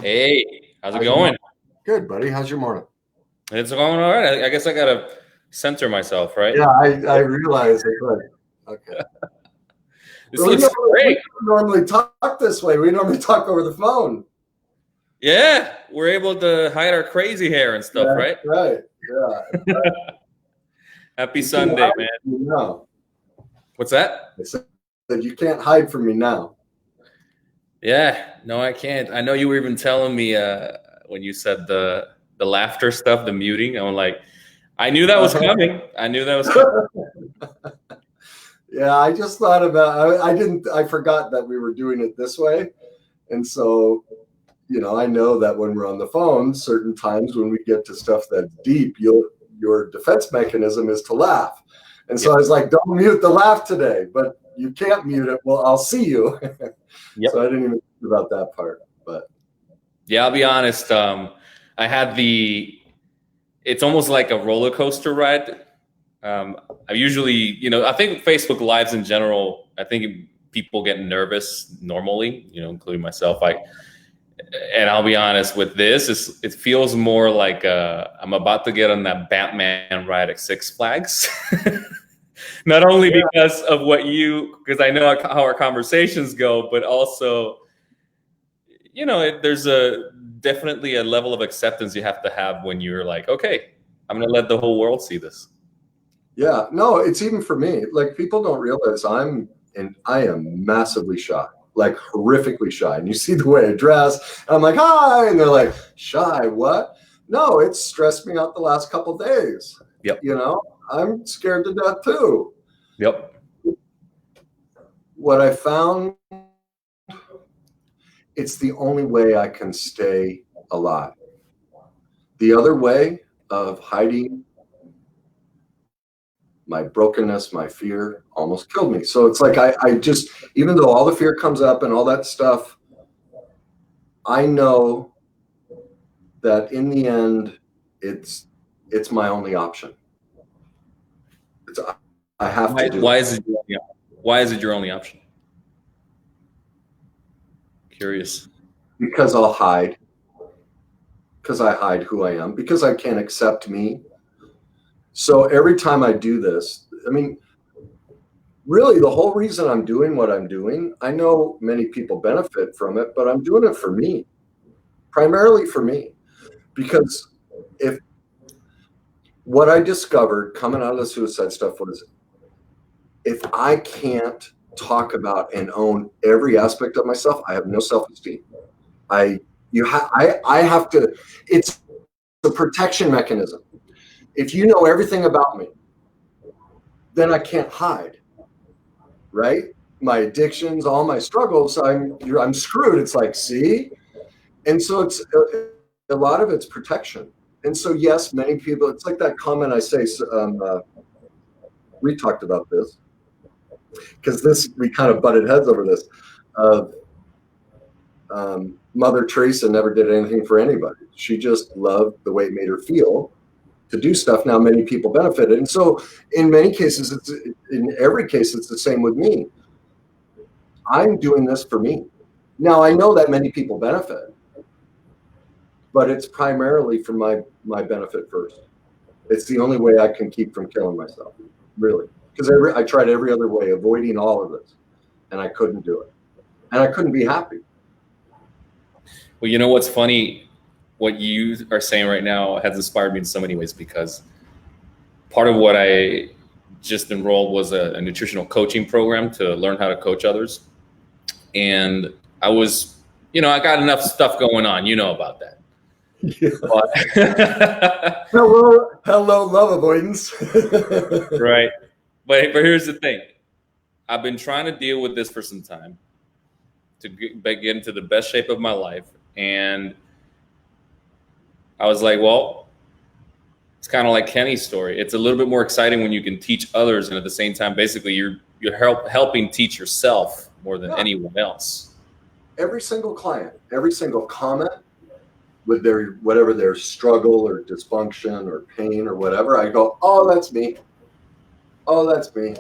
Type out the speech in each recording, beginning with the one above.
Hey, how's it going? Good, buddy. How's your morning? It's going all right. I guess I gotta center myself, right? Yeah, I realize it. Okay. This But we looks don't great. normally talk this way. We normally talk over the phone. Yeah, we're able to hide our crazy hair and stuff, That's right? right. Yeah. Happy You can't Sunday, hide man. from me now. What's that? I said you can't hide from me now. Yeah, no, I can't. I know you were even telling me when you said the laughter stuff, the muting. I'm like, I knew that was coming. I knew that was coming. Yeah, I just thought about I forgot that we were doing it this way. And so, I know that when we're on the phone, certain times when we get to stuff that's deep, your defense mechanism is to laugh. And so Yep. I was like, don't mute the laugh today, but you can't mute it. Well, I'll see you. Yep. So I didn't even think about that part. But Yeah, I'll be honest. I had it's almost like a roller coaster ride. I usually, I think Facebook Lives in general, I think people get nervous normally, including myself. And I'll be honest with this, it feels more like I'm about to get on that Batman ride at Six Flags. Not only because of because I know how our conversations go, but also, there's definitely a level of acceptance you have to have when you're like, okay, I'm going to let the whole world see this. yeah, no, it's even for me. Like people don't realize I am massively shy, like horrifically shy. And you see the way I dress, and I'm like, hi, and they're like, shy, what? No, it's stressed me out the last couple days. Yep. I'm scared to death too. Yep. What I found, it's the only way I can stay alive. The other way of hiding my brokenness, my fear almost killed me. So it's like I just, even though all the fear comes up and all that stuff, I know that in the end, it's my only option. I have to do Why it is it? Why is it your only option? Curious. because I'll hide, because I hide who I am, because I can't accept me. So every time I do this, I mean, really the whole reason I'm doing what I'm doing, I know many people benefit from it, but I'm doing it for me, primarily for me. Because if what I discovered coming out of the suicide stuff was if I can't talk about and own every aspect of myself, I have no self-esteem. I have to, it's a protection mechanism. If you know everything about me, then I can't hide, right? My addictions, all my struggles, I'm screwed. It's like, see? And so it's a lot of it's protection. And so, yes, many people, it's like that comment I say, we talked about this, because we kind of butted heads over this. Mother Teresa never did anything for anybody. She just loved the way it made her feel to do stuff. Now, many people benefited. And so in many cases, in every case, it's the same with me. I'm doing this for me. Now, I know that many people benefit, but it's primarily for my benefit first. It's the only way I can keep from killing myself, really. Because I tried every other way, avoiding all of this, and I couldn't do it. And I couldn't be happy. Well, you know what's funny? What you are saying right now has inspired me in so many ways because part of what I just enrolled was a nutritional coaching program to learn how to coach others. And I was, I got enough stuff going on, about that. Yeah. But hello, love avoidance. right. But here's the thing. I've been trying to deal with this for some time to get into the best shape of my life. And I was like, well, it's kind of like Kenny's story. It's a little bit more exciting when you can teach others, and at the same time, basically, you're helping teach yourself more than anyone else. Every single client, every single comment with their whatever their struggle or dysfunction or pain or whatever, I go, oh, that's me. Oh, that's me.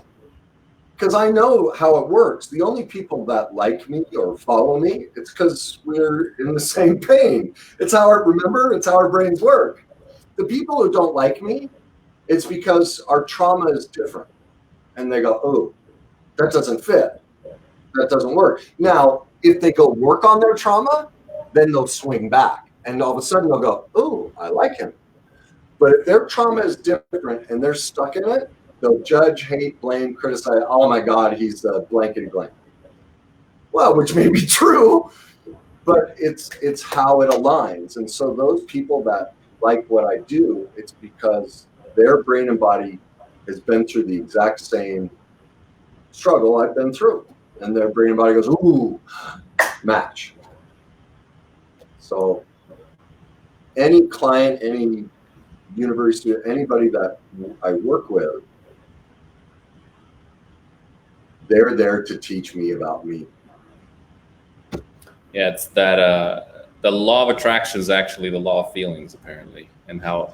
because I know how it works. The only people that like me or follow me, it's because we're in the same pain. It's how our brains work. The people who don't like me, it's because our trauma is different. And they go, oh, that doesn't fit. That doesn't work. Now, if they go work on their trauma, then they'll swing back. And all of a sudden they'll go, oh, I like him. But if their trauma is different and they're stuck in it, they'll judge, hate, blame, criticize. Oh my God, he's blankety blank. Well, which may be true, but it's how it aligns. And so those people that like what I do, it's because their brain and body has been through the exact same struggle I've been through. And their brain and body goes, ooh, match. So any client, any university, anybody that I work with, they're there to teach me about me. Yeah, it's that the law of attraction is actually the law of feelings, apparently, and how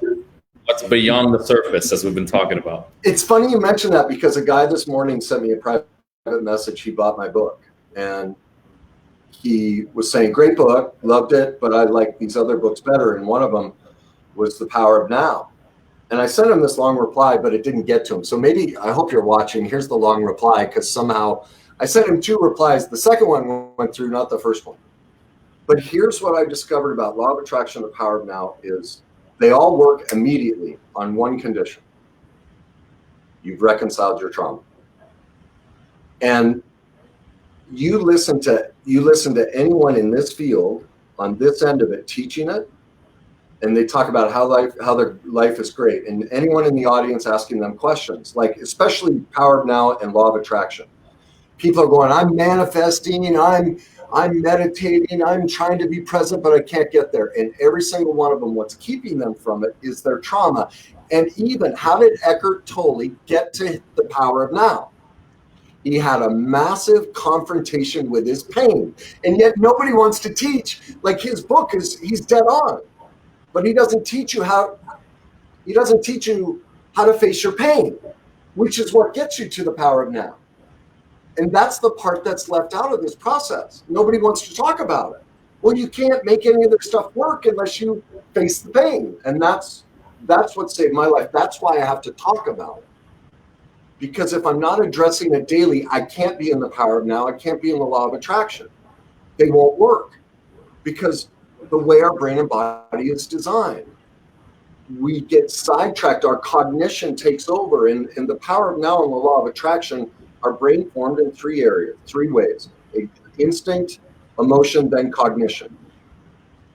what's beyond the surface, as we've been talking about. It's funny you mentioned that, because a guy this morning sent me a private message. He bought my book, and he was saying, great book, loved it, but I like these other books better. And one of them was The Power of Now. And I sent him this long reply, but it didn't get to him. So maybe, I hope you're watching. Here's the long reply, because somehow I sent him 2 replies. The second one went through, not the first one. But here's what I discovered about law of attraction, The Power of Now, is they all work immediately on one condition. You've reconciled your trauma. And you listen to anyone in this field on this end of it teaching it, and they talk about how their life is great. And anyone in the audience asking them questions, like especially Power of Now and Law of Attraction. People are going, I'm manifesting, I'm meditating, I'm trying to be present, but I can't get there. And every single one of them, what's keeping them from it is their trauma. And even, how did Eckhart Tolle get to the power of now? He had a massive confrontation with his pain. And yet nobody wants to teach. Like, his book he's dead on. But he doesn't teach you how to face your pain, which is what gets you to the power of now. And that's the part that's left out of this process. Nobody wants to talk about it. Well, you can't make any of this stuff work unless you face the pain. And that's what saved my life. That's why I have to talk about it. Because if I'm not addressing it daily, I can't be in the power of now. I can't be in the law of attraction. They won't work, because the way our brain and body is designed, we get sidetracked. Our cognition takes over. In the power of now and the law of attraction, our brain formed in 3 areas, 3 ways: instinct, emotion, then cognition.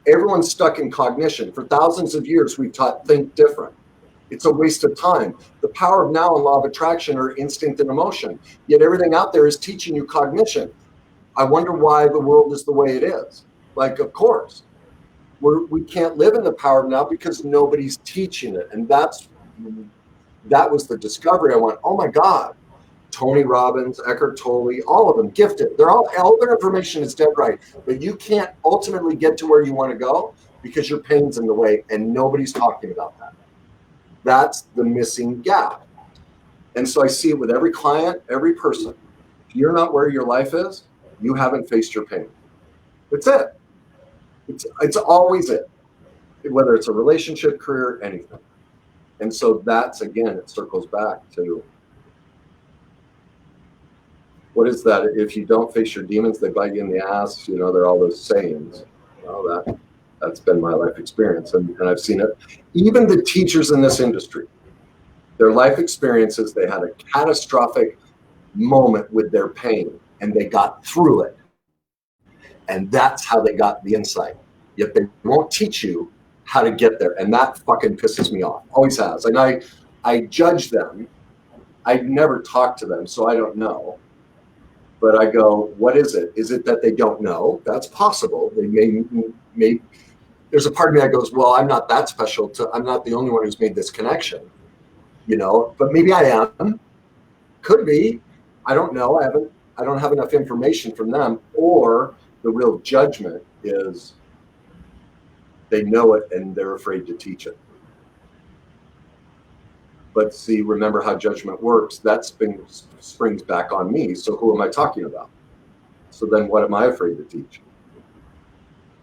Everyone's stuck in cognition. For thousands of years, we've taught think different. It's a waste of time. The power of now and law of attraction are instinct and emotion. Yet everything out there is teaching you cognition. I wonder why the world is the way it is. Like, of course, we can't live in the power of now because nobody's teaching it. And that was the discovery. I went, oh my God. Tony Robbins, Eckhart Tolle, all of them gifted. All their information is dead right. But you can't ultimately get to where you want to go because your pain's in the way, and nobody's talking about that. That's the missing gap. And so I see it with every client, every person. If you're not where your life is, you haven't faced your pain. That's it. It's always it, whether it's a relationship, career, anything. And so that's, again, it circles back to, what is that? If you don't face your demons, they bite you in the ass. You know, there are all those sayings. Well, that's been my life experience, and I've seen it. Even the teachers in this industry, their life experiences, they had a catastrophic moment with their pain, and they got through it. And that's how they got the insight. Yet they won't teach you how to get there, and that fucking pisses me off. Always has. And I judge them. I never talk to them, so I don't know. But I go, what is it? Is it that they don't know? That's possible. They may. There's a part of me that goes, well, I'm not that special. I'm not the only one who's made this connection, you know. But maybe I am. Could be. I don't know. I don't have enough information from them. Or the real judgment is they know it and they're afraid to teach it. But see, remember how judgment works. That springs back on me. So who am I talking about? So then what am I afraid to teach?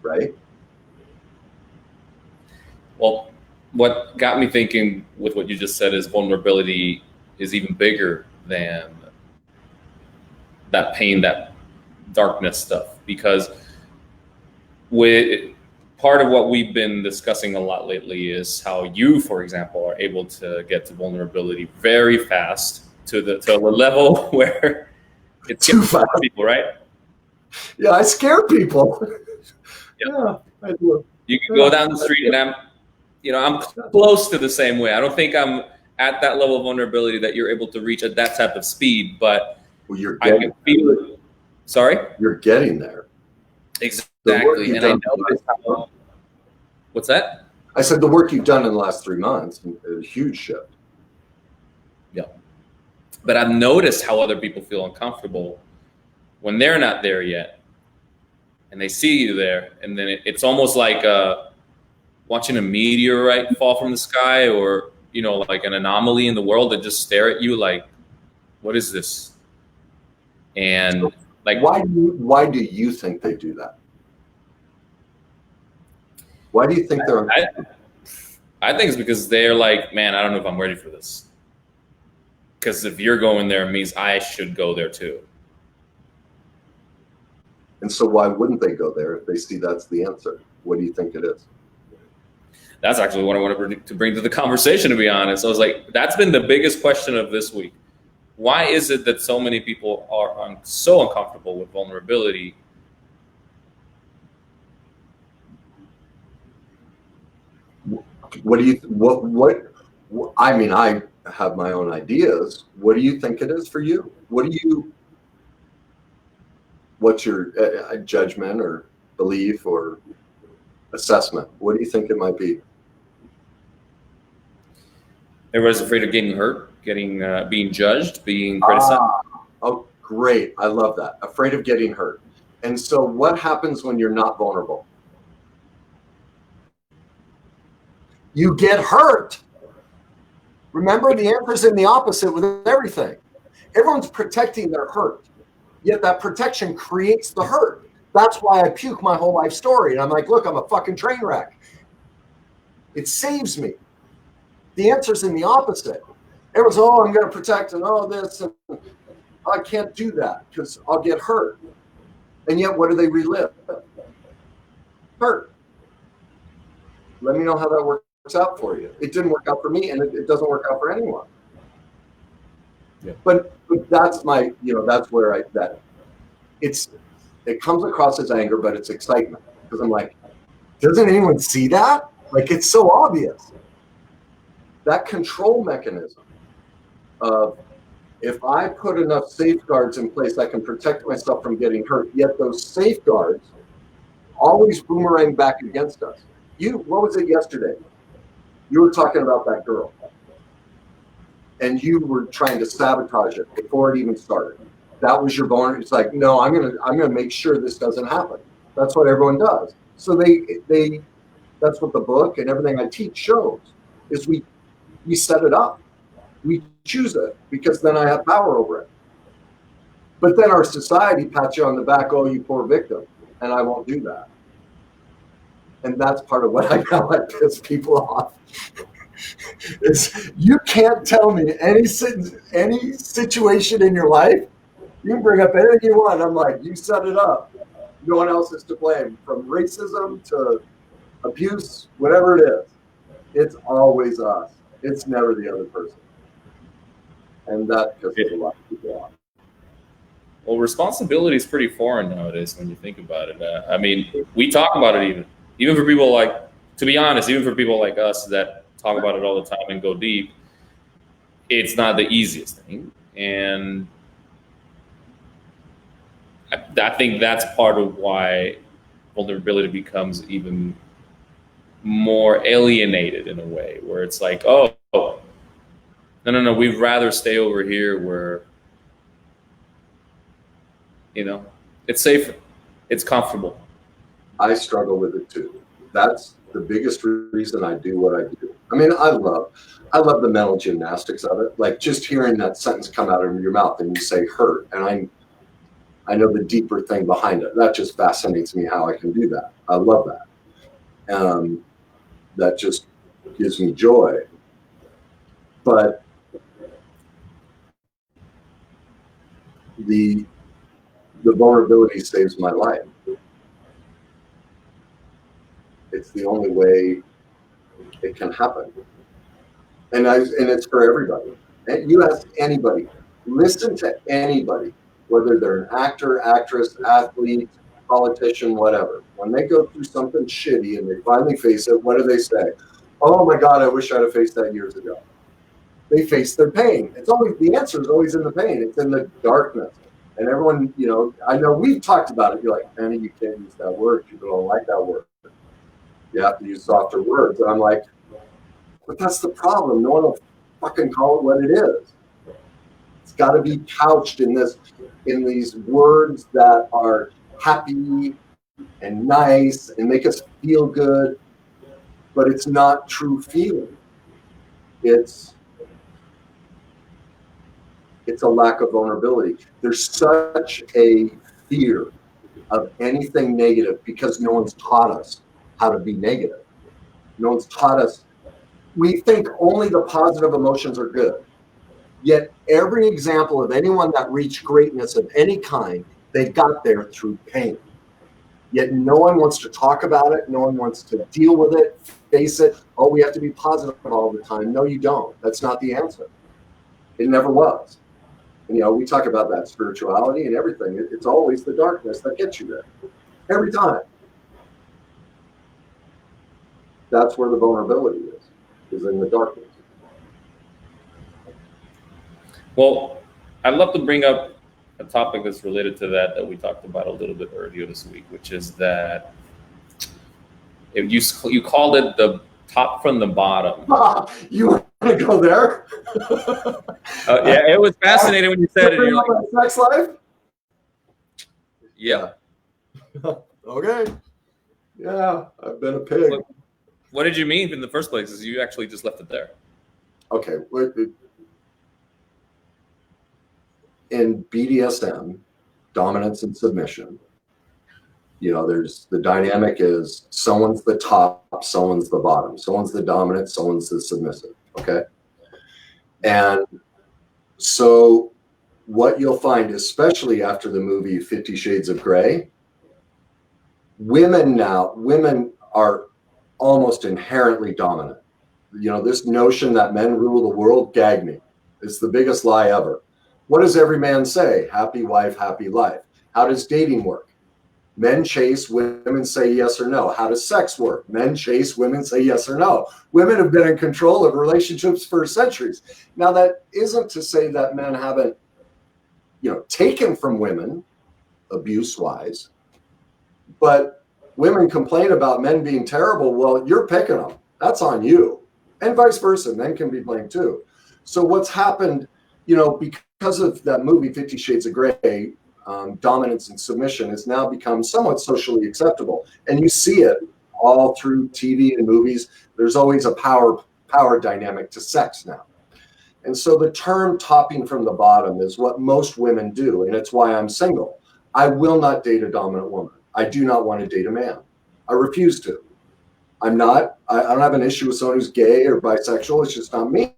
Right? Well, what got me thinking with what you just said is vulnerability is even bigger than that pain, that darkness stuff, because with part of what we've been discussing a lot lately is how you, for example, are able to get to vulnerability very fast to the level where it's Too fast. People, right? Yeah, I scare people. Yeah, I do. You can go down the street and I'm close to the same way. I don't think I'm at that level of vulnerability that you're able to reach at that type of speed, but Well, I can feel it. Sorry? You're getting there. Exactly. And I noticed how, what's that? I said the work you've done in the last 3 months is a huge shift. Yeah. But I've noticed how other people feel uncomfortable when they're not there yet. And they see you there. And then it's almost like watching a meteorite fall from the sky, or, like an anomaly in the world that just stare at you like, what is this? And like, why do you think they do that? Why do you think they're I think it's because they're like, man, I don't know if I'm ready for this. Because if you're going there, it means I should go there too. And so why wouldn't they go there if they see that's the answer? What do you think it is? That's actually what I wanted to bring to the conversation, to be honest. I was like, that's been the biggest question of this week. Why is it that so many people are so uncomfortable with vulnerability? What do you, I mean, I have my own ideas. What do you think it is for you? What's your judgment or belief or assessment? What do you think it might be? Everybody's afraid of getting hurt, being judged, being criticized. Oh, great. I love that. Afraid of getting hurt. And so what happens when you're not vulnerable? You get hurt. Remember, the answer's in the opposite with everything. Everyone's protecting their hurt, yet that protection creates the hurt. That's why I puke my whole life story. And I'm like, look, I'm a fucking train wreck. It saves me. The answer's in the opposite. Everyone's, oh, I'm going to protect and all this. And I can't do that because I'll get hurt. And yet, what do they relive? Hurt. Let me know how that works out for you. It didn't work out for me, and it doesn't work out for anyone. Yeah. But that's my, that's where it comes across as anger, but it's excitement, because I'm like, doesn't anyone see that? Like, it's so obvious. That control mechanism of, if I put enough safeguards in place, I can protect myself from getting hurt. Yet those safeguards always boomerang back against us. What was it yesterday? You were talking about that girl, and you were trying to sabotage it before it even started. That was your bone. It's like, no, I'm gonna make sure this doesn't happen. That's what everyone does. So that's what the book and everything I teach shows, is we set it up. We choose it because then I have power over it. But then our society pats you on the back, oh, you poor victim, and I won't do that. And that's part of what I piss people off. Is you can't tell me any situation in your life. You can bring up anything you want. I'm like, you set it up. No one else is to blame, from racism to abuse, whatever it is. It's always us. It's never the other person. And that pisses a lot of people off. Well, responsibility is pretty foreign nowadays when you think about it. I mean, we talk about it even for people like, to be honest, even for people like us that talk about it all the time and go deep, it's not the easiest thing. And I think that's part of why vulnerability becomes even more alienated in a way, where it's like, oh, no, we'd rather stay over here where, it's safer, it's comfortable. I struggle with it too. That's the biggest reason I do what I do. I mean, I love the mental gymnastics of it. Like just hearing that sentence come out of your mouth and you say hurt, and I know the deeper thing behind it. That just fascinates me how I can do that. I love that. That just gives me joy. But the vulnerability saves my life. It's the only way it can happen. And it's for everybody. And you ask anybody, listen to anybody, whether they're an actor, actress, athlete, politician, whatever. When they go through something shitty and they finally face it, what do they say? Oh my God, I wish I'd have faced that years ago. They face their pain. It's always, the answer is always in the pain. It's in the darkness. And everyone, you know, I know we've talked about it. You're like, Annie, you can't use that word. People don't like that word. You have to use softer words. And I'm like, but that's the problem. No one will fucking call it what it is. It's got to be couched in these words that are happy and nice and make us feel good, but it's not true feeling. It's a lack of vulnerability. There's such a fear of anything negative because no one's taught us how to be negative. No one's taught us. We think only the positive emotions are good. Yet every example of anyone that reached greatness of any kind, they got there through pain. Yet no one wants to talk about it. No one wants to deal with it, face it. Oh, we have to be positive all the time. No, you don't. That's not the answer. It never was. And, you know, we talk about that spirituality and everything. It's always the darkness that gets you there. Every time. That's where the vulnerability is in the darkness. Well, I'd love to bring up a topic that's related to that we talked about a little bit earlier this week, which is that if you called it the top from the bottom. You want to go there? Yeah, it was fascinating when you said it. You're like, sex life? Yeah. Okay. Yeah, I've been a pig. What did you mean in the first place? Is you actually just left it there? Okay. In BDSM, dominance and submission, you know, there's the dynamic is someone's the top, someone's the bottom, someone's the dominant, someone's the submissive. Okay. And so what you'll find, especially after the movie 50 Shades of Grey, women are almost inherently dominant. You know, this notion that men rule the world, gag me. It's the biggest lie ever. What does every man say? Happy wife, happy life. How does dating work? Men chase, women say yes or no. How does sex work? Men chase, women say yes or no. Women have been in control of relationships for centuries. Now, that isn't to say that men haven't, you know, taken from women abuse-wise, but women complain about men being terrible. Well, you're picking them. That's on you. And vice versa. Men can be blamed too. So what's happened, you know, because of that movie, 50 Shades of Grey, dominance and submission has now become somewhat socially acceptable. And you see it all through TV and movies. There's always a power dynamic to sex now. And so the term topping from the bottom is what most women do. And it's why I'm single. I will not date a dominant woman. I do not want to date a man. I refuse to. I don't have an issue with someone who's gay or bisexual. It's just not me.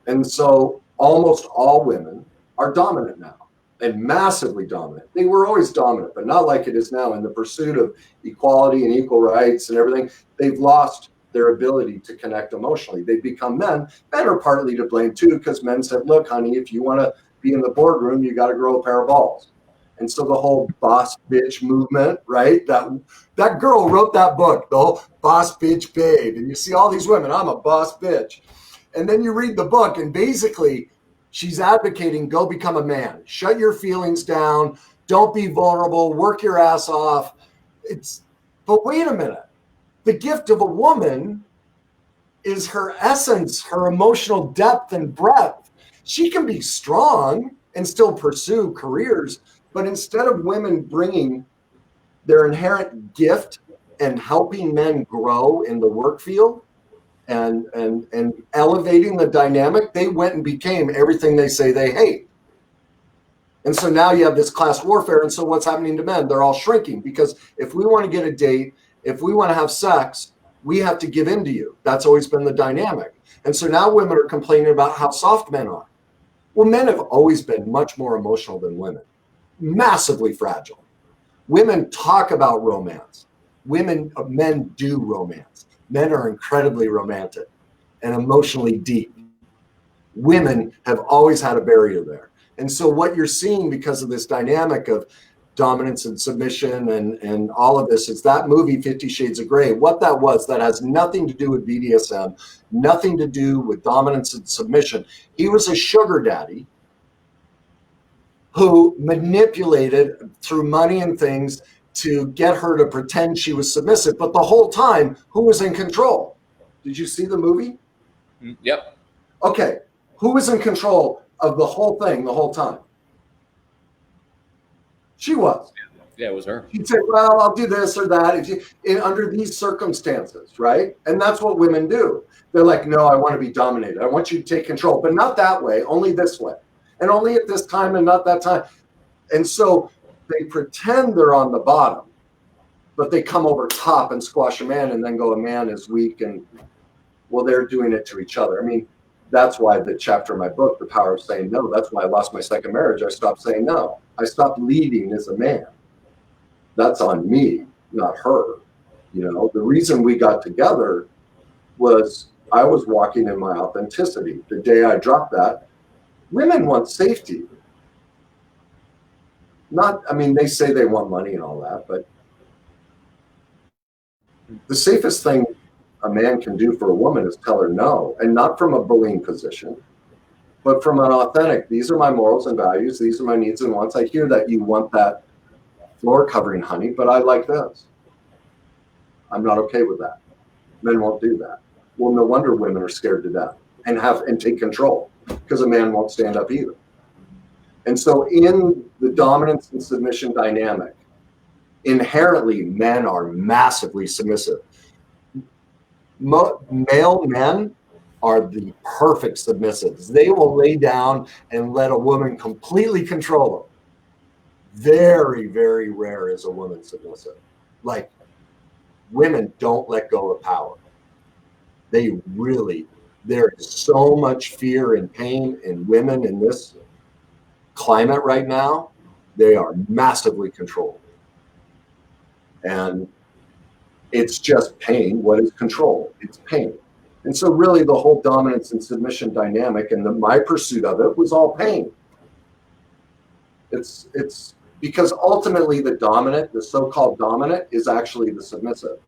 And so almost all women are dominant now and massively dominant. They were always dominant, but not like it is now. In the pursuit of equality and equal rights and everything, they've lost their ability to connect emotionally. They've become men. Men are partly to blame too, because men said, look, honey, if you want to be in the boardroom, you got to grow a pair of balls. And so the whole boss bitch movement, right? That girl wrote that book, the whole Boss Bitch Babe. And you see all these women, I'm a boss bitch. And then you read the book and basically she's advocating, go become a man. Shut your feelings down. Don't be vulnerable. Work your ass off. But wait a minute. The gift of a woman is her essence, her emotional depth and breadth. She can be strong and still pursue careers, but instead of women bringing their inherent gift and helping men grow in the work field, and elevating the dynamic, they went and became everything they say they hate. And so now you have this class warfare. And so what's happening to men? They're all shrinking, because if we want to get a date, if we want to have sex, we have to give in to you. That's always been the dynamic. And so now women are complaining about how soft men are. Well, men have always been much more emotional than women, massively fragile. Women talk about romance. Men do romance. Men are incredibly romantic and emotionally deep. Women have always had a barrier there. And so what you're seeing, because of this dynamic of dominance and submission and all of this, is that movie 50 Shades of Grey. What that was, that has nothing to do with BDSM, nothing to do with dominance and submission. He was a sugar daddy who manipulated through money and things to get her to pretend she was submissive. But the whole time, who was in control? Did you see the movie? Yep. Okay. Who was in control of the whole thing the whole time? She was. Yeah, it was her. She'd say, well, I'll do this or that under these circumstances, right? And that's what women do. They're like, no, I want to be dominated. I want you to take control, but not that way, only this way. And only at this time and not that time. And so they pretend they're on the bottom, but they come over top and squash a man and then go, a man is weak. And well, they're doing it to each other. I mean, that's why the chapter in my book, The Power of Saying No, that's why I lost my second marriage. I stopped saying no. I stopped leading as a man. That's on me, not her. You know, the reason we got together was I was walking in my authenticity. The day I dropped that, women want safety. I mean, they say they want money and all that, but the safest thing a man can do for a woman is tell her no, and not from a bullying position, but from an authentic, these are my morals and values, these are my needs and wants. I hear that you want that floor covering, honey, but I like this. I'm not okay with that. Men won't do that. Well, no wonder women are scared to death and take control, because a man won't stand up either. And so in the dominance and submission dynamic, inherently men are massively submissive. Male men are the perfect submissives. They will lay down and let a woman completely control them. Very, very rare is a woman submissive. Like, women don't let go of power. There is so much fear and pain in women in this climate right now. They are massively controlled. And it's just pain. What is control? It's pain. And so really the whole dominance and submission dynamic and my pursuit of it was all pain. It's because ultimately the dominant, the so-called dominant, is actually the submissive.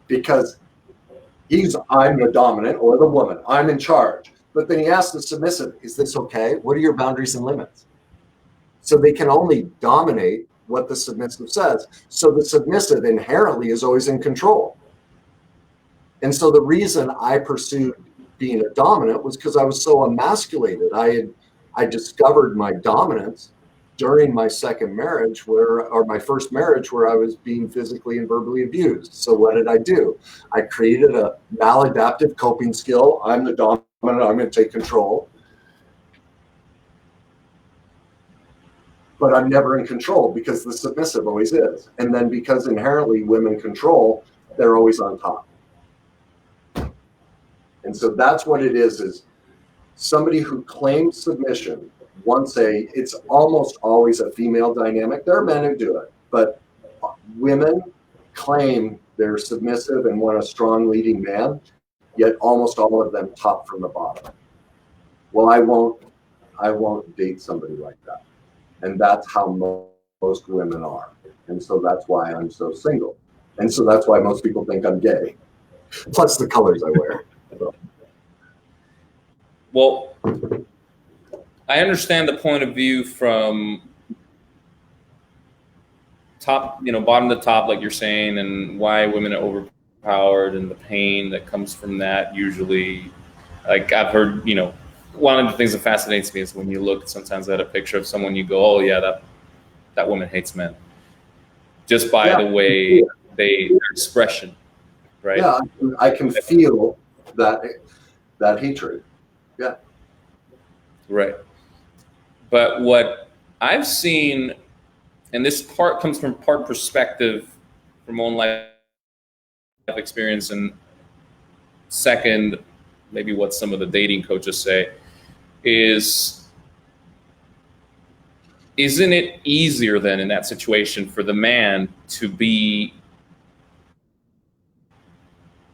Because I'm the dominant or the woman. I'm in charge. But then he asks the submissive, is this okay? What are your boundaries and limits? So they can only dominate what the submissive says. So the submissive inherently is always in control. And so the reason I pursued being a dominant was because I was so emasculated. I discovered my dominance during my second marriage or my first marriage, where I was being physically and verbally abused. So what did I do? I created a maladaptive coping skill. I'm the dominant, I'm going to take control. But I'm never in control, because the submissive always is. And then because inherently women control, they're always on top. And so that's what it is somebody who claims submission it's almost always a female dynamic. There are men who do it, but women claim they're submissive and want a strong leading man, yet almost all of them top from the bottom. Well, I won't date somebody like that. And that's how most women are. And so that's why I'm so single. And so that's why most people think I'm gay. Plus the colors I wear. So. Well, I understand the point of view from top, bottom to top, like you're saying, and why women are overpowered and the pain that comes from that usually. Like I've heard, one of the things that fascinates me is when you look sometimes at a picture of someone, you go, oh yeah, that woman hates men. Just by the way their expression, right? Yeah, I can feel that hatred. Yeah. Right. But what I've seen, and this part comes from part perspective from own life experience, and second, maybe what some of the dating coaches say, is isn't it easier then in that situation for the man to be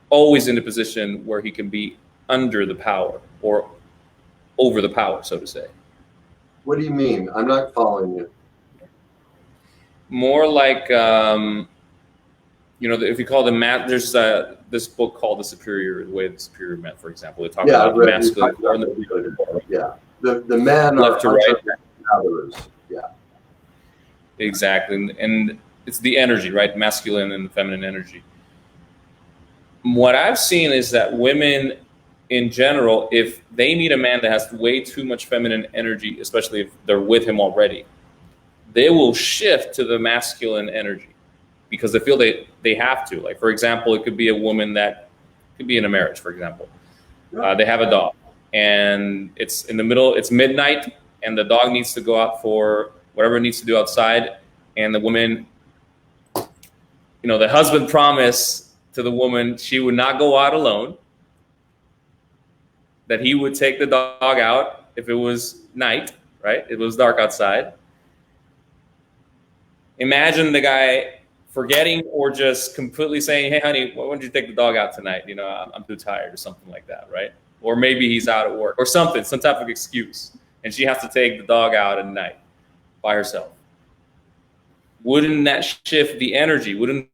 always in a position where he can be under the power or over the power, so to say? What do you mean? I'm not following you. More like, if you call them there's this book called The Way of the Superior Man, for example. They talk about masculine. Yeah, the men left are to right. Others. Yeah, exactly, and it's the energy, right? Masculine and feminine energy. What I've seen is that women in general, if they meet a man that has way too much feminine energy, especially if they're with him already, they will shift to the masculine energy because they feel they have to. Like, for example, it could be a woman that could be in a marriage, for example. They have a dog and it's in the middle, it's midnight, and the dog needs to go out for whatever it needs to do outside. And the woman, the husband promised to the woman she would not go out alone, that he would take the dog out if it was night, right? It was dark outside. Imagine the guy forgetting or just completely saying, hey, honey, why don't you take the dog out tonight? I'm too tired or something like that, right? Or maybe he's out at work or something, some type of excuse. And she has to take the dog out at night by herself. Wouldn't that shift the energy? Wouldn't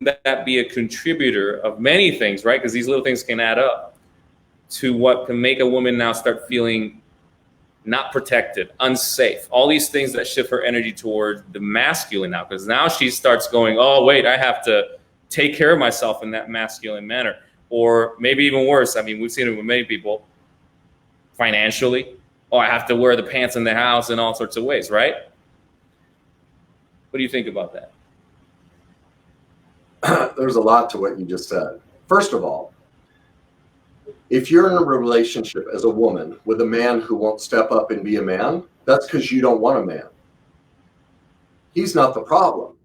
that be a contributor of many things, right? Because these little things can add up to what can make a woman now start feeling not protected, unsafe, all these things that shift her energy towards the masculine now, because now she starts going, oh, wait, I have to take care of myself in that masculine manner. Or maybe even worse, I mean, we've seen it with many people, financially. Oh, I have to wear the pants in the house in all sorts of ways, right? What do you think about that? There's a lot to what you just said. First of all, if you're in a relationship as a woman with a man who won't step up and be a man, that's because you don't want a man. He's not the problem.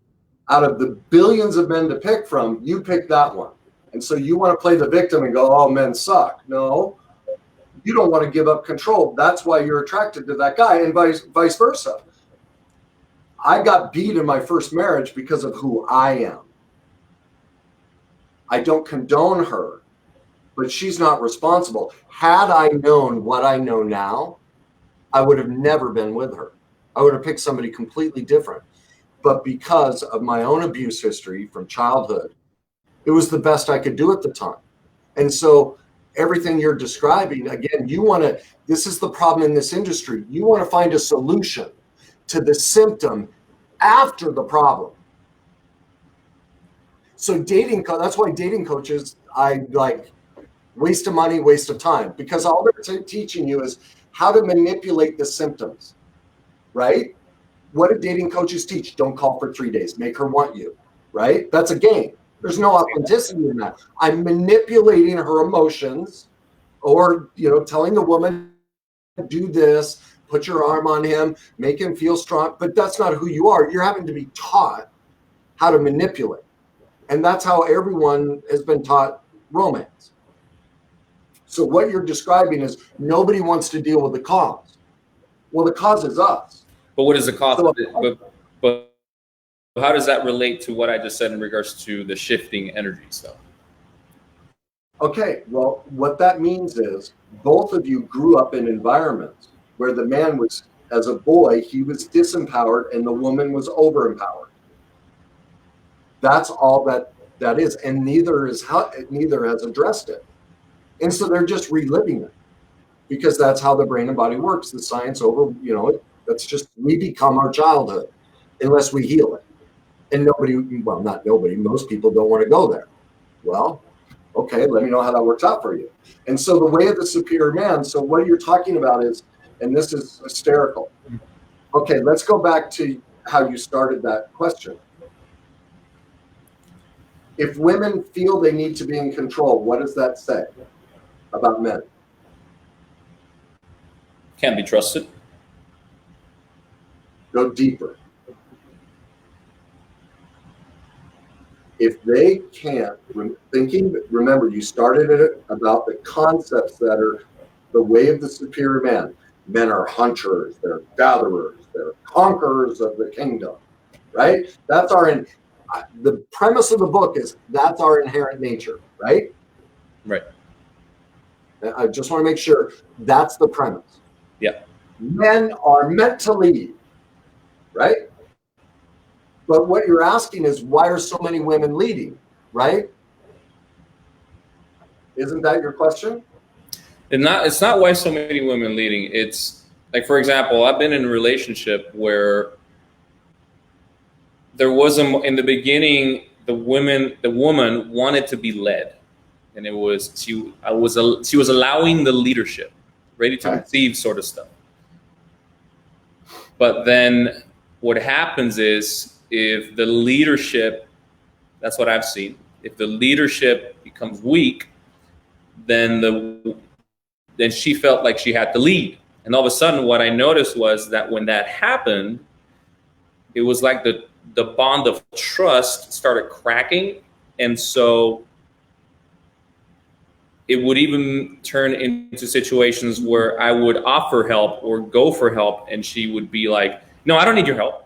Out of the billions of men to pick from, you pick that one. And so you want to play the victim and go, oh, men suck. No, you don't want to give up control. That's why you're attracted to that guy, and vice versa. I got beat in my first marriage because of who I am. I don't condone her, but she's not responsible. Had I known what I know now, I would have never been with her. I would have picked somebody completely different. But because of my own abuse history from childhood, it was the best I could do at the time. And so everything you're describing, again, this is the problem in this industry. You want to find a solution to the symptom after the problem. So that's why dating coaches, I like, waste of money, waste of time, because all they're teaching you is how to manipulate the symptoms, right? What do dating coaches teach? Don't call for 3 days, make her want you, right? That's a game. There's no authenticity in that. I'm manipulating her emotions, or telling the woman, do this, put your arm on him, make him feel strong, but that's not who you are. You're having to be taught how to manipulate. And that's how everyone has been taught romance. So what you're describing is nobody wants to deal with the cause. Well, the cause is us. But what is the cause? But how does that relate to what I just said in regards to the shifting energy stuff? Okay, well, what that means is both of you grew up in environments where the man was, as a boy, he was disempowered and the woman was overempowered. That's all that is, and neither has addressed it. And so they're just reliving it because that's how the brain and body works. The science that's just, we become our childhood unless we heal it. And not nobody, most people don't want to go there. Well, okay, let me know how that works out for you. And so the way of the superior man, so what you're talking about is, and this is hysterical. Okay, let's go back to how you started that question. If women feel they need to be in control, what does that say about men? Can't be trusted. Go deeper. If they can't, remember, you started it about the concepts that are the way of the superior man. Men are hunters, they're gatherers, they're conquerors of the kingdom, right? That's the premise of the book is that's our inherent nature, right? Right. I just want to make sure that's the premise. Yeah. Men are meant to lead, right? But what you're asking is, why are so many women leading, right? Isn't that your question? It's not why so many women leading. It's like, for example, I've been in a relationship where there was in the beginning, the woman wanted to be led, and she was allowing the leadership, ready to receive sort of stuff. But then what happens is, if the leadership, that's what I've seen, if the leadership becomes weak, then she felt like she had to lead. And all of a sudden, what I noticed was that when that happened, it was like the bond of trust started cracking. And so it would even turn into situations where I would offer help or go for help, and she would be like, no, I don't need your help.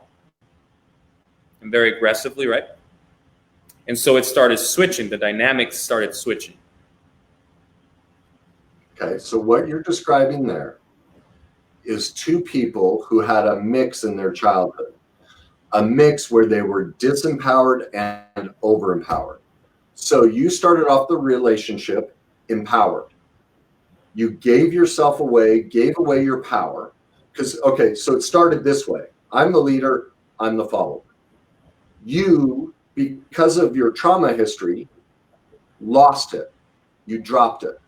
And very aggressively, right? And so it started switching. The dynamics started switching. Okay, so what you're describing there is two people who had a mix in their childhood, a mix where they were disempowered and overempowered. So you started off the relationship empowered. You gave yourself away, gave away your power. Okay, so it started this way. I'm the leader, I'm the follower. You, because of your trauma history, lost it. You dropped it.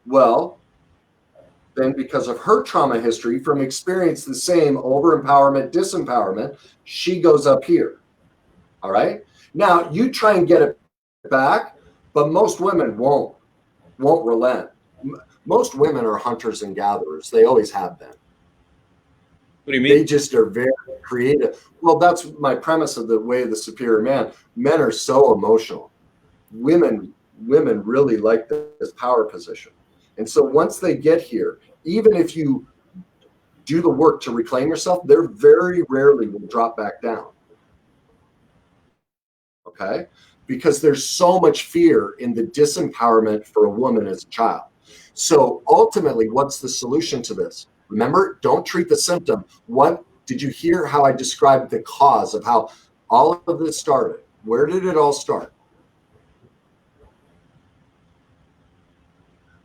Well, then because of her trauma history, from experience the same over-empowerment, disempowerment, she goes up here. All right? Now, you try and get it back, but most women won't relent. Most women are hunters and gatherers. They always have been. What do you mean? They just are very creative. Well, that's my premise of the way of the superior man. Men are so emotional. Women really like this power position. And so once they get here, even if you do the work to reclaim yourself, they're very rarely will drop back down. Okay? Because there's so much fear in the disempowerment for a woman as a child. So ultimately, what's the solution to this? Remember, don't treat the symptom. What did you hear how I described the cause of how all of this started? Where did it all start?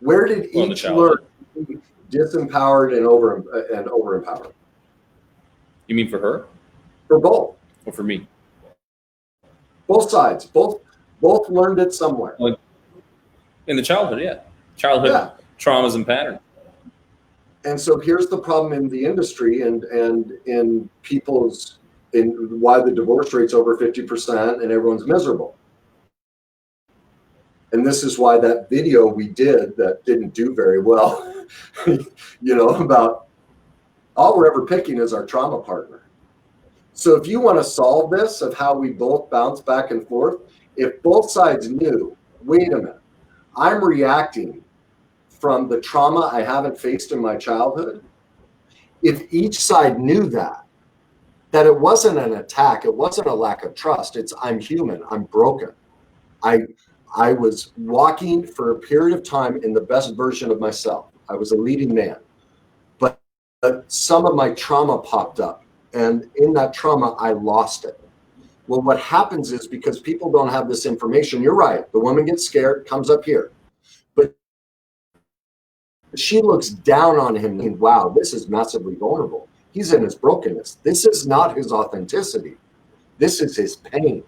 Where did each learn disempowered and overempowered? You mean for her? For both. Or for me? Both sides. Both learned it somewhere. In the childhood, yeah. Childhood traumas and patterns. And so here's the problem in the industry and in why the divorce rate's over 50% and everyone's miserable. And this is why that video we did that didn't do very well, about all we're ever picking is our trauma partner. So if you want to solve this of how we both bounce back and forth, if both sides knew, wait a minute, I'm reacting from the trauma I haven't faced in my childhood, if each side knew that it wasn't an attack, it wasn't a lack of trust, it's I'm human, I'm broken. I was walking for a period of time in the best version of myself. I was a leading man. But some of my trauma popped up, and in that trauma, I lost it. Well, what happens is because people don't have this information, you're right, the woman gets scared, comes up here. But she looks down on him and, wow, this is massively vulnerable. He's in his brokenness. This is not his authenticity. This is his pain.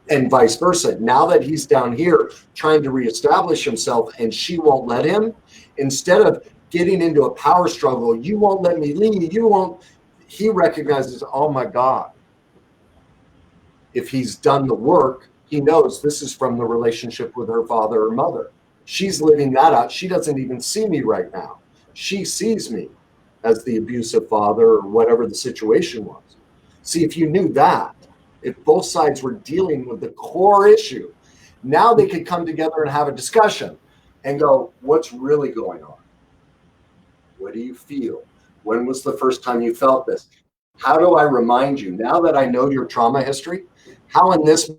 And vice versa. Now that he's down here trying to reestablish himself and she won't let him, instead of getting into a power struggle, you won't let me lead, he recognizes, oh my God, if he's done the work, he knows this is from the relationship with her father or mother. She's living that out. She doesn't even see me right now. She sees me as the abusive father or whatever the situation was. See, if you knew that, if both sides were dealing with the core issue, now they could come together and have a discussion and go, what's really going on? What do you feel? When was the first time you felt this? How do I remind you, now that I know your trauma history, how in this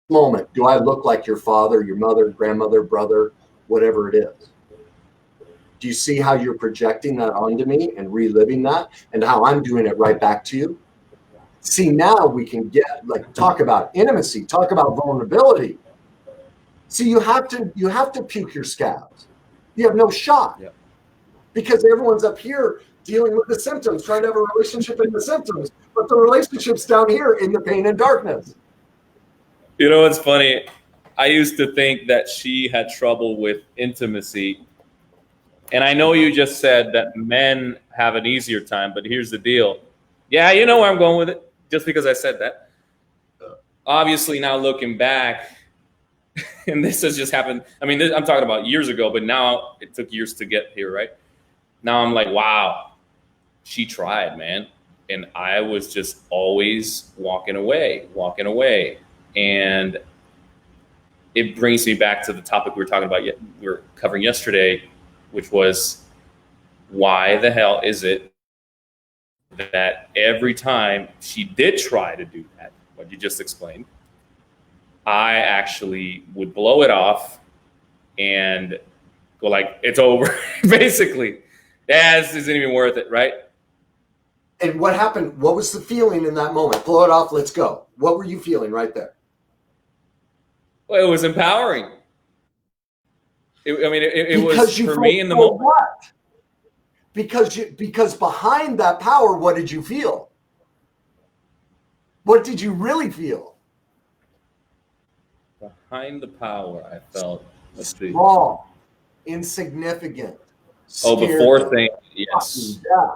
moment do I look like your father, your mother, grandmother, brother, whatever it is? Do you see how you're projecting that onto me and reliving that, and how I'm doing it right back to you? See, now we can get, like, talk about intimacy, talk about vulnerability. See, you have to puke your scabs. You have no shot. Yep. Because everyone's up here dealing with the symptoms, trying to have a relationship in the symptoms, but the relationship's down here in the pain and darkness. You know what's funny? I used to think that she had trouble with intimacy. And I know you just said that men have an easier time, but here's the deal. Yeah, you know where I'm going with it, just because I said that. Obviously, now looking back, and this has just happened. I mean, I'm talking about years ago, but now it took years to get here, right? Now I'm like, wow, she tried, man. And I was just always walking away. And it brings me back to the topic we were covering yesterday, which was, why the hell is it that every time she did try to do that, what you just explained, I actually would blow it off and go like, it's over, basically. Yeah, this isn't even worth it, right? And what happened? What was the feeling in that moment? Blow it off, let's go. What were you feeling right there? Well, it was empowering. It was for me in the moment. What? Because behind that power, what did you feel? What did you really feel? Behind the power, I felt, let's see. Small, insignificant. Oh, before thing, yes. Yeah.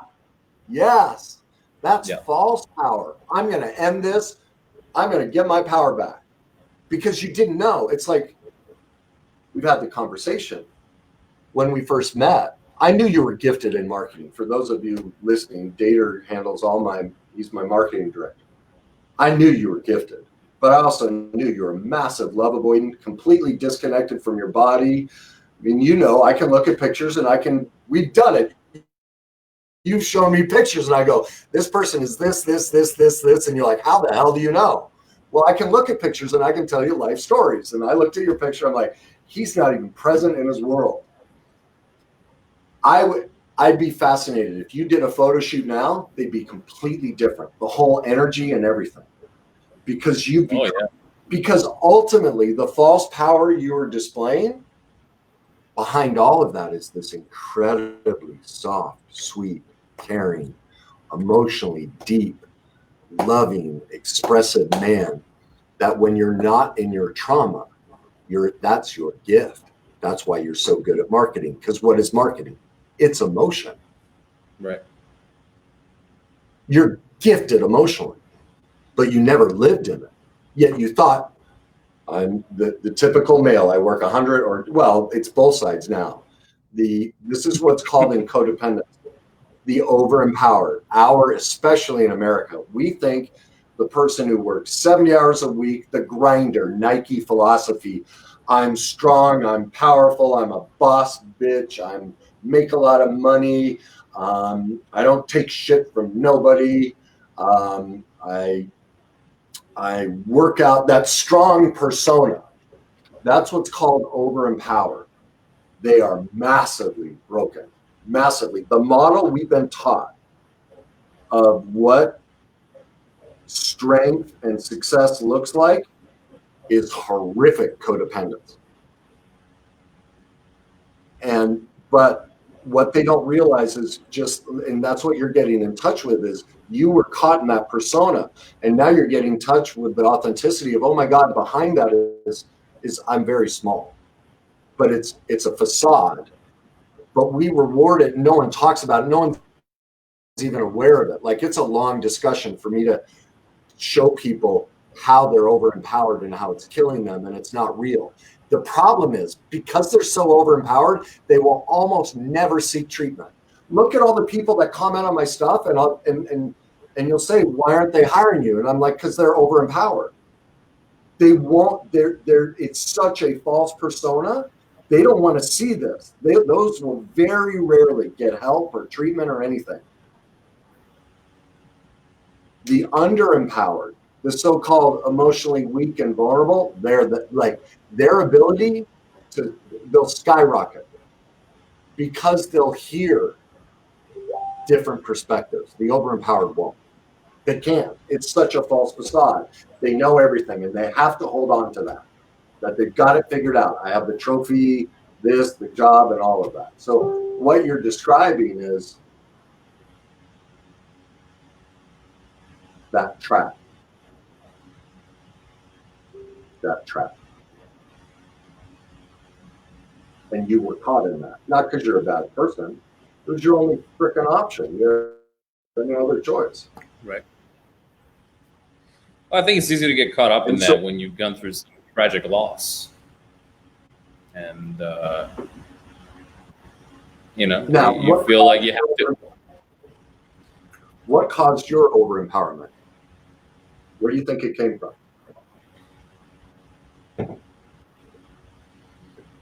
Yes. That's false power. I'm going to end this. I'm going to get my power back. Because you didn't know. It's like, we've had the conversation. When we first met, I knew you were gifted in marketing. For those of you listening, Dater handles he's my marketing director. I knew you were gifted, but I also knew you were a massive love avoidant, completely disconnected from your body. I mean, I can look at pictures and we've done it. You've shown me pictures and I go, this person is this. And you're like, how the hell do you know? Well, I can look at pictures and I can tell you life stories. And I looked at your picture, I'm like, he's not even present in his world. I'd be fascinated. If you did a photo shoot now, they'd be completely different. The whole energy and everything. Because because ultimately the false power you are displaying, behind all of that is this incredibly soft, sweet, caring, emotionally deep, loving, expressive man that when you're not in your trauma, that's your gift. That's why you're so good at marketing. Because what is marketing? It's emotion. Right. You're gifted emotionally, but you never lived in it. Yet you thought, I'm the typical male. I work 100 it's both sides now. This is what's called in codependence, the over-empowered. Especially in America, we think the person who works 70 hours a week, the grinder, Nike philosophy, I'm strong, I'm powerful, I'm a boss bitch, I make a lot of money, I don't take shit from nobody, I work out, that strong persona. That's what's called over-empowered. They are massively broken, massively. The model we've been taught of what strength and success looks like is horrific codependence. But what they don't realize is and that's what you're getting in touch with, is you were caught in that persona, and now you're getting in touch with the authenticity of, oh my God, behind that is I'm very small, but it's a facade. But we reward it. No one talks about it. No one's even aware of it. Like, it's a long discussion for me to show people how they're overempowered and how it's killing them, and it's not real. The problem is, because they're so overempowered, they will almost never seek treatment. Look at all the people that comment on my stuff, and you'll say, why aren't they hiring you? And I'm like, because they're overempowered. They won't. It's such a false persona. They don't want to see this. Those will very rarely get help or treatment or anything. The underempowered, the so-called emotionally weak and vulnerable, their ability they'll skyrocket because they'll hear different perspectives. The overempowered won't. They can't. It's such a false facade. They know everything, and they have to hold on to that they've got it figured out. I have the trophy, the job, and all of that. So what you're describing is that trap. And you were caught in that. Not because you're a bad person. It was your only freaking option. You had no other choice. Right. Well, I think it's easy to get caught up in that when you've gone through some tragic loss. And, now, you feel like you have to. What caused your overempowerment? Where do you think it came from? You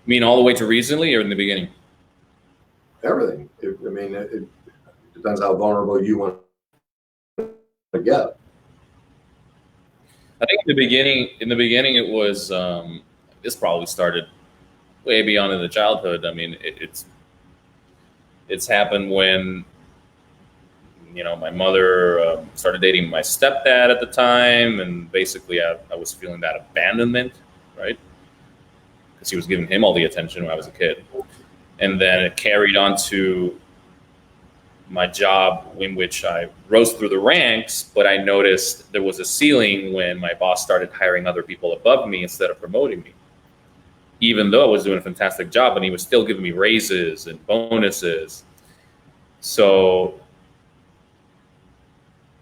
mean all the way to recently or in the beginning? Everything. It depends how vulnerable you want to get. I think in the beginning it was, this probably started way beyond in the childhood. I mean, it's happened when, my mother started dating my stepdad at the time. And basically I was feeling that abandonment, right? Because he was giving him all the attention when I was a kid. And then it carried on to my job, in which I rose through the ranks, but I noticed there was a ceiling when my boss started hiring other people above me instead of promoting me. Even though I was doing a fantastic job, and he was still giving me raises and bonuses. So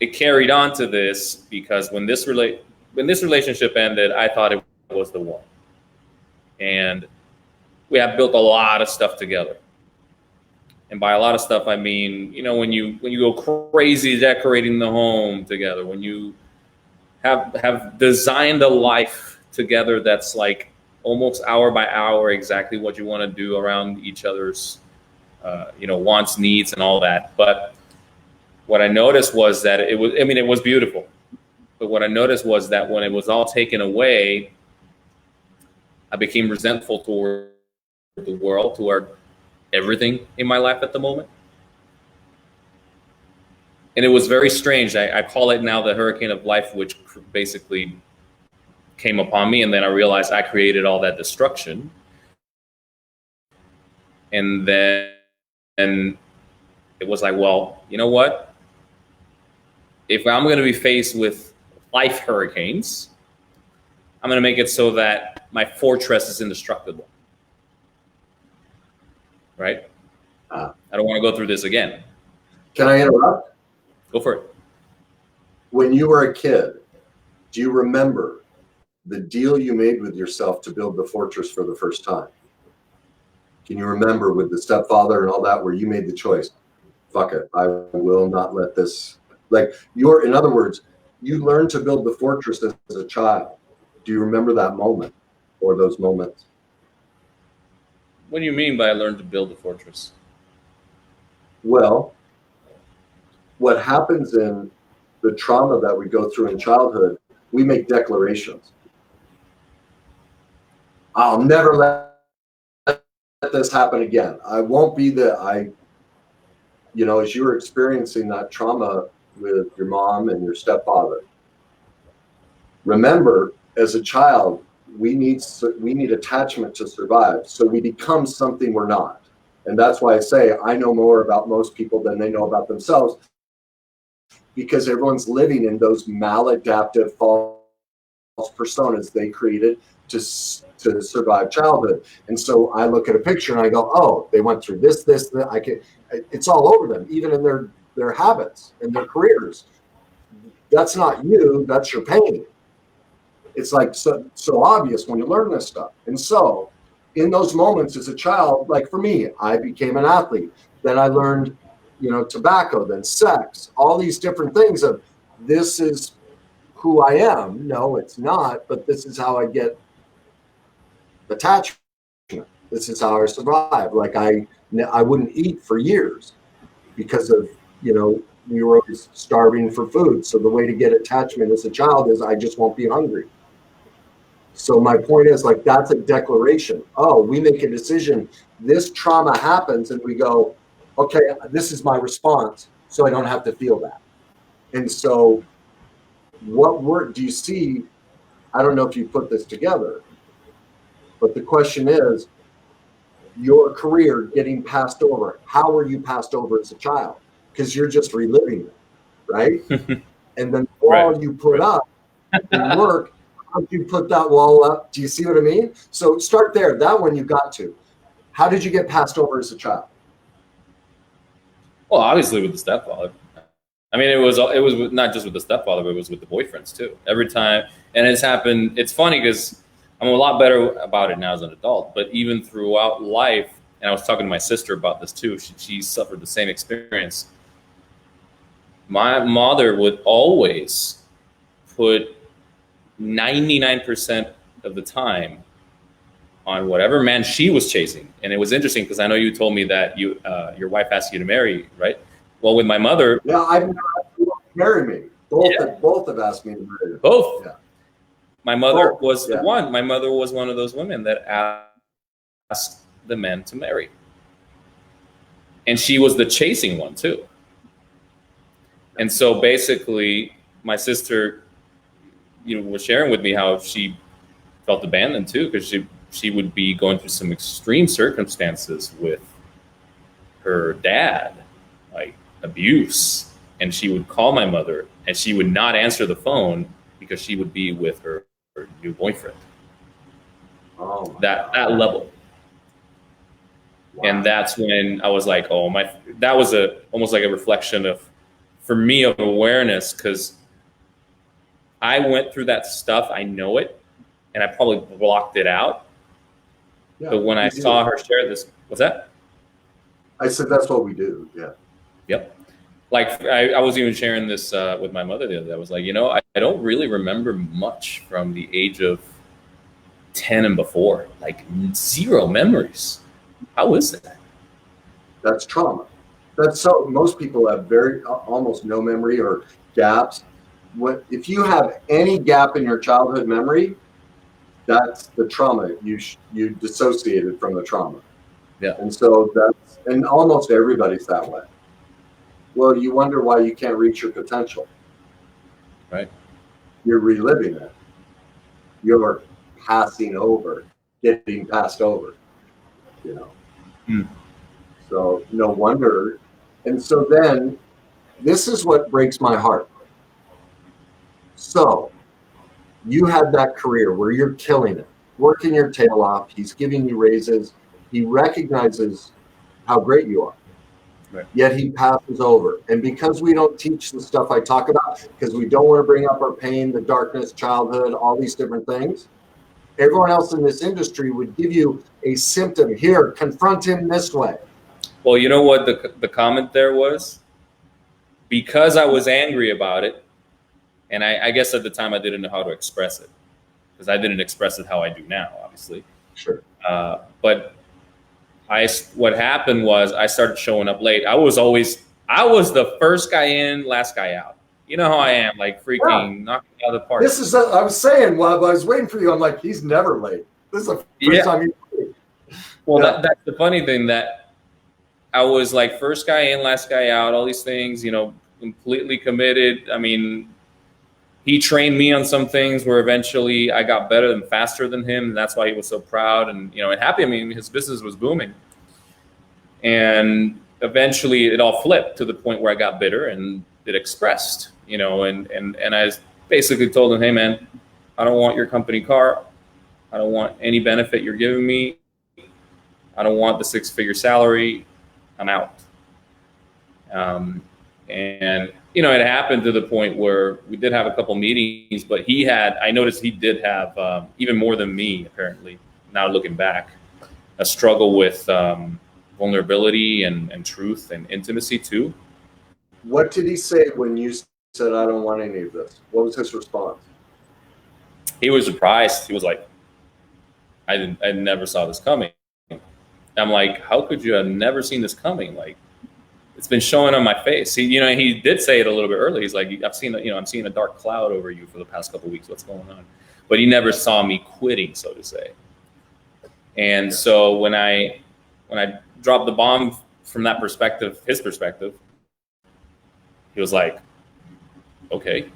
it carried on to this, because when this relationship ended, I thought it was the one. And we have built a lot of stuff together. And by a lot of stuff, I mean, when you go crazy decorating the home together, when you have designed a life together that's like almost hour by hour exactly what you want to do around each other's, wants, needs, and all that. But what I noticed was that it was beautiful. But what I noticed was that when it was all taken away, I became resentful toward the world, toward everything in my life at the moment. And it was very strange. I call it now the hurricane of life, which basically came upon me. And then I realized I created all that destruction. And then it was like, well, you know what? If I'm going to be faced with life hurricanes, I'm going to make it so that my fortress is indestructible. Right? I don't want to go through this again. Can I interrupt? Go for it. When you were a kid, do you remember the deal you made with yourself to build the fortress for the first time? Can you remember with the stepfather and all that, where you made the choice, fuck it, I will not let this, in other words, you learned to build the fortress as a child. Do you remember that moment or those moments? What do you mean by I learned to build the fortress? Well, what happens in the trauma that we go through in childhood, we make declarations. I'll never let this happen again. I won't be as you were experiencing that trauma with your mom and your stepfather. Remember, as a child, we need attachment to survive. So we become something we're not. And that's why I say I know more about most people than they know about themselves, because everyone's living in those maladaptive false personas they created to survive childhood. And so I look at a picture and I go, oh, they went through this, it's all over them, even in their habits and their careers. That's not you, that's your pain. It's like so obvious when you learn this stuff. And so in those moments as a child, like for me, I became an athlete. Then I learned, tobacco, then sex, all these different things of this is who I am. No, it's not, but this is how I get attachment. This is how I survive. Like I wouldn't eat for years because of, we were always starving for food. So the way to get attachment as a child is I just won't be hungry. So my point is, like, that's a declaration. Oh, we make a decision. This trauma happens and we go, okay, this is my response. So I don't have to feel that. And so what word do you see? I don't know if you put this together, but the question is your career getting passed over. How were you passed over as a child? Because you're just reliving it, right? And then the wall you put up in work, how did you put that wall up? Do you see what I mean? So start there. That one you got to. How did you get passed over as a child? Well, obviously with the stepfather. I mean, it was not just with the stepfather, but it was with the boyfriends too. Every time, and it's happened. It's funny because I'm a lot better about it now as an adult. But even throughout life, and I was talking to my sister about this too. She suffered the same experience. My mother would always put 99% of the time on whatever man she was chasing. And it was interesting because I know you told me that your wife asked you to marry, right? Well, with my mother, yeah, I've never asked you to marry me. Both have asked me to marry. Both. Yeah. My mother was the one. My mother was one of those women that asked the men to marry, and she was the chasing one too. And so basically, my sister, was sharing with me how she felt abandoned too, because she would be going through some extreme circumstances with her dad, like abuse, and she would call my mother, and she would not answer the phone because she would be with her new boyfriend. Oh, that level. Wow. And that's when I was like, that was almost like a reflection for me of awareness, because I went through that stuff. I know it, and I probably blocked it out. Yeah, but when I saw her share this, what's that? I said, that's what we do. Yeah. Yep. Like I was even sharing this with my mother the other day. I was like, I don't really remember much from the age of 10 and before, like zero memories. How is that? That's trauma. That's so most people have almost no memory or gaps. If you have any gap in your childhood memory, that's the trauma. You dissociated from the trauma. Yeah. And so and almost everybody's that way. Well, you wonder why you can't reach your potential. Right. You're reliving it. You're passing over, getting passed over, So no wonder. And so then this is what breaks my heart. So you had that career where you're killing it, working your tail off. He's giving you raises. He recognizes how great you are. Right. Yet he passes over. And because we don't teach the stuff I talk about, because we don't want to bring up our pain, the darkness, childhood, all these different things, everyone else in this industry would give you a symptom. Here, confront him this way. Well, you know what the comment there was? Because I was angry about it, and I guess at the time I didn't know how to express it, because I didn't express it how I do now, obviously. Sure. But what happened was I started showing up late. I was the first guy in, last guy out. You know how I am, like freaking knocking out of the park. I was saying while I was waiting for you, I'm like, he's never late. This is the first time he's late. Well, that's the funny thing, that I was like first guy in, last guy out, all these things, completely committed. I mean, he trained me on some things where eventually I got better and faster than him. And that's why he was so proud and, and happy. I mean, his business was booming. And eventually it all flipped to the point where I got bitter and it expressed, and I basically told him, hey man, I don't want your company car. I don't want any benefit you're giving me. I don't want the 6-figure salary. I'm out. And you know, it happened to the point where we did have a couple meetings, but I noticed he did have, even more than me, apparently, now looking back, a struggle with vulnerability and truth and intimacy too. What did he say when you said, I don't want any of this? What was his response? He was surprised. He was like, I never saw this coming. I'm like, how could you have never seen this coming? Like, it's been showing on my face. He did say it a little bit earlier. He's like, I'm seeing a dark cloud over you for the past couple of weeks. What's going on? But he never saw me quitting, so to say. And so when I dropped the bomb from that perspective, his perspective, he was like, okay.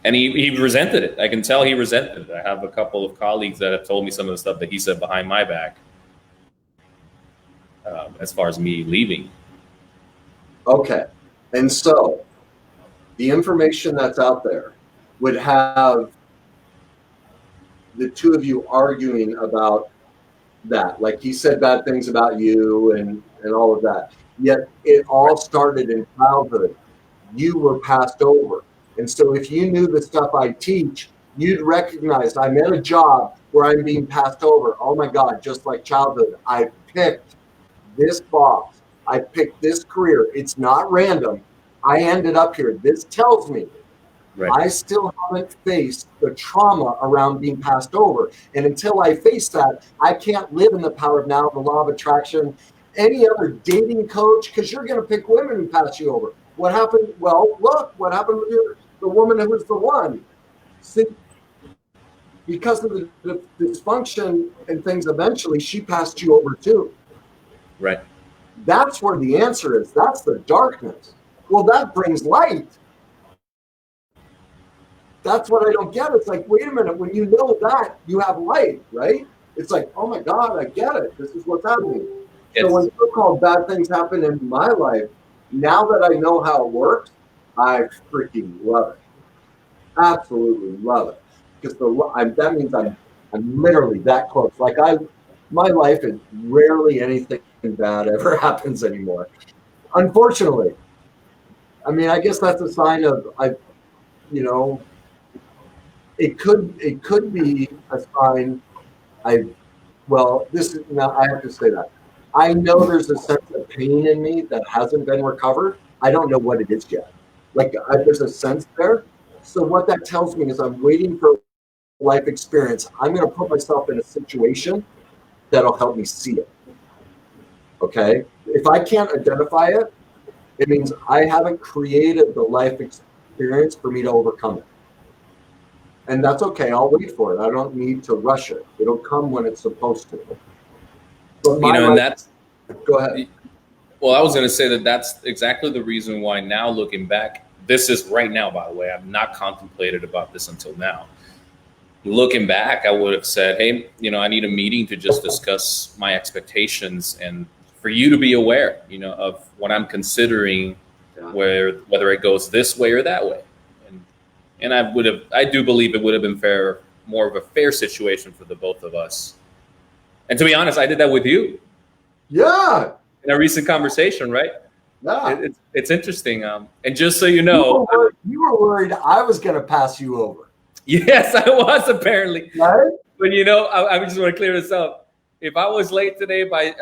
And he resented it. I can tell he resented it. I have a couple of colleagues that have told me some of the stuff that he said behind my back, as far as me leaving. Okay. And so the information that's out there would have the two of you arguing about that. Like, he said bad things about you and all of that. Yet it all started in childhood. You were passed over. And so if you knew the stuff I teach, you'd recognize I'm at a job where I'm being passed over. Oh my God, just like childhood. I picked this boss. I picked this career. It's not random. I ended up here. This tells me I still haven't faced the trauma around being passed over. And until I face that, I can't live in the power of now, the law of attraction, any other dating coach, because you're going to pick women who pass you over. What happened? Well, look, what happened with the woman who was the one. See, because of the dysfunction and things, eventually she passed you over too. Right. That's where the answer is. That's the darkness. Well, that brings light. That's what I don't get. It's like, wait a minute, when you know that, you have light, right? It's like, oh my God, I get it. This is what's happening. So when so-called bad things happen in my life, now that I know how it works, I freaking love it. Absolutely love it. Because that means I'm literally that close. Like, my life is rarely anything bad ever happens anymore. Unfortunately. I mean, I guess that's a sign of, it could be a sign. Now I have to say that. I know there's a sense of pain in me that hasn't been recovered. I don't know what it is yet. Like, there's a sense there. So what that tells me is I'm waiting for life experience. I'm going to put myself in a situation that'll help me see it. Okay? If I can't identify it, it means I haven't created the life experience for me to overcome it. And that's okay. I'll wait for it. I don't need to rush it. It'll come when it's supposed to. But go ahead. Well, I was going to say that's exactly the reason why now, looking back, this is right now, by the way, I've not contemplated about this until now. Looking back, I would have said, hey, I need a meeting to just discuss my expectations and for you to be aware, of what I'm considering, whether it goes this way or that way. And I do believe it would have been more of a fair situation for the both of us. And to be honest, I did that with you. Yeah. In a recent conversation, right? Yeah. It's interesting. And just so you know, you were worried I was going to pass you over. Yes, I was apparently. Right? But I just want to clear this up. If I was late today by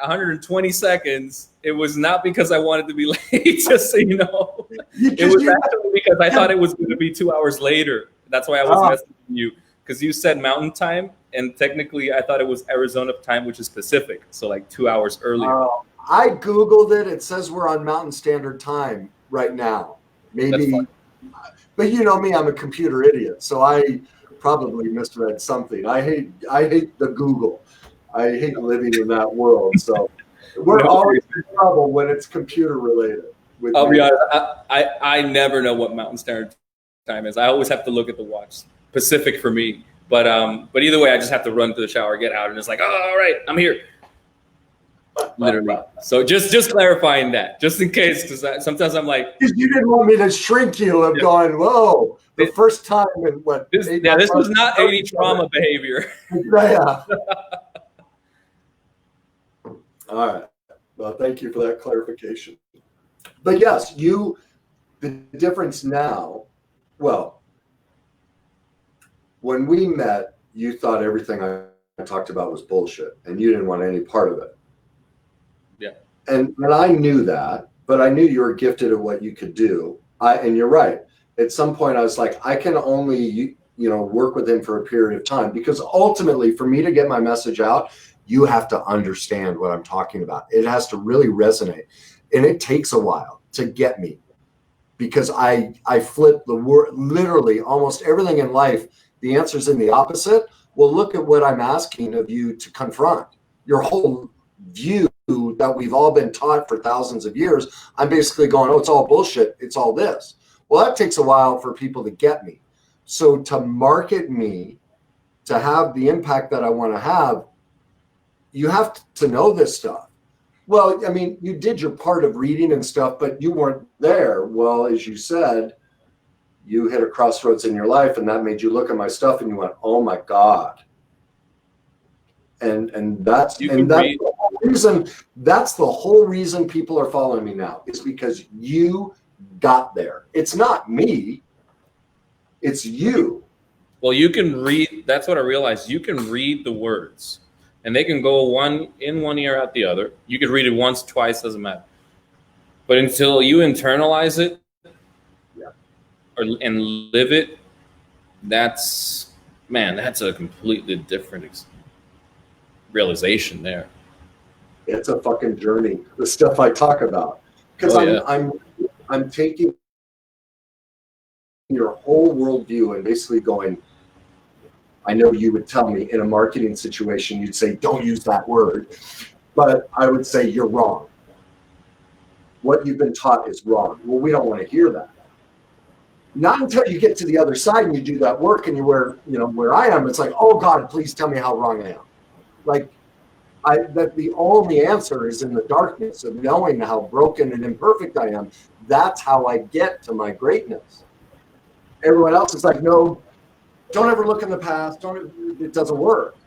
120 seconds, it was not because I wanted to be late, just so you know. It was actually because I thought it was going to be 2 hours later. That's why I was messaging you, because you said mountain time, and technically I thought it was Arizona time, which is Pacific, so like 2 hours earlier. I Googled it. It says we're on Mountain Standard Time right now. Maybe, but you know me, I'm a computer idiot, so I probably misread something. I hate the Google. I hate living in that world. So we're always in trouble when it's computer related. I'll be honest, I never know what Mountain Standard Time is. I always have to look at the watch. Pacific for me. But either way, I just have to run to the shower, get out, and it's like, oh, all right, I'm here. Literally. So just clarifying that, just in case, because sometimes I'm like, you didn't want me to shrink you of going, whoa, the first time in what? This was not any trauma behavior. Yeah. All right. Well, thank you for that clarification. But yes, the difference now, well, when we met, you thought everything I talked about was bullshit and you didn't want any part of it. Yeah. And I knew that, but I knew you were gifted at what you could do. And you're right. At some point I was like, I can only, work with him for a period of time, because ultimately for me to get my message out, you have to understand what I'm talking about. It has to really resonate. And it takes a while to get me, because I flip the word, literally almost everything in life. The answer's in the opposite. Well, look at what I'm asking of you to confront. Your whole view that we've all been taught for thousands of years, I'm basically going, oh, it's all bullshit. It's all this. Well, that takes a while for people to get me. So to market me, to have the impact that I want to have, you have to know this stuff. Well, I mean, you did your part of reading and stuff, but you weren't there. Well, as you said, you hit a crossroads in your life, and that made you look at my stuff and you went, oh my God. And that's the whole reason. That's the whole reason people are following me now, is because you got there. It's not me. It's you. Well, you can read. That's what I realized. You can read the words, and they can go one in one ear out the other. You could read it once, twice, doesn't matter. But until you internalize it, and live it, that's a completely different realization there. It's a fucking journey, the stuff I talk about, because I'm taking your whole worldview and basically going, I know you would tell me in a marketing situation, you'd say, don't use that word, but I would say, you're wrong. What you've been taught is wrong. Well, we don't want to hear that. Not until you get to the other side and you do that work and where I am, it's like, oh God, please tell me how wrong I am. Like, that the only answer is in the darkness of knowing how broken and imperfect I am. That's how I get to my greatness. Everyone else is like, no, don't ever look in the past. It doesn't work.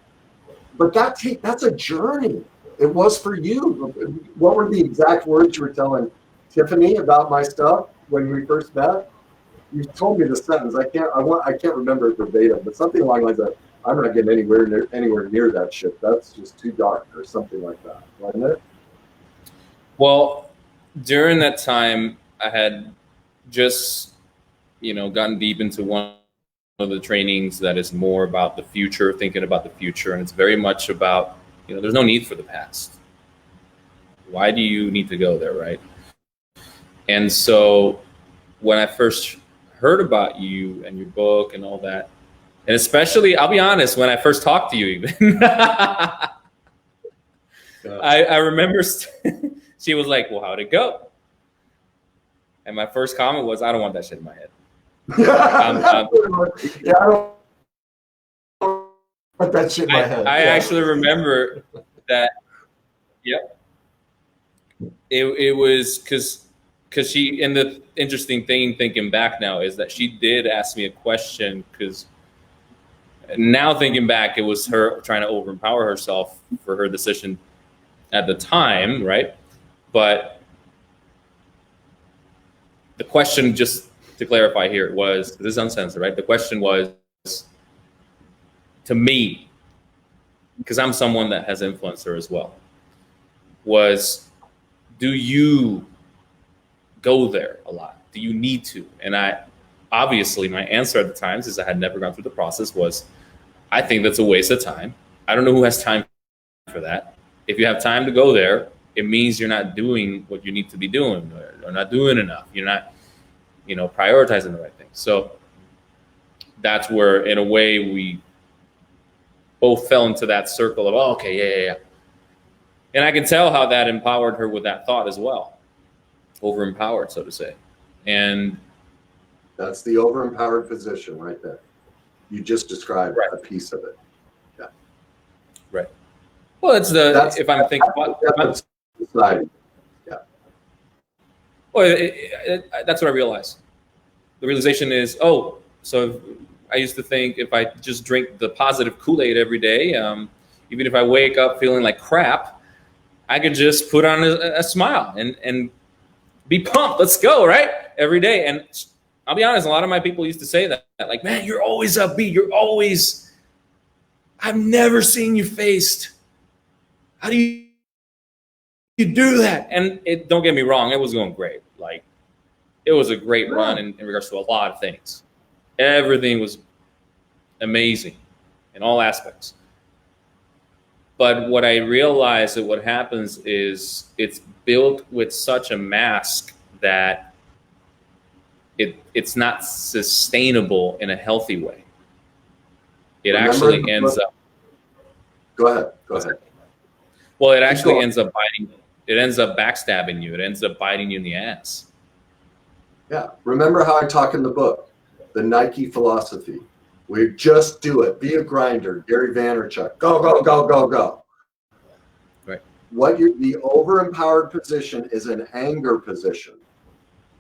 But that's a journey. It was for you. What were the exact words you were telling Tiffany about my stuff when we first met? You told me the sentence. I can't remember it verbatim, but something along the lines of, I'm not getting anywhere near that shit. That's just too dark, or something like that, wasn't it? Well, during that time, I had just, gotten deep into one of the trainings that is more about the future, thinking about the future, and it's very much about, there's no need for the past. Why do you need to go there, right? And so when I first heard about you and your book and all that, and especially, I'll be honest, when I first talked to you even, I remember she was like, well, how'd it go? And my first comment was, I don't want that shit in my head. I don't want that shit in my head. I actually remember that, it was because she, and the interesting thing thinking back now is that she did ask me a question, because now thinking back, it was her trying to overempower herself for her decision at the time, right? But the question, just to clarify here, was, this is uncensored, right? The question was, to me, because I'm someone that has influenced her as well, was, do you go there a lot? Do you need to? And obviously my answer at the time, since I had never gone through the process, was, I think that's a waste of time. I don't know who has time for that. If you have time to go there, it means you're not doing what you need to be doing, or not doing enough. You're not, prioritizing the right thing. So that's where, in a way, we both fell into that circle of, oh, okay, yeah. And I can tell how that empowered her with that thought as well. Over-empowered, so to say. And that's the over-empowered position right there. You just described a piece of it. Yeah. Right. Well, it's if I'm thinking about society. Yeah. Well, that's what I realized. The realization is, so I used to think if I just drink the positive Kool-Aid every day, even if I wake up feeling like crap, I could just put on a smile and be pumped, let's go, right? Every day. And I'll be honest, a lot of my people used to say that, like, man, you're always upbeat. I've never seen you faced. How do you do that? And don't get me wrong, it was going great. Like, it was a great run in regards to a lot of things. Everything was amazing in all aspects. But what I realized that what happens is it's built with such a mask that it's not sustainable in a healthy way. It actually ends up. Go ahead. Well, it actually ends up biting. It ends up backstabbing you. It ends up biting you in the ass. Yeah. Remember how I talk in the book, the Nike philosophy. We just do it. Be a grinder. Gary Vaynerchuk. Go, go, go, go, go. Right. The over-empowered position is an anger position.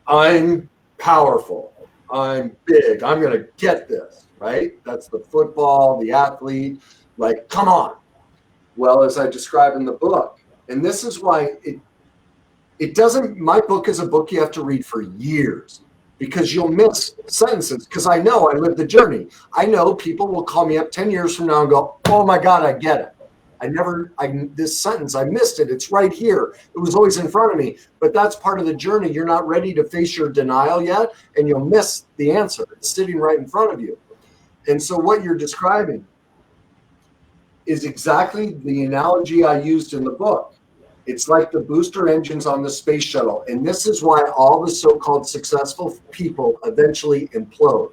I'm powerful. I'm big. I'm going to get this, right? That's the football, the athlete. Like, come on. Well, as I describe in the book, and this is why it doesn't, my book is a book you have to read for years because you'll miss sentences. Because I know I lived the journey. I know people will call me up 10 years from now and go, oh my God, I get it. This sentence, I missed it. It's right here. It was always in front of me. But that's part of the journey. You're not ready to face your denial yet, and you'll miss the answer. It's sitting right in front of you. And so what you're describing is exactly the analogy I used in the book. It's like the booster engines on the space shuttle. And this is why all the so-called successful people eventually implode.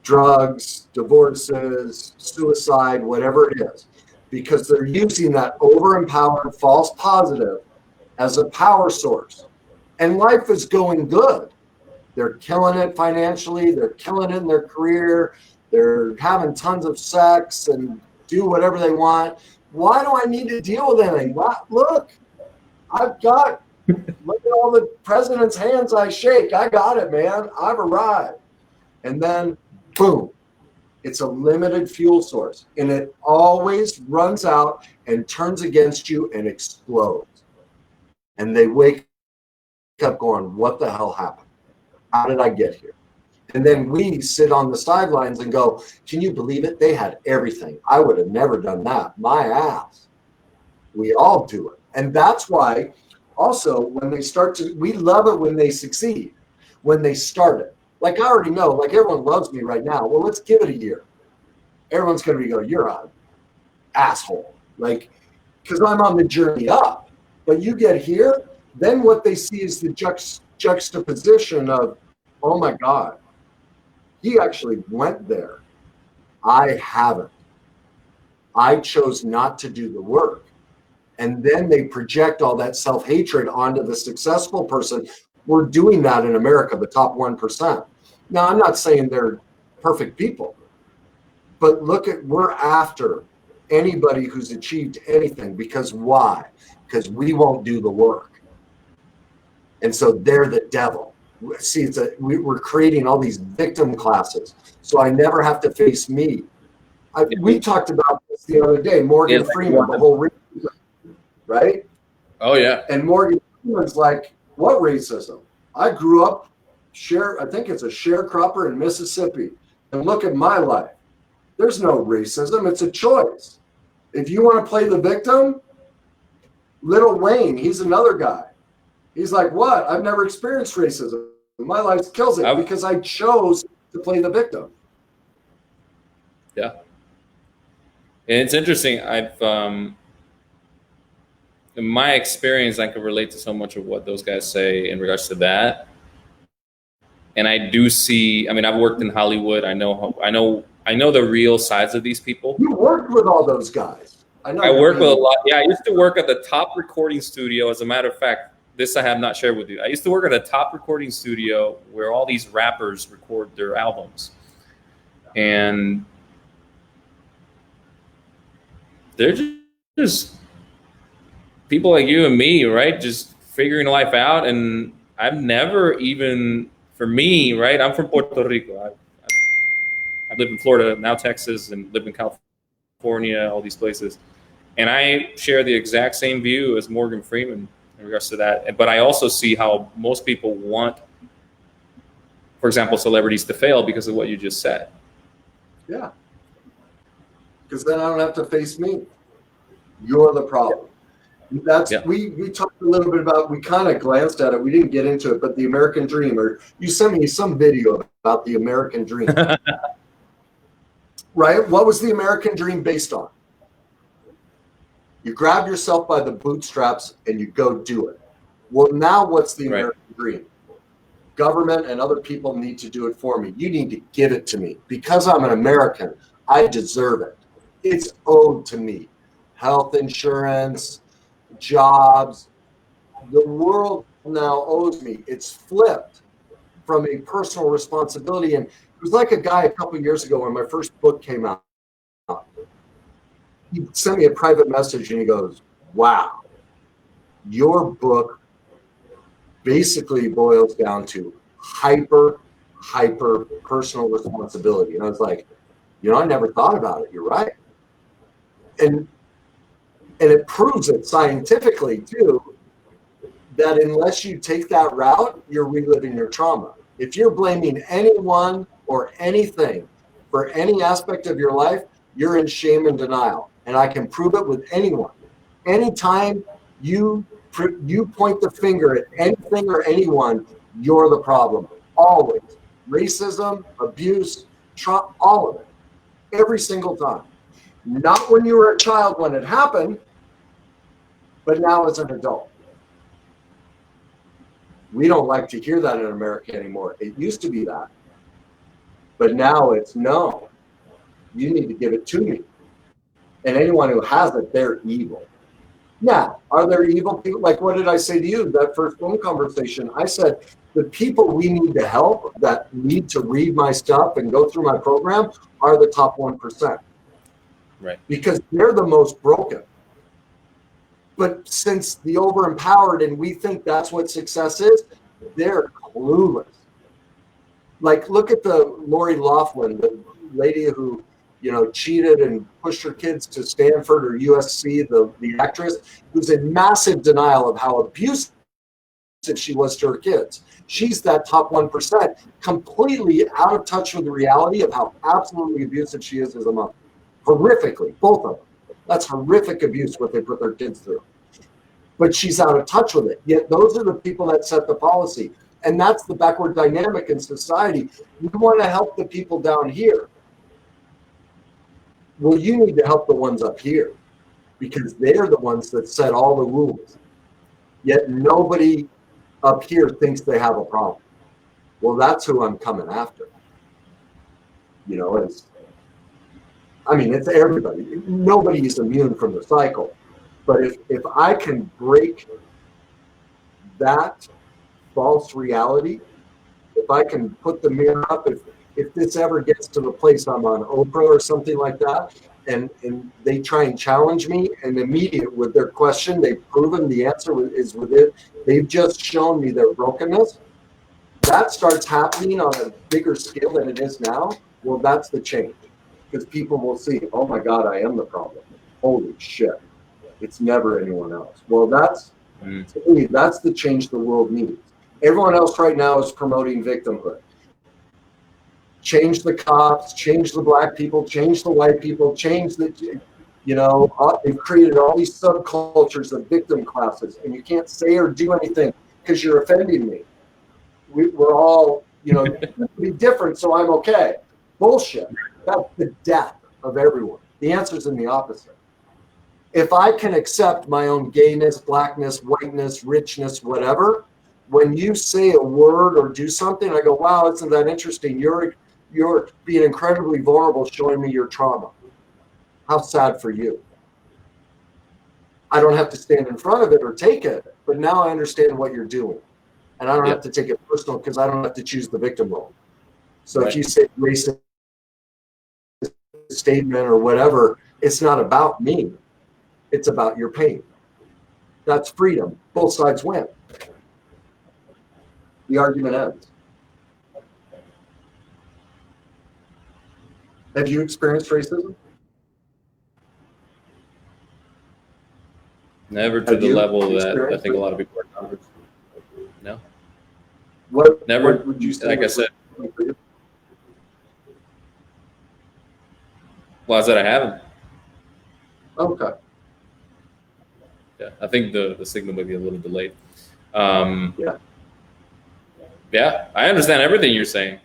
Drugs, divorces, suicide, whatever it is. Because they're using that over-empowered false positive as a power source. And life is going good. They're killing it financially. They're killing it in their career. They're having tons of sex and do whatever they want. Why do I need to deal with anything? Look, look at all the president's hands I shake. I got it, man. I've arrived. And then, boom. It's a limited fuel source, and it always runs out and turns against you and explodes. And they wake up going, what the hell happened? How did I get here? And then we sit on the sidelines and go, can you believe it? They had everything. I would have never done that. My ass. We all do it. And that's why also when they we love it when they succeed, when they start it. Like I already know, like everyone loves me right now. Well, let's give it a year. Everyone's going to be going, you're an asshole. Like, because I'm on the journey up. But you get here, then what they see is the juxtaposition of, oh my God, he actually went there. I haven't. I chose not to do the work. And then they project all that self-hatred onto the successful person. We're doing that in America, the top 1%. Now, I'm not saying they're perfect people, but we're after anybody who's achieved anything. Because why? Because we won't do the work. And so they're the devil. See, we're creating all these victim classes. So I never have to face me. We talked about this the other day, Morgan Freeman, the whole racism, right? Oh, yeah. And Morgan Freeman's like, what racism? I grew up, I think it's a sharecropper in Mississippi. And look at my life. There's no racism. It's a choice. If you want to play the victim, Lil Wayne, he's another guy. He's like, what? I've never experienced racism. My life kills it because I chose to play the victim. Yeah. And it's interesting. In my experience, I can relate to so much of what those guys say in regards to that. And I do see, I mean, I've worked in Hollywood. I know the real sides of these people. You worked with all those guys. I work with a lot. Yeah, I used to work at the top recording studio. As a matter of fact, this I have not shared with you. I used to work at a top recording studio where all these rappers record their albums. And they're just people like you and me, right? Just figuring life out. And I've never even, for me, right? I'm from Puerto Rico. I live in Florida, now Texas, and live in California, all these places. And I share the exact same view as Morgan Freeman. in regards to that. But I also see how most people want, for example, celebrities to fail because of what you just said. Yeah. Because then I don't have to face me. You're the problem. That's we talked a little bit about, we kind of glanced at it, we didn't get into it, but the American dream, or you sent me some video about the American dream. Right? What was the American dream based on? You grab yourself by the bootstraps and you go do it. Well, now what's the American dream? Government and other people need to do it for me. You need to give it to me. Because I'm an American, I deserve it. It's owed to me. Health insurance, jobs. The world now owes me. It's flipped from a personal responsibility. And it was like a guy a couple of years ago when my first book came out. He sent me a private message and he goes, wow, your book basically boils down to hyper personal responsibility. And I was like, I never thought about it. You're right. And it proves it scientifically too, that unless you take that route, you're reliving your trauma. If you're blaming anyone or anything for any aspect of your life, you're in shame and denial. And I can prove it with anyone. Anytime you point the finger at anything or anyone, you're the problem. Always. Racism, abuse, trauma, all of it. Every single time. Not when you were a child when it happened, but now as an adult. We don't like to hear that in America anymore. It used to be that. But now it's no. You need to give it to me. And anyone who has it, they're evil. Now, are there evil people? Like, what did I say to you that first phone conversation? I said, the people we need to help that need to read my stuff and go through my program are the top 1%. Right. Because they're the most broken. But since the over-empowered and we think that's what success is, they're clueless. Like, look at the Lori Loughlin, the lady who, cheated and pushed her kids to Stanford or USC, the actress, who's in massive denial of how abusive she was to her kids. She's that top 1%, completely out of touch with the reality of how absolutely abusive she is as a mother. Horrifically, both of them. That's horrific abuse, what they put their kids through. But she's out of touch with it. Yet those are the people that set the policy. And that's the backward dynamic in society. We want to help the people down here. Well, you need to help the ones up here because they're the ones that set all the rules. Yet nobody up here thinks they have a problem. Well, that's who I'm coming after. It's everybody. Nobody is immune from the cycle. But if I can break that false reality, if I can put the mirror up, if this ever gets to the place I'm on Oprah or something like that, and they try and challenge me, and immediate with their question, they've proven the answer is within, they've just shown me their brokenness, that starts happening on a bigger scale than it is now, well, that's the change. Because people will see, oh my God, I am the problem. Holy shit. It's never anyone else. Well, to me, that's the change the world needs. Everyone else right now is promoting victimhood. Change the cops, change the black people, change the white people, change the, they've created all these subcultures of victim classes, and you can't say or do anything because you're offending me. We're all, be different, so I'm okay. Bullshit. That's the death of everyone. The answer's in the opposite. If I can accept my own gayness, blackness, whiteness, richness, whatever, when you say a word or do something, I go, wow, isn't that interesting? You're being incredibly vulnerable, showing me your trauma. How sad for you. I don't have to stand in front of it or take it, but now I understand what you're doing. And I don't have to take it personal because I don't have to choose the victim role. So if you say racist statement or whatever, it's not about me. It's about your pain. That's freedom. Both sides win. The argument ends. Have you experienced racism? Never to the level that I think a lot of people No, What never. would you say? Like I said, well, I said I haven't. Okay. Yeah, I think the signal may be a little delayed. Yeah. Yeah, I understand everything you're saying.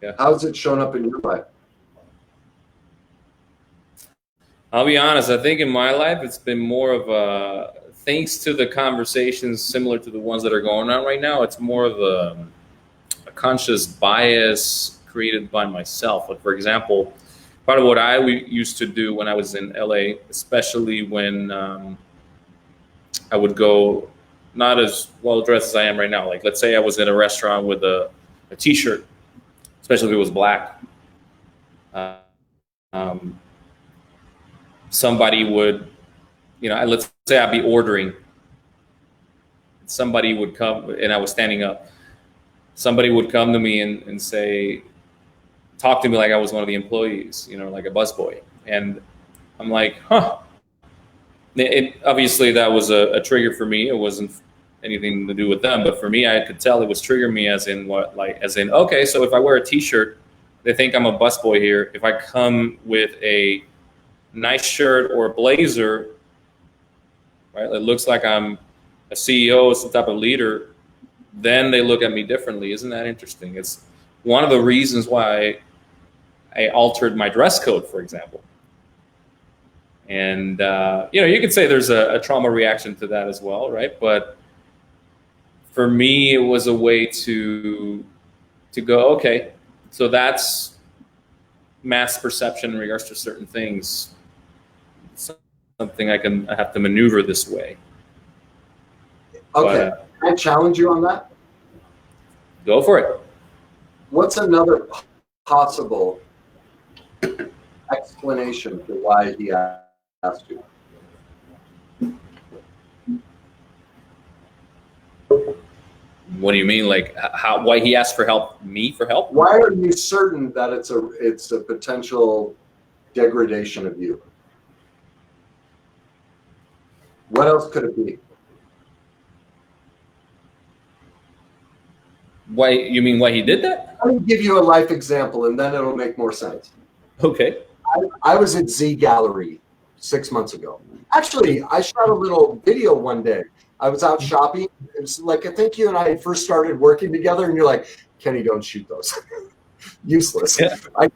Yeah. How's it shown up in your life? I'll be honest. I think in my life, it's been more of a, thanks to the conversations similar to the ones that are going on right now. It's more of a conscious bias created by myself. Like, for example, part of what I used to do when I was in LA, especially when I would go not as well dressed as I am right now. Like, let's say I was in a restaurant with a t-shirt, especially if it was black. Uh, um, Somebody would, let's say I'd be ordering. Somebody would come, and I was standing up. Somebody would come to me and say, talk to me like I was one of the employees, like a busboy. And I'm like, huh. Obviously, that was a trigger for me. It wasn't anything to do with them, but for me, I could tell it was triggering me as in okay, so if I wear a t-shirt, they think I'm a busboy here. If I come with a nice shirt or a blazer, right, it looks like I'm a CEO, some type of leader, then they look at me differently. Isn't that interesting? It's one of the reasons why I altered my dress code, for example. And, you could say there's a trauma reaction to that as well, right? But for me, it was a way to go, okay, so that's mass perception in regards to certain things. Something I have to maneuver this way. Okay. Can I challenge you on that? Go for it. What's another possible explanation for why he asked you? What do you mean? Like why he asked for help, me for help? Why are you certain that it's a potential degradation of you? What else could it be? Why, you mean why he did that? Let me give you a life example and then it'll make more sense. Okay. I was at Z Gallery 6 months ago. Actually, I shot a little video one day. I was out shopping. It was like, I think you and I had first started working together and you're like, Kenny, don't shoot those. Useless. Yeah. I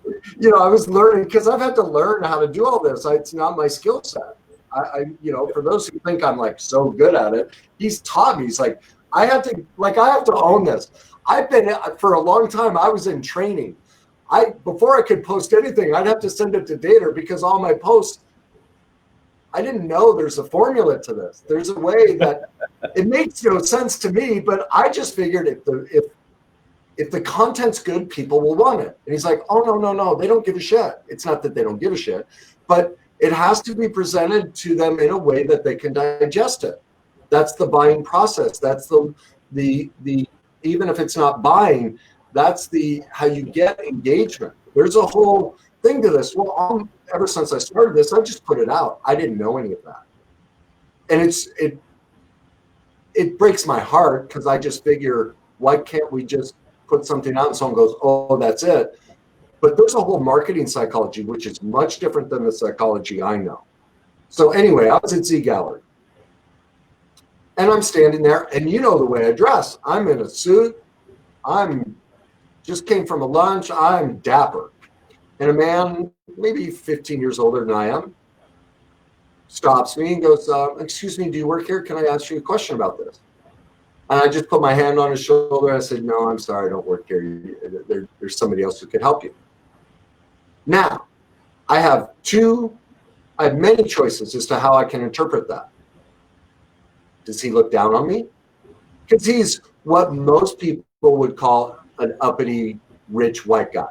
was learning because I've had to learn how to do all this. It's not my skill set. For those who think I'm like so good at it, he's taught me. He's like, I have to own this. I've been, for a long time, I was in training. Before I could post anything, I'd have to send it to Dater because all my posts, I didn't know there's a formula to this. There's a way that it makes no sense to me, but I just figured if the content's good, people will want it. And he's like, oh, no, they don't give a shit. It's not that they don't give a shit, but it has to be presented to them in a way that they can digest it. That's the buying process. That's the even if it's not buying, that's how you get engagement. There's a whole thing to this. Well, ever since I started this, I just put it out. I didn't know any of that. And it breaks my heart because I just figure, why can't we just put something out and someone goes, oh, that's it. But there's a whole marketing psychology, which is much different than the psychology I know. So anyway, I was at Z Gallery. And I'm standing there, and you know the way I dress. I'm in a suit. Just came from a lunch. I'm dapper. And a man, maybe 15 years older than I am, stops me and goes, excuse me, do you work here? Can I ask you a question about this? And I just put my hand on his shoulder. And I said, no, I'm sorry, I don't work here. There's somebody else who could help you. Now, I have many choices as to how I can interpret that. Does he look down on me? Because he's what most people would call an uppity, rich white guy.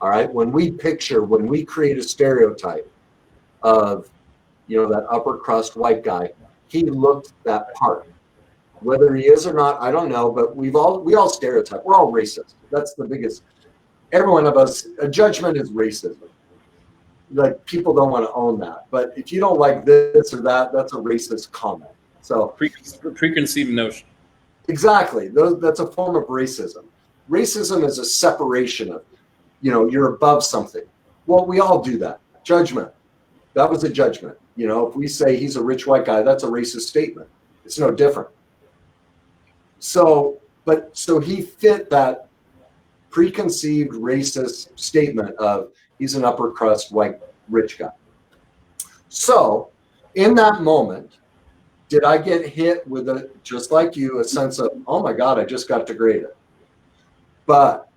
All right. When we create a stereotype of, that upper crust white guy, he looked that part. Whether he is or not, I don't know, but we all stereotype. We're all racist. That's the biggest. Every one of us, a judgment is racism. Like, people don't want to own that. But if you don't like this or that, that's a racist comment. So preconceived notion. exactly, that's a form of racism. Racism is a separation of, you're above something. Well, we all do that. Judgment. That was a judgment. If we say he's a rich white guy, that's a racist statement. It's no different. So he fit that preconceived racist statement of he's an upper crust white rich guy. So in that moment, did I get hit with just like you, a sense of, oh my God, I just got degraded. But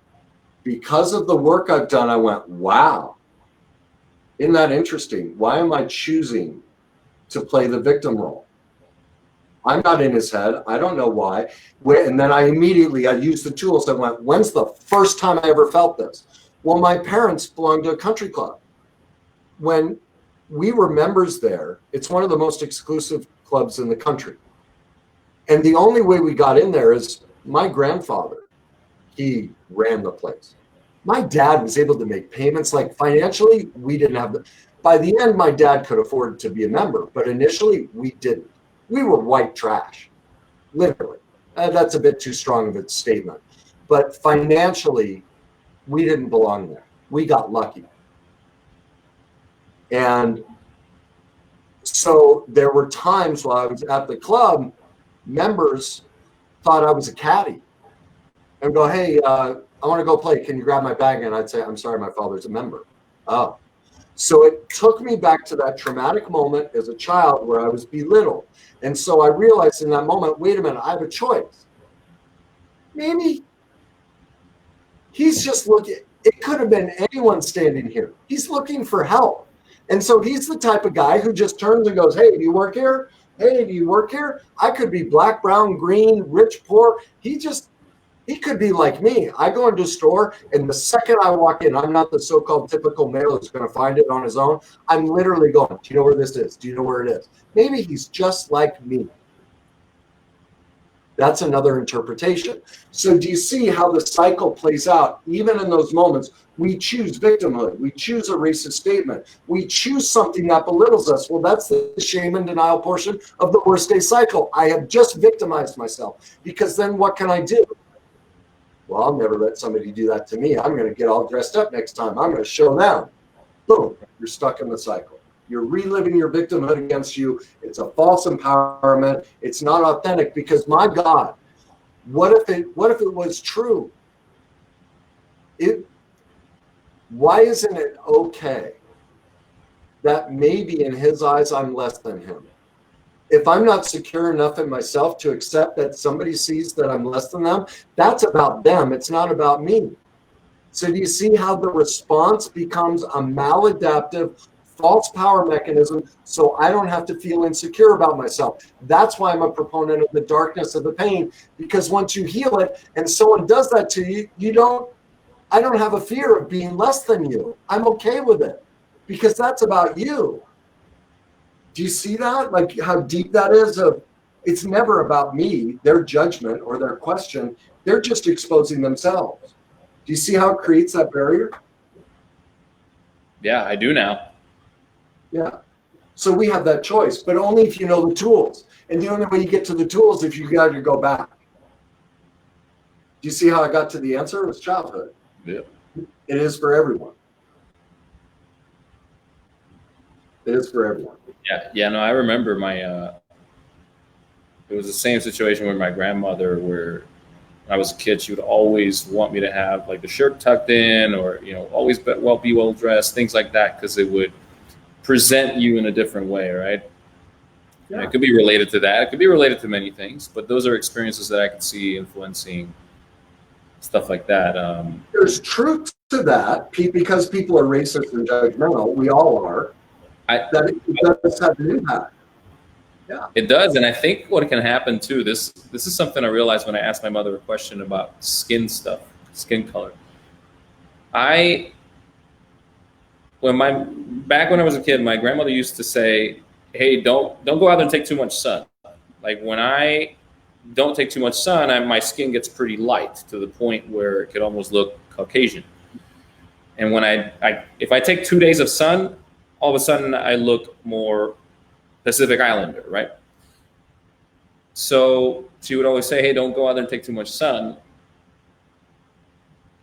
because of the work I've done, I went, wow, isn't that interesting? Why am I choosing to play the victim role? I'm not in his head. I don't know why. And then I used the tools and went, when's the first time I ever felt this? Well, my parents belonged to a country club. When we were members there, it's one of the most exclusive clubs in the country. And the only way we got in there is my grandfather, he ran the place. My dad was able to make payments. Like financially, we didn't have by the end, my dad could afford to be a member, but initially we didn't. We were white trash, literally. That's a bit too strong of a statement. But financially, we didn't belong there. We got lucky. And so there were times while I was at the club, members thought I was a caddy and go, hey, I want to go play. Can you grab my bag? And I'd say, I'm sorry, my father's a member. Oh. So it took me back to that traumatic moment as a child where I was belittled. And so I realized in that moment, wait a minute, I have a choice. Maybe he's just looking, it could have been anyone standing here. He's looking for help. And so he's the type of guy who just turns and goes, hey, do you work here? Hey, do you work here? I could be black, brown, green, rich, poor. He could be like me. I go into a store, and the second I walk in, I'm not the so-called typical male who's going to find it on his own. I'm literally going, do you know where this is? Do you know where it is? Maybe he's just like me. That's another interpretation. So do you see how the cycle plays out? Even in those moments, we choose victimhood. We choose a racist statement. We choose something that belittles us. Well, that's the shame and denial portion of the worst day cycle. I have just victimized myself, because then what can I do? Well, I'll never let somebody do that to me. I'm going to get all dressed up next time. I'm going to show them. Boom, you're stuck in the cycle. You're reliving your victimhood against you. It's a false empowerment. It's not authentic, because my God, what if it was true? Why isn't it okay that maybe in his eyes I'm less than him? If I'm not secure enough in myself to accept that somebody sees that I'm less than them, that's about them. It's not about me. So do you see how the response becomes a maladaptive, false power mechanism, so I don't have to feel insecure about myself? That's why I'm a proponent of the darkness of the pain, because once you heal it and someone does that to you, I don't have a fear of being less than you. I'm okay with it, because that's about you. Do you see that? Like how deep that is? It's never about me, their judgment or their question. They're just exposing themselves. Do you see how it creates that barrier? Yeah, I do now. Yeah. So we have that choice, but only if you know the tools. And the only way you get to the tools is if you got to go back. Do you see how I got to the answer? It was childhood. Yeah. It is for everyone. It is for everyone. Yeah. No, I remember it was the same situation with my grandmother, where when I was a kid, she would always want me to have like the shirt tucked in, or, always be well dressed, things like that, because it would present you in a different way, right? Yeah. And it could be related to that. It could be related to many things, but those are experiences that I can see influencing stuff like that. There's truth to that, because people are racist and judgmental. We all are. That it does have an impact. Yeah, it does. And I think what can happen too, this is something I realized when I asked my mother a question about skin stuff, skin color. Back when I was a kid, my grandmother used to say, hey, don't go out there and take too much sun. Like when I don't take too much sun, my skin gets pretty light to the point where it could almost look Caucasian. And when if I take 2 days of sun, all of a sudden I look more Pacific Islander, right? So she would always say, hey, don't go out there and take too much sun.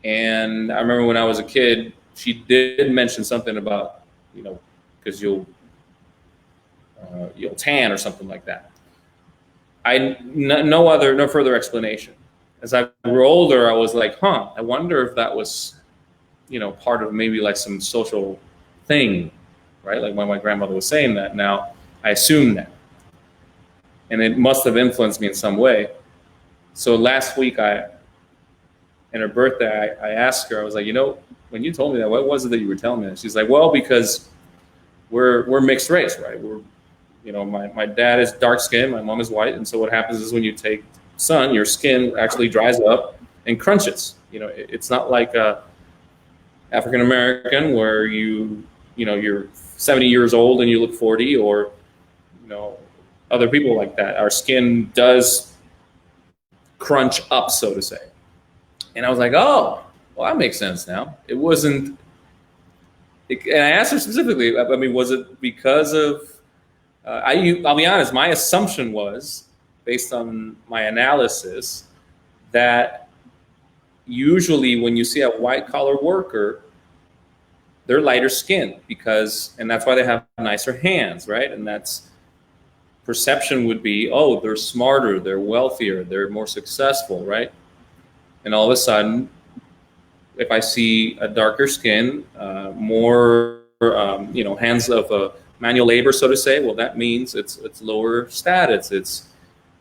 And I remember when I was a kid, she did mention something about, because you'll tan or something like that. No further explanation. As I grew older, I was like, I wonder if that was, part of maybe like some social thing, right? Like when my grandmother was saying that. Now I assume that, and it must have influenced me in some way. So last week, in her birthday, I asked her, I was like, when you told me that, what was it that you were telling me? And she's like, well, because we're mixed race, right? My dad is dark skinned, my mom is white, and so what happens is when you take sun, your skin actually dries up and crunches. It's not like African American where you're 70 years old and you look 40, or other people like that. Our skin does crunch up, so to say. And I was like, oh, well, that makes sense now. It wasn't. And I asked her specifically. I mean, was it because of? I'll be honest. My assumption was, based on my analysis, that usually when you see a white collar worker, they're lighter skinned and that's why they have nicer hands, right? And that's perception would be, oh, they're smarter, they're wealthier, they're more successful, right? And all of a sudden, if I see a darker skin, more hands of manual labor, so to say, well, that means it's lower status, it's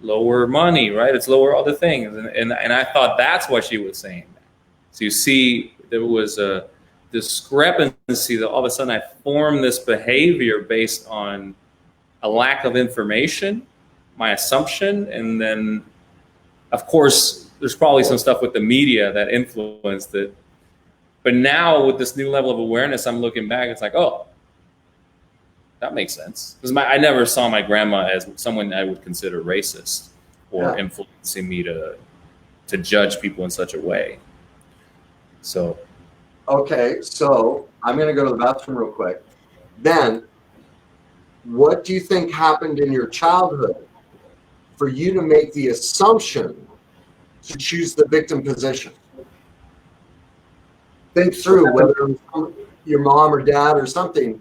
lower money, right? It's lower other things, and I thought that's why she was saying that. So you see, there was a discrepancy that all of a sudden I formed this behavior based on a lack of information, my assumption, and then, of course, there's probably some stuff with the media that influenced it. But now with this new level of awareness, I'm looking back, it's like, oh, that makes sense. Because I never saw my grandma as someone I would consider racist or influencing me to judge people in such a way. So. Okay, so I'm going to go to the bathroom real quick. Then, what do you think happened in your childhood for you to make the assumption to choose the victim position? Think through whether it was your mom or dad or something,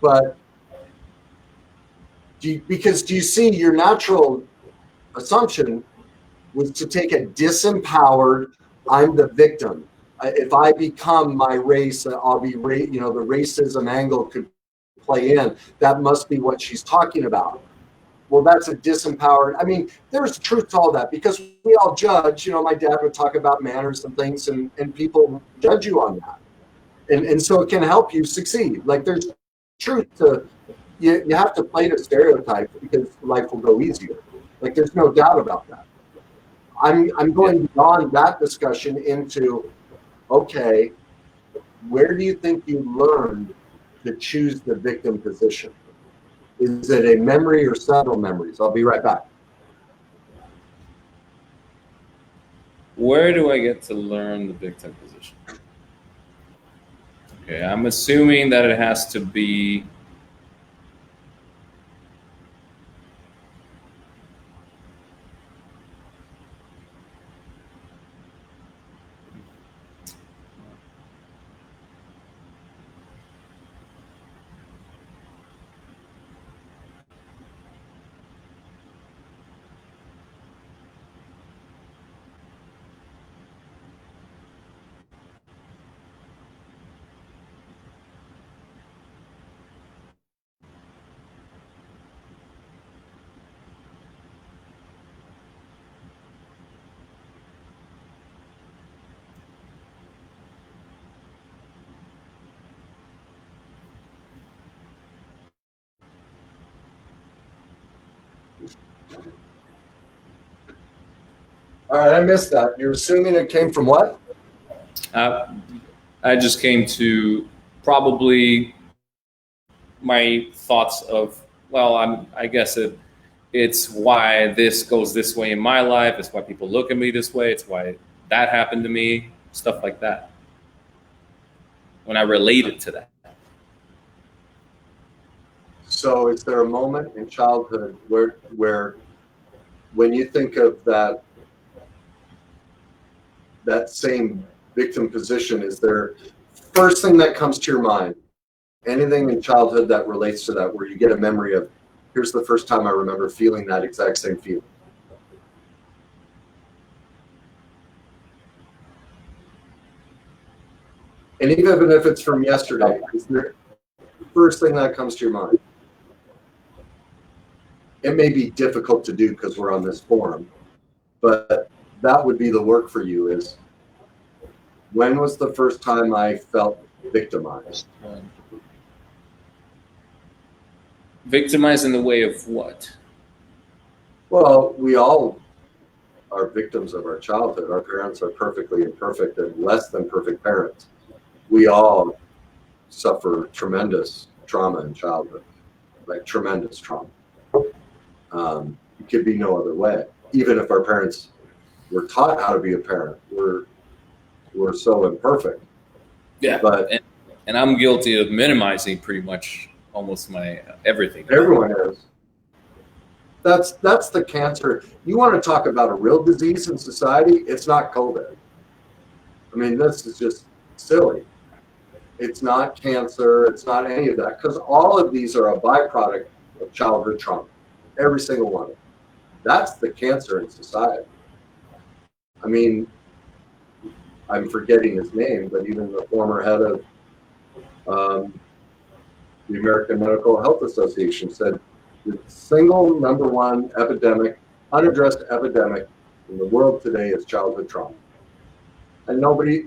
but because do you see your natural assumption was to take a disempowered, I'm the victim. If I become my race, I'll be, the racism angle could play in. That must be what she's talking about. Well, that's a disempowered. I mean, there's truth to all that because we all judge. My dad would talk about manners and things, and people judge you on that. And so it can help you succeed. Like there's truth to, you have to play the stereotype because life will go easier. Like there's no doubt about that. I'm going beyond that discussion into, okay, where do you think you learned to choose the victim position? Is it a memory or several memories? I'll be right back. Where do I get to learn the victim position? Okay, I'm assuming that it has to be All right, I missed that. You're assuming it came from what? I just came to probably my thoughts of, well, I guess it's why this goes this way in my life. It's why people look at me this way. It's why that happened to me. Stuff like that. When I related to that. So is there a moment in childhood where when you think of that same victim position, is there first thing that comes to your mind, anything in childhood that relates to that, where you get a memory of, here's the first time I remember feeling that exact same feeling? And even if it's from yesterday, is there first thing that comes to your mind? It may be difficult to do because we're on this forum, but that would be the work for you, is when was the first time I felt victimized? Victimized in the way of what? Well, we all are victims of our childhood. Our parents are perfectly imperfect and less than perfect parents. We all suffer tremendous trauma in childhood, like tremendous trauma. It could be no other way. Even if our parents were taught how to be a parent, we're so imperfect. Yeah, but and I'm guilty of minimizing pretty much almost my everything. Everyone is. That's the cancer. You want to talk about a real disease in society? It's not COVID. I mean, this is just silly. It's not cancer. It's not any of that, because all of these are a byproduct of childhood trauma. Every single one. That's the cancer in society. I mean, I'm forgetting his name, but even the former head of the American Medical Health Association said the single number one epidemic, unaddressed epidemic in the world today is childhood trauma. And nobody,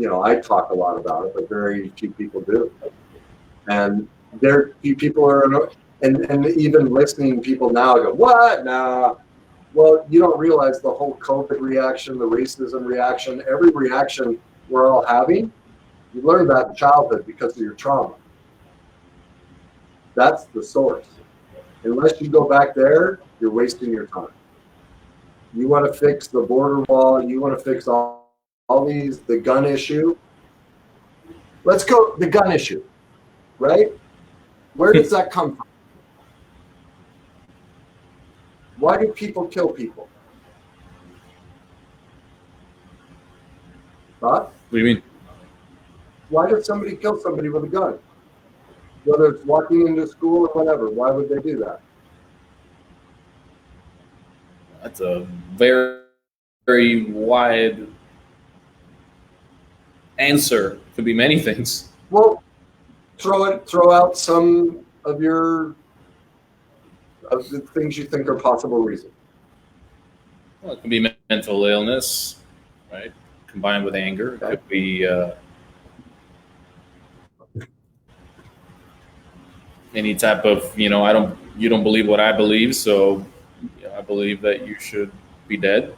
I talk a lot about it, but very few people do. And people are, and even listening, people now go, what? Nah. Well, you don't realize the whole COVID reaction, the racism reaction, every reaction we're all having, you learn that in childhood because of your trauma. That's the source. Unless you go back there, you're wasting your time. You want to fix the border wall, you want to fix all these, the gun issue. Let's go, the gun issue, right? Where does that come from? Why do people kill people? Huh? What do you mean? Why does somebody kill somebody with a gun? Whether it's walking into school or whatever, why would they do that? That's a very, very wide answer. Could be many things. Well, throw out some of the things you think are possible reasons. Well, it could be mental illness, right? Combined with anger. It could be any type of, you don't believe what I believe, so I believe that you should be dead,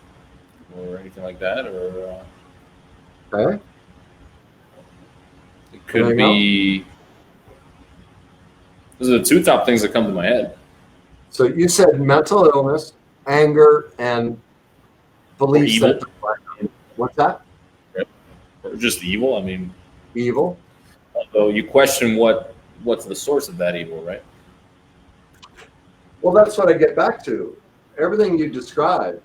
or anything like that, or Okay. it could be. Those are the two top things that come to my head. So you said mental illness, anger, and beliefs. Evil. What's that? Or just evil. I mean, Evil. although you question what's the source of that evil, right? Well, that's what I get back to. Everything you described.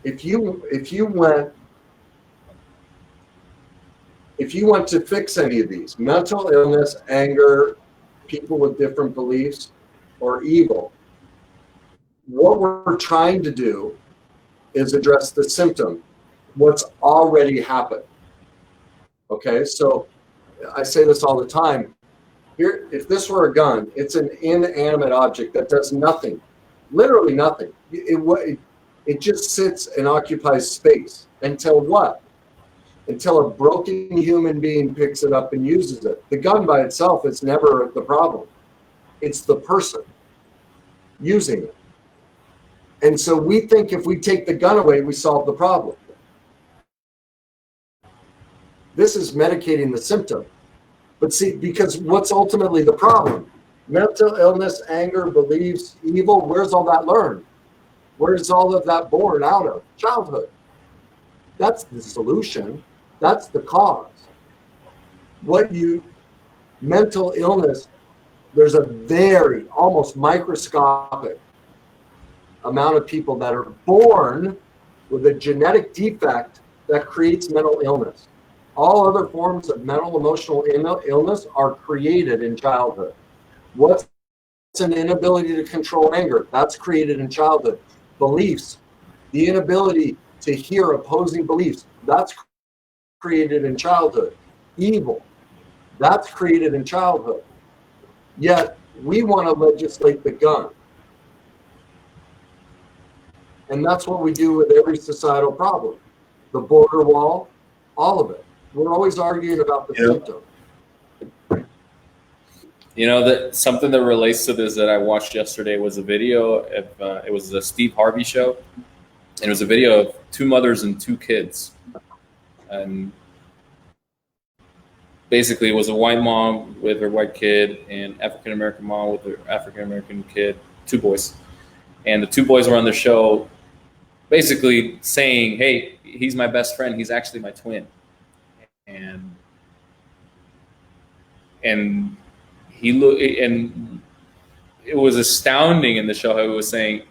If you want to fix any of these, mental illness, anger, people with different beliefs, or evil, what we're trying to do is address the symptom, what's already happened. Okay, so I say this all the time. Here, if this were a gun, it's an inanimate object that does nothing, literally nothing. It just sits and occupies space until what? Until a broken human being picks it up and uses it. The gun by itself is never the problem. It's the person using it. And so we think if we take the gun away, we solve the problem. This is medicating the symptom. But see, because what's ultimately the problem? Mental illness, anger, beliefs, evil, where's all that learned? Where's all of that born out of? Childhood. That's the solution. That's the cause. Mental illness, there's a very almost microscopic amount of people that are born with a genetic defect that creates mental illness. All other forms of mental emotional illness are created in childhood. What's an inability to control anger? That's created in childhood. Beliefs, the inability to hear opposing beliefs, that's created in childhood. Evil, that's created in childhood. Yet we want to legislate the gun. And that's what we do with every societal problem. The border wall, all of it. We're always arguing about the symptom. You know, that something that relates to this that I watched yesterday was a video of, it was a Steve Harvey show. And it was a video of two mothers and two kids. And basically it was a white mom with her white kid and African-American mom with her African-American kid, two boys. And the two boys were on the show basically saying, hey, he's my best friend. He's actually my twin. And and it was astounding in the show how he was saying,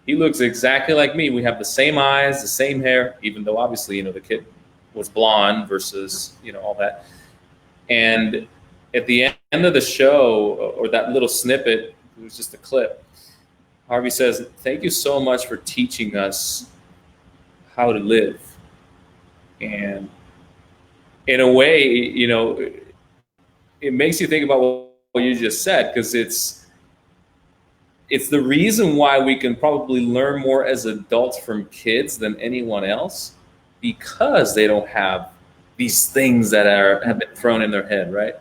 he looks exactly like me. We have the same eyes, the same hair, even though obviously, you know, the kid was blonde versus, you know, all that. And at the end of the show, or that little snippet, it was just a clip, Harvey says, thank you so much for teaching us how to live. And in a way, you know, it makes you think about what you just said, because it's the reason why we can probably learn more as adults from kids than anyone else, because they don't have these things that have been thrown in their head, right?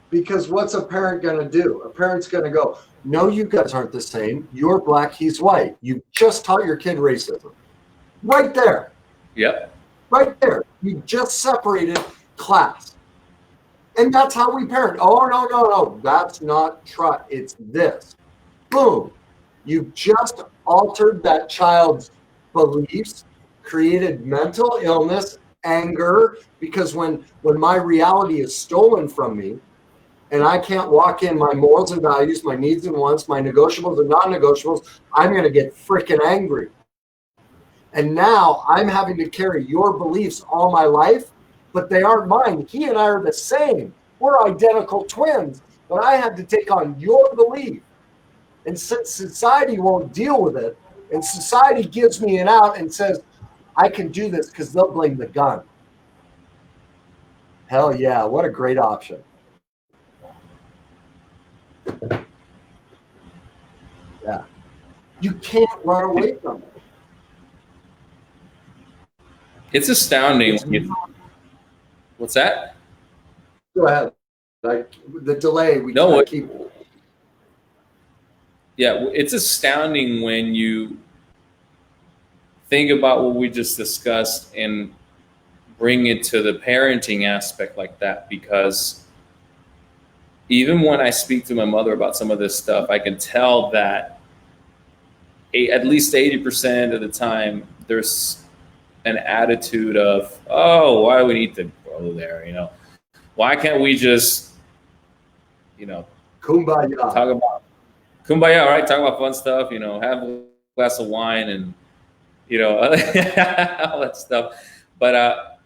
Because what's a parent going to do? A parent's going to go, no, you guys aren't the same. You're black, he's white. You just taught your kid racism. Right there. Yep. Right there. You just separated class. And that's how we parent. Oh, no. That's not true. It's this. Boom. You just altered that child's beliefs, created mental illness, anger, because when my reality is stolen from me and I can't walk in my morals and values, my needs and wants, my negotiables and non-negotiables, I'm going to get freaking angry. And now I'm having to carry your beliefs all my life, but they aren't mine. He and I are the same. We're identical twins, but I had to take on your belief. And since society won't deal with it, and society gives me an out and says, I can do this because they'll blame the gun. Hell yeah, what a great option. Yeah. You can't run away from it. It's astounding. What's that? Go ahead. Like the delay, we no, keep. Yeah, it's astounding when you think about what we just discussed and bring it to the parenting aspect like that, because even when I speak to my mother about some of this stuff, I can tell that at least 80% of the time there's an attitude of, oh, why do we need to go there? You know, why can't we just, you know, kumbaya, talk about kumbaya, right? Talk about fun stuff, you know, have a glass of wine and, you know, all that stuff. But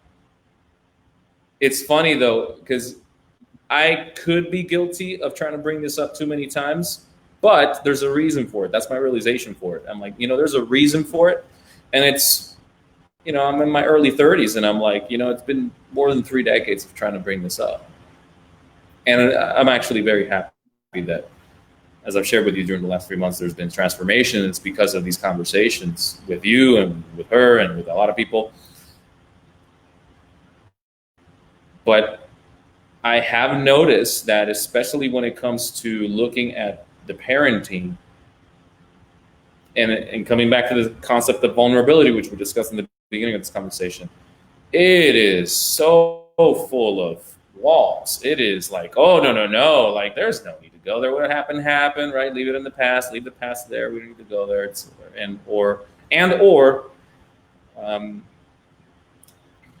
it's funny though, because I could be guilty of trying to bring this up too many times, but there's a reason for it. That's my realization for it. I'm like, you know, there's a reason for it. And it's, you know, I'm in my early 30s and I'm like, you know, it's been more than 3 decades of trying to bring this up. And I'm actually very happy that, as I've shared with you during the last 3 months, there's been transformation. It's because of these conversations with you and with her and with a lot of people. But I have noticed that, especially when it comes to looking at the parenting and coming back to the concept of vulnerability, which we discussed in the beginning of this conversation, it is so full of walls. It is like, oh, no, like there's no need to go there. What happened, right? Leave it in the past, leave the past there. We don't need to go there. Or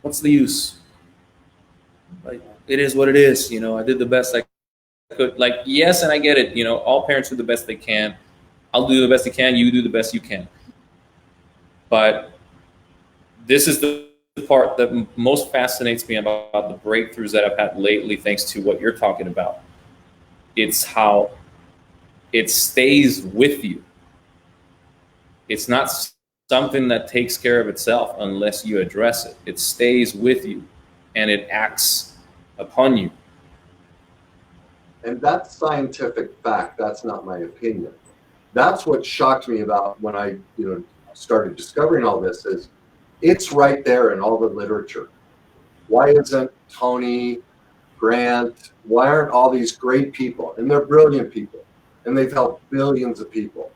what's the use? Like, it is what it is. You know, I did the best I could. Like, yes, and I get it. You know, all parents do the best they can. I'll do the best you can. You do the best you can. But this is the part that most fascinates me about the breakthroughs that I've had lately, thanks to what you're talking about. It's how it stays with you. It's not something that takes care of itself unless you address it. It stays with you and it acts upon you. And that's scientific fact. That's not my opinion. That's what shocked me about when I, started discovering all this, is it's right there in all the literature. Why isn't Tony, Grant, why aren't all these great people? And they're brilliant people, and they've helped billions of people.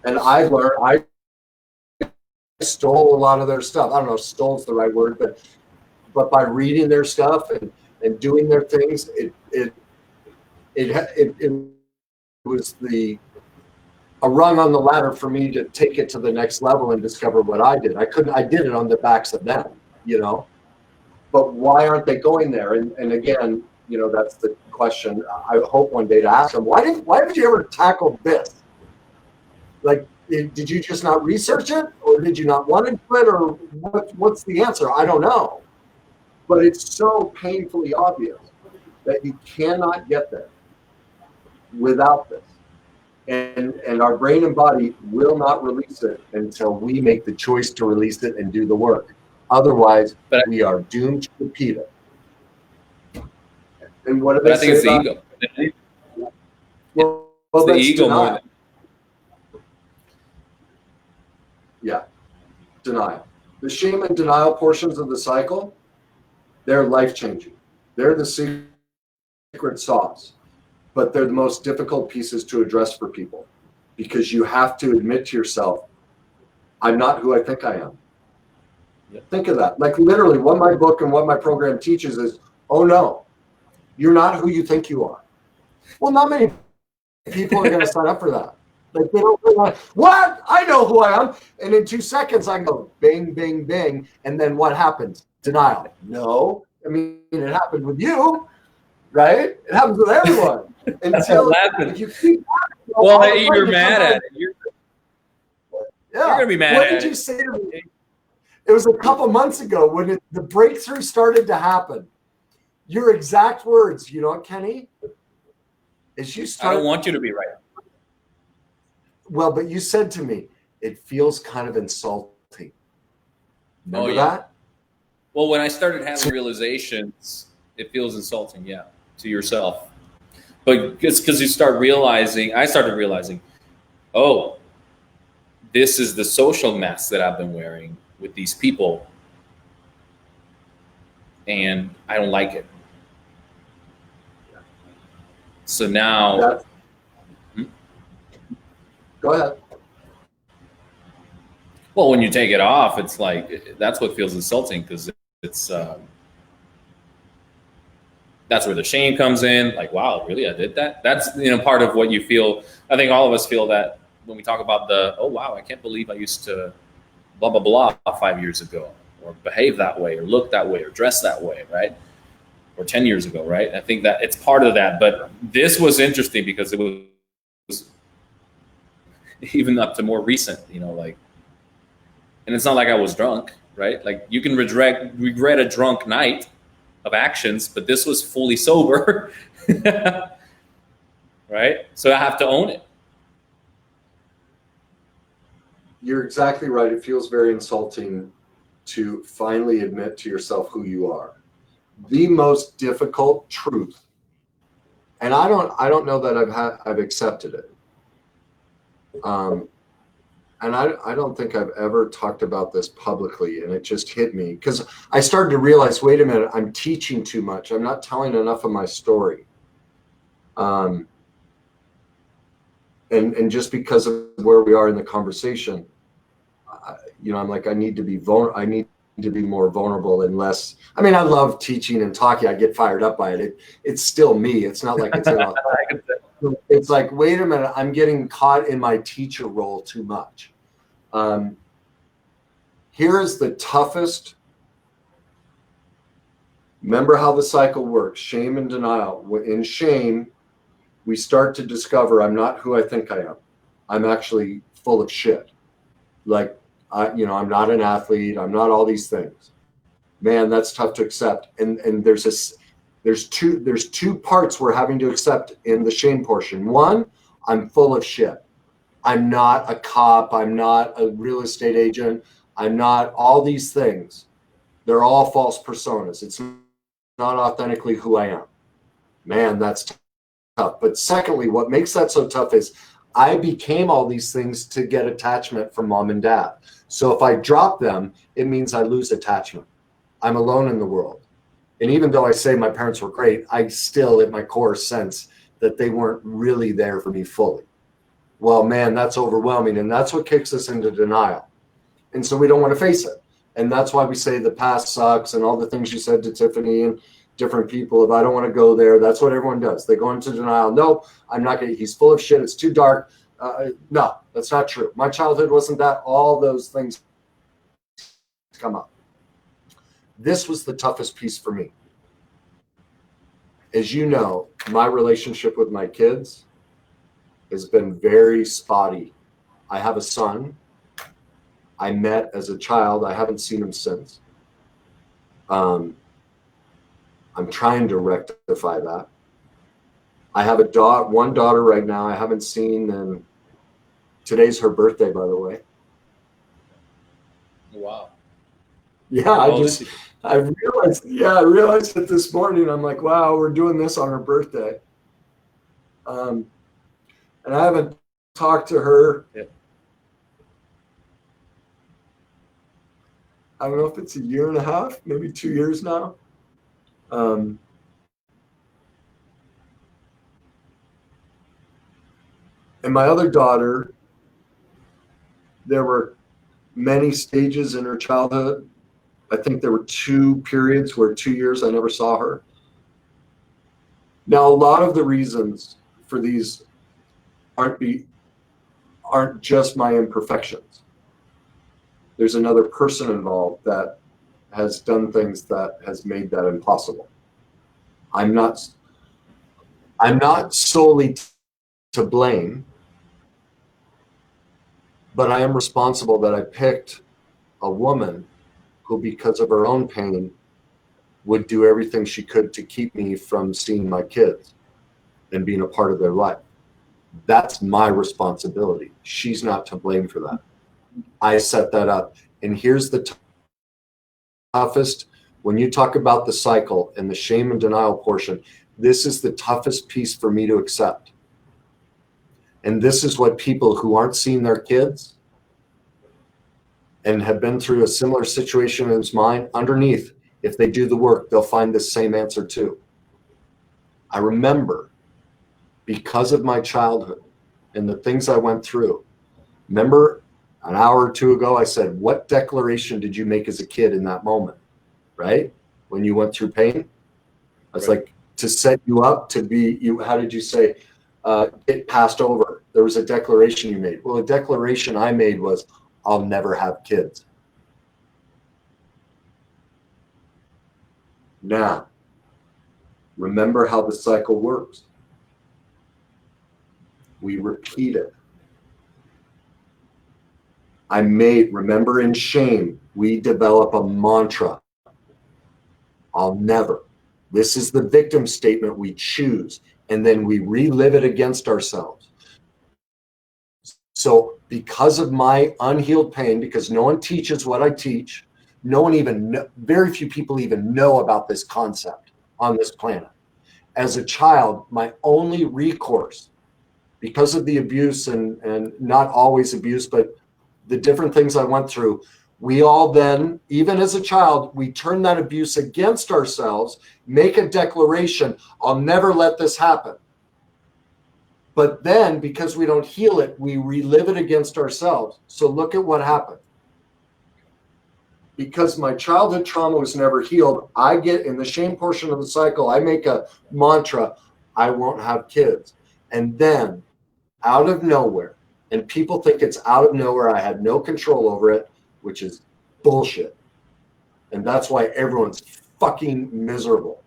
And I stole a lot of their stuff. I don't know if stole's the right word, but by reading their stuff and doing their things, it was a rung on the ladder for me to take it to the next level and discover what I did. I did it on the backs of them, but why aren't they going there? And again, that's the question I hope one day to ask them. Why haven't you ever tackled this? Like, did you just not research it, or did you not want to do it, or what's the answer? I don't know. But it's so painfully obvious that you cannot get there without this. And our brain and body will not release it until we make the choice to release it and do the work. Otherwise, we are doomed to repeat it. And what do they say? I think it's the ego. Well, it's the that's ego denial. more than... Yeah, denial. The shame and denial portions of the cycle, they're life-changing. They're the secret sauce. But they're the most difficult pieces to address for people, because you have to admit to yourself, I'm not who I think I am. Yep. Think of that. Like, literally, what my book and what my program teaches is, oh no, you're not who you think you are. Well, not many people are going to sign up for that. Like, they don't realize, what? I know who I am. And in 2 seconds, I go bing, bing, bing. And then what happens? Denial. No. I mean, it happened with you, right? It happens with everyone. Until if you keep you're mad at it. You're gonna be mad what at did it. You say to me? It was a couple months ago when the breakthrough started to happen. Your exact words, you know what, Kenny? Is you start. I don't want you to be right. Well, but you said to me, it feels kind of insulting. Remember that? Well, when I started having realizations, it feels insulting, to yourself. But it's because I started realizing, oh, this is the social mask that I've been wearing with these people, and I don't like it. So now... Go ahead. Well, when you take it off, it's like, that's what feels insulting, because it's... that's where the shame comes in. Like, wow, really, I did that? That's, part of what you feel. I think all of us feel that when we talk about oh, wow, I can't believe I used to blah, blah, blah 5 years ago, or behave that way, or look that way, or dress that way, right? Or 10 years ago, right? I think that it's part of that. But this was interesting because it was even up to more recent, and it's not like I was drunk, right? Like, you can regret a drunk night of actions, but this was fully sober. Right? So I have to own it. You're exactly right. It feels very insulting to finally admit to yourself who you are. The most difficult truth. And I don't know that I've accepted it. And I don't think I've ever talked about this publicly, and it just hit me because I started to realize, wait a minute, I'm teaching too much. I'm not telling enough of my story. And just because of where we are in the conversation, I'm like, I need to be more vulnerable and less. I mean, I love teaching and talking. I get fired up by it. It's still me. It's not like it's it's like, wait a minute, I'm getting caught in my teacher role too much. Here is the toughest. Remember how the cycle works: shame and denial. In shame, we start to discover I'm not who I think I am. I'm actually full of shit. Like, I'm not an athlete. I'm not all these things. Man, that's tough to accept. And there's two parts we're having to accept in the shame portion. One, I'm full of shit. I'm not a cop. I'm not a real estate agent. I'm not all these things. They're all false personas. It's not authentically who I am. Man, that's tough. But secondly, what makes that so tough is I became all these things to get attachment from mom and dad. So if I drop them, it means I lose attachment. I'm alone in the world. And even though I say my parents were great, I still at my core sense that they weren't really there for me fully. Well, man, that's overwhelming. And that's what kicks us into denial. And so we don't want to face it. And that's why we say the past sucks and all the things you said to Tiffany and different people. If I don't want to go there, that's what everyone does. They go into denial. No, I'm not going to. He's full of shit. It's too dark. No, that's not true. My childhood wasn't that. All those things come up. This was the toughest piece for me. As you know, my relationship with my kids has been very spotty. I have a son I met as a child. I haven't seen him since. I'm trying to rectify that. I have one daughter right now I haven't seen, and today's her birthday, by the way. Wow. Yeah, I realized it this morning. I'm like, wow, we're doing this on her birthday. And I haven't talked to her. Yeah. I don't know if it's a year and a half, maybe 2 years now. And my other daughter, there were many stages in her childhood. I think there were 2 periods where 2 years I never saw her. Now, a lot of the reasons for these aren't just my imperfections. There's another person involved that has done things that has made that impossible. I'm not solely to blame, but I am responsible that I picked a woman who, because of her own pain, would do everything she could to keep me from seeing my kids and being a part of their life. That's my responsibility. She's not to blame for that. I set that up. And here's the toughest, when you talk about the cycle and the shame and denial portion, this is the toughest piece for me to accept. And this is what people who aren't seeing their kids and have been through a similar situation as mine, underneath, if they do the work, they'll find the same answer too. I remember, because of my childhood and the things I went through, remember an hour or two ago, I said, what declaration did you make as a kid in that moment, right? When you went through pain? I was like, to set you up to be, how did you say, get passed over? There was a declaration you made. Well, the declaration I made was, I'll never have kids. Now, remember how the cycle works. We repeat it. Remember in shame, we develop a mantra. I'll never. This is the victim statement we choose, and then we relive it against ourselves. So because of my unhealed pain, because no one teaches what I teach, very few people even know about this concept on this planet. As a child, my only recourse, because of the abuse and not always abuse, but the different things I went through, we all then, even as a child, we turn that abuse against ourselves, make a declaration, I'll never let this happen. But then, because we don't heal it, we relive it against ourselves. So look at what happened. Because my childhood trauma was never healed, I get in the shame portion of the cycle, I make a mantra, I won't have kids. And then, out of nowhere, and people think it's out of nowhere, I had no control over it, which is bullshit. And that's why everyone's fucking miserable.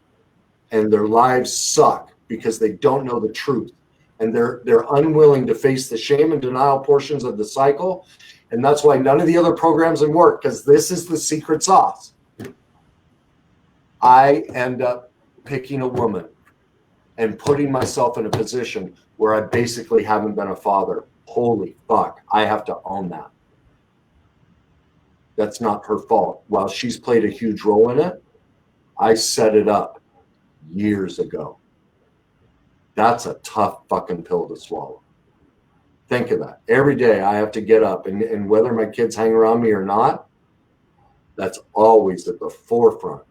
And their lives suck because they don't know the truth. and they're unwilling to face the shame and denial portions of the cycle. And that's why none of the other programs will work, because this is the secret sauce. I end up picking a woman and putting myself in a position where I basically haven't been a father. Holy fuck, I have to own that. That's not her fault. While she's played a huge role in it, I set it up years ago. That's a tough fucking pill to swallow. Think of that. Every day I have to get up, and whether my kids hang around me or not, that's always at the forefront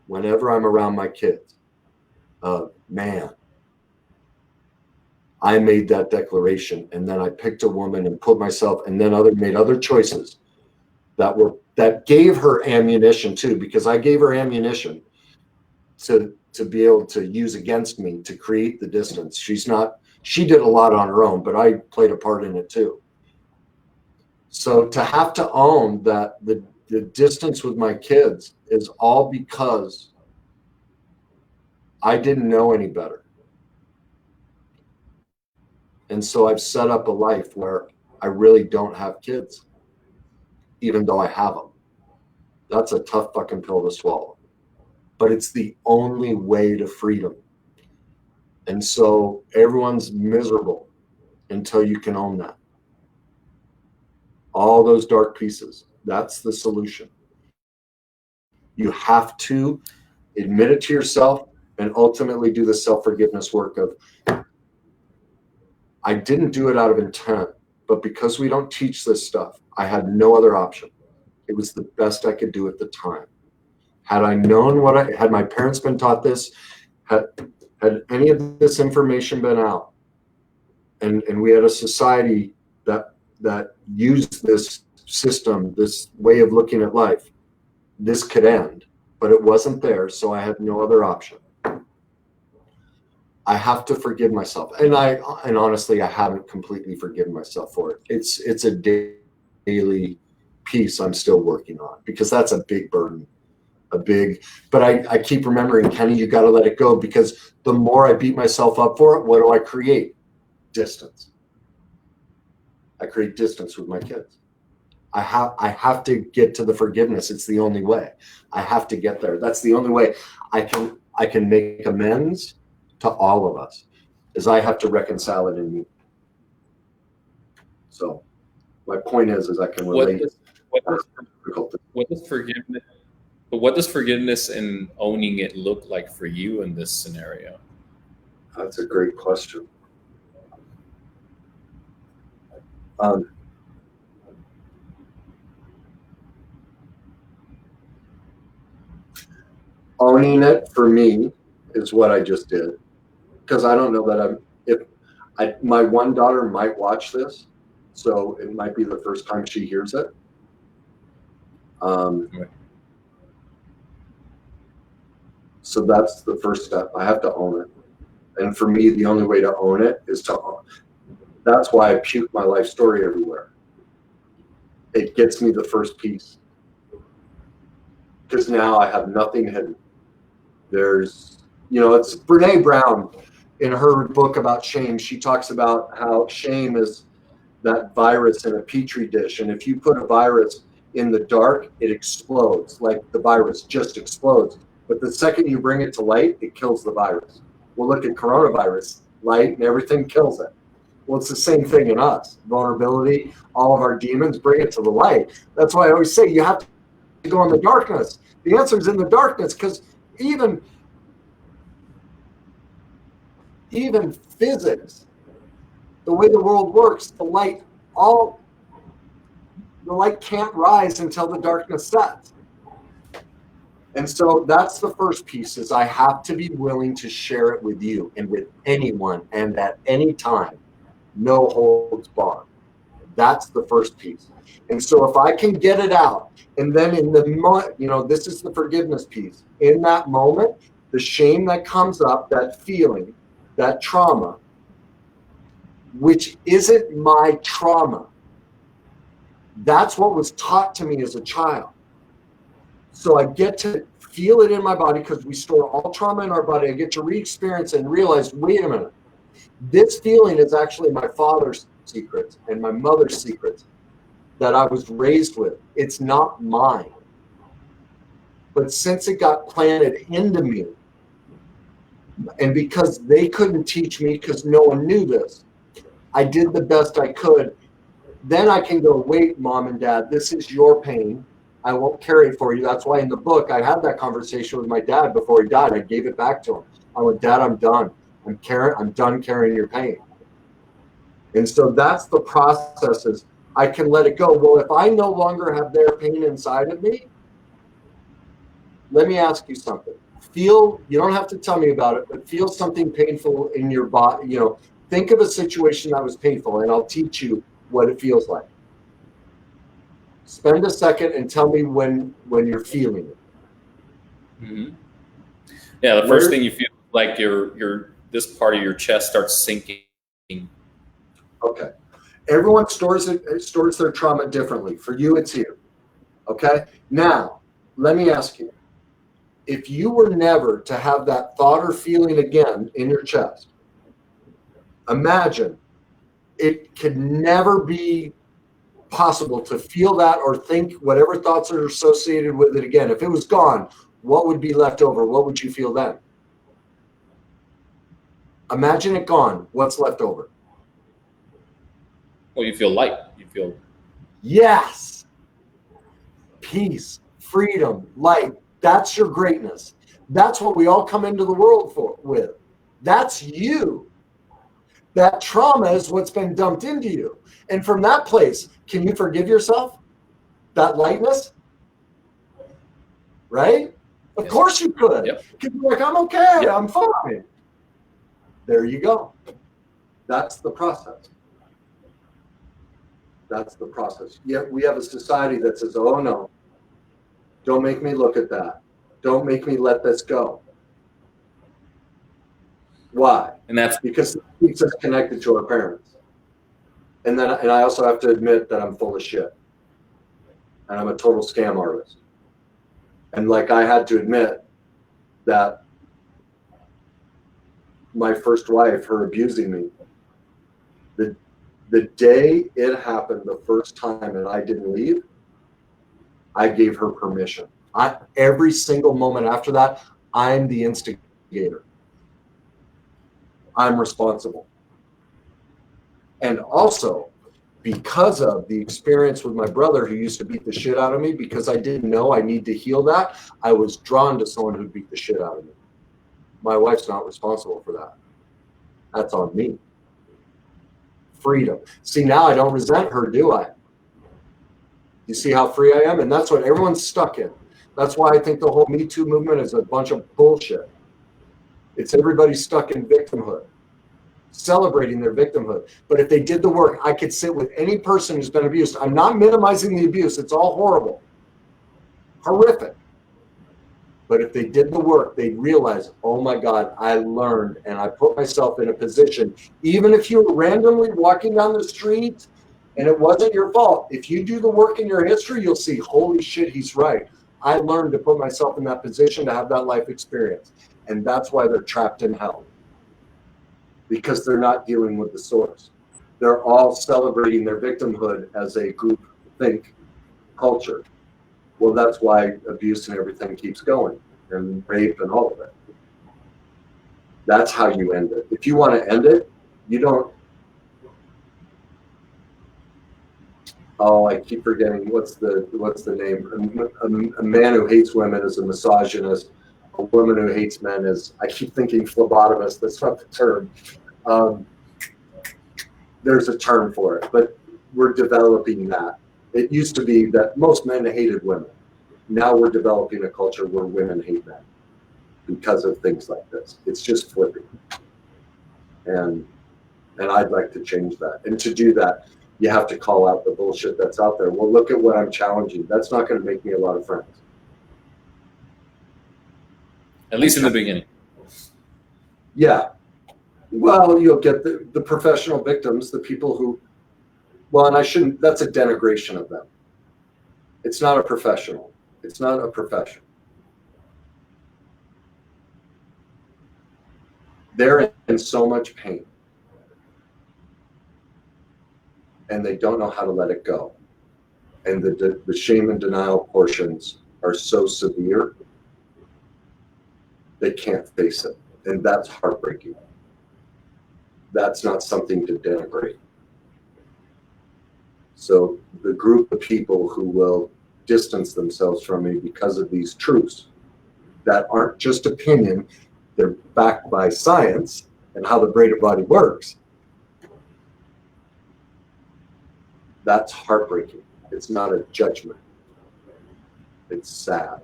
whenever I'm around my kids. Man, I made that declaration, and then I picked a woman and put myself, and then made other choices that gave her ammunition too, because I gave her ammunition to be able to use against me to create the distance. She did a lot on her own, but I played a part in it too. So to have to own that the distance with my kids is all because I didn't know any better. And so I've set up a life where I really don't have kids, even though I have them. That's a tough fucking pill to swallow. But it's the only way to freedom. And so everyone's miserable until you can own that. All those dark pieces, that's the solution. You have to admit it to yourself and ultimately do the self-forgiveness work of, I didn't do it out of intent, but because we don't teach this stuff, I had no other option. It was the best I could do at the time. Had I known had my parents been taught this, had any of this information been out, and we had a society that used this system, this way of looking at life, this could end, but it wasn't there, so I had no other option. I have to forgive myself, and honestly, I haven't completely forgiven myself for it. It's a daily piece I'm still working on, because that's a big burden, but I keep remembering, Kenny, you got to let it go, because the more I beat myself up for it, what do I create? Distance. I create distance with my kids. I have to get to the forgiveness. It's the only way. I have to get there. That's the only way I can make amends to all of us, is I have to reconcile it in me. So my point is I can relate. What does forgiveness and owning it look like for you in this scenario? That's a great question. Owning it for me is what I just did, because I don't know that my one daughter might watch this, so it might be the first time she hears it. So that's the first step. I have to own it. And for me, the only way to own it is to own. That's why I puke my life story everywhere. It gets me the first piece, because now I have nothing hidden. It's Brene Brown in her book about shame. She talks about how shame is that virus in a petri dish. And if you put a virus in the dark, it explodes. Like the virus just explodes. But the second you bring it to light, it kills the virus. Well, look at coronavirus. Light and everything kills it. Well, it's the same thing in us. Vulnerability, all of our demons, bring it to the light. That's why I always say you have to go in the darkness. The answer is in the darkness, because even physics, the way the world works, the light can't rise until the darkness sets. And so that's the first piece, is I have to be willing to share it with you and with anyone and at any time. No holds barred. That's the first piece. And so if I can get it out, and then this is the forgiveness piece. In that moment, the shame that comes up, that feeling, that trauma, which isn't my trauma. That's what was taught to me as a child. So I get to feel it in my body, because we store all trauma in our body. I get to re-experience and realize, wait a minute, This feeling is actually my father's secrets and my mother's secrets that I was raised with. It's not mine. But since it got planted into me, and because they couldn't teach me because no one knew this, I did the best I could. Then I can go, wait, mom and dad, this is your pain. I won't carry it for you. That's why in the book, I had that conversation with my dad before he died. I gave it back to him. I went, Dad, I'm done. I'm done carrying your pain. And so that's the process, is I can let it go. Well, if I no longer have their pain inside of me, let me ask you something. You don't have to tell me about it, but feel something painful in your body. Think of a situation that was painful, and I'll teach you what it feels like. Spend a second and tell me when you're feeling it. Mm-hmm. Yeah, the first thing you feel like this part of your chest starts sinking. Okay. Everyone stores their trauma differently. For you, it's here. Okay. Now, let me ask you. If you were never to have that thought or feeling again in your chest, imagine it could never be possible to feel that or think whatever thoughts are associated with it again. If it was gone, what would be left over? What would you feel then? Imagine it gone. What's left over? Well, you feel light. You feel... Yes. Peace, freedom, light. That's your greatness. That's what we all come into the world with. That's you. That trauma is what's been dumped into you. And from that place, can you forgive yourself? That lightness? Right? Of course you could. Yep. Because you're like, I'm okay. Yep. I'm fine. There you go. That's the process. That's the process. Yet we have a society that says, oh no, don't make me look at that. Don't make me let this go. Why? And that's because it keeps us connected to our parents. And I also have to admit that I'm full of shit. And I'm a total scam artist. And like I had to admit that my first wife, her abusing me, the day it happened the first time and I didn't leave, I gave her permission. Every single moment after that, I'm the instigator. I'm responsible. And also, because of the experience with my brother who used to beat the shit out of me, because I didn't know I need to heal that, I was drawn to someone who beat the shit out of me. My wife's not responsible for that. That's on me. Freedom. See, now I don't resent her, do I? You see how free I am? And that's what everyone's stuck in. That's why I think the whole Me Too movement is a bunch of bullshit. It's everybody stuck in victimhood, celebrating their victimhood. But if they did the work, I could sit with any person who's been abused. I'm not minimizing the abuse. It's all horrible, horrific. But if they did the work, they'd realize, oh my God, I learned and I put myself in a position. Even if you were randomly walking down the street and it wasn't your fault, if you do the work in your history, you'll see, holy shit, he's right. I learned to put myself in that position to have that life experience. And that's why they're trapped in hell. Because they're not dealing with the source. They're all celebrating their victimhood as a group think culture. Well, that's why abuse and everything keeps going, and rape and all of it. That's how you end it. If you want to end it, you don't. Oh, I keep forgetting what's the name. A man who hates women is a misogynist. A woman who hates men is, I keep thinking phlebotomist. That's not the term. There's a term for it, but we're developing that. It used to be that most men hated women. Now we're developing a culture where women hate men because of things like this. It's just flipping. And I'd like to change that. And to do that, you have to call out the bullshit that's out there. Well, look at what I'm challenging. That's not going to make me a lot of friends. At least in the beginning. Yeah. Well, you'll get the professional victims, the people who, well, and I shouldn't, that's a denigration of them. It's not a professional. It's not a profession. They're in so much pain. and they don't know how to let it go. And the shame and denial portions are so severe, they can't face it. And that's heartbreaking. That's not something to denigrate. So the group of people who will distance themselves from me because of these truths that aren't just opinion, they're backed by science and how the brain and body works. That's heartbreaking. It's not a judgment. It's sad.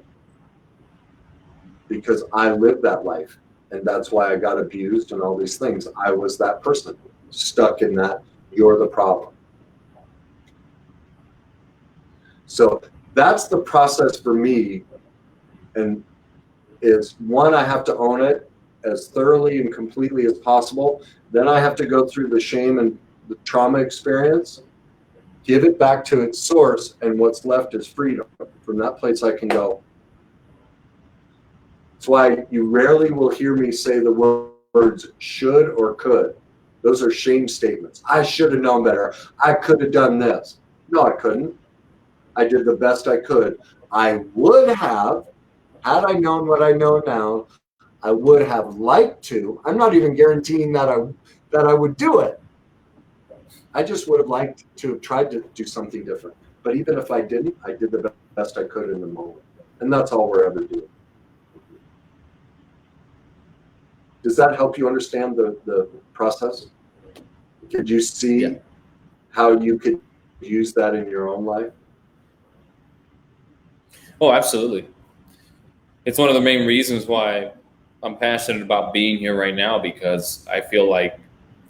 Because I lived that life, and that's why I got abused and all these things. I was that person, stuck in that, you're the problem. So that's the process for me, and it's one, I have to own it as thoroughly and completely as possible. Then I have to go through the shame and the trauma experience, give it back to its source, and what's left is freedom. From that place I can go. That's why you rarely will hear me say the words should or could. Those are shame statements. I should have known better. I could have done this. No, I couldn't. I did the best I could. I would have, had I known what I know now, I would have liked to. I'm not even guaranteeing that I would do it. I just would have liked to have tried to do something different. But even if I didn't, I did the best I could in the moment. And that's all we're ever doing. Does that help you understand the process? Could you see how you could use that in your own life? Oh, absolutely. It's one of the main reasons why I'm passionate about being here right now, because I feel like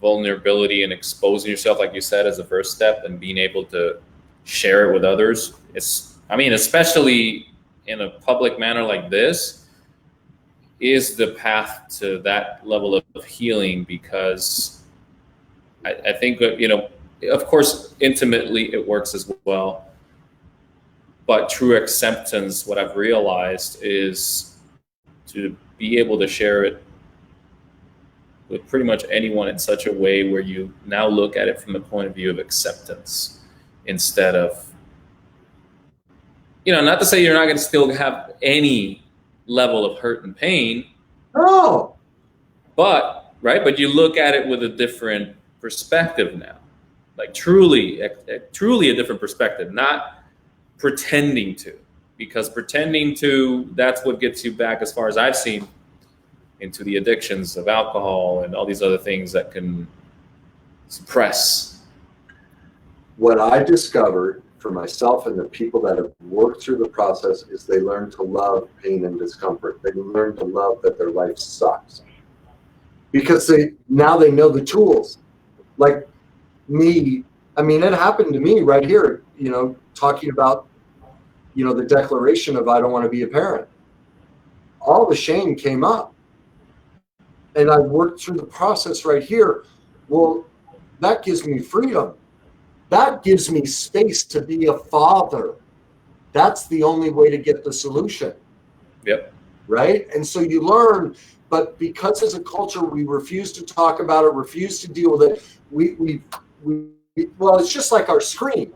vulnerability and exposing yourself, like you said, is the first step, and being able to share it with others. Especially in a public manner like this, is the path to that level of healing, because I think that, of course, intimately it works as well. But true acceptance, what I've realized, is to be able to share it with pretty much anyone in such a way where you now look at it from the point of view of acceptance, instead of, not to say you're not going to still have any level of hurt and pain. Oh, but you look at it with a different perspective now, like truly a different perspective, not pretending to, because pretending to, that's what gets you back, as far as I've seen, into the addictions of alcohol and all these other things that can suppress. What I discovered for myself and the people that have worked through the process is they learn to love pain and discomfort. They learn to love that their life sucks, because now they know the tools. Like me, it happened to me right here, talking about, the declaration of I don't want to be a parent. All the shame came up. And I worked through the process right here. Well, that gives me freedom. That gives me space to be a father. That's the only way to get the solution. Yep. Right? And so you learn, but because as a culture we refuse to talk about it, refuse to deal with it, well, it's just like our screen.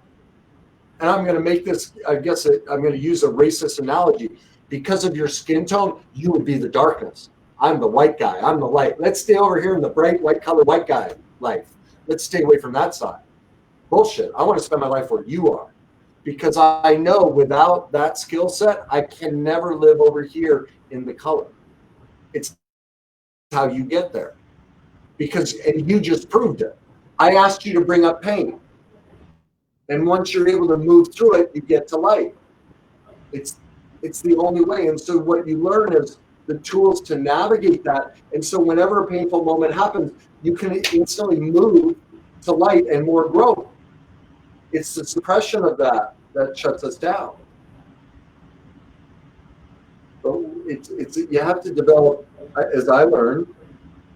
And I'm going to make this, I'm going to use a racist analogy. Because of your skin tone, you would be the darkness. I'm the white guy. I'm the light. Let's stay over here in the bright white color white guy life. Let's stay away from that side. Bullshit. I want to spend my life where you are, because I know without that skill set, I can never live over here in the color. It's how you get there, and you just proved it. I asked you to bring up pain. And once you're able to move through it, you get to light. It's the only way. And so what you learn is the tools to navigate that. And so whenever a painful moment happens, you can instantly move to light and more growth. It's the suppression of that shuts us down. But you have to develop, as I learned,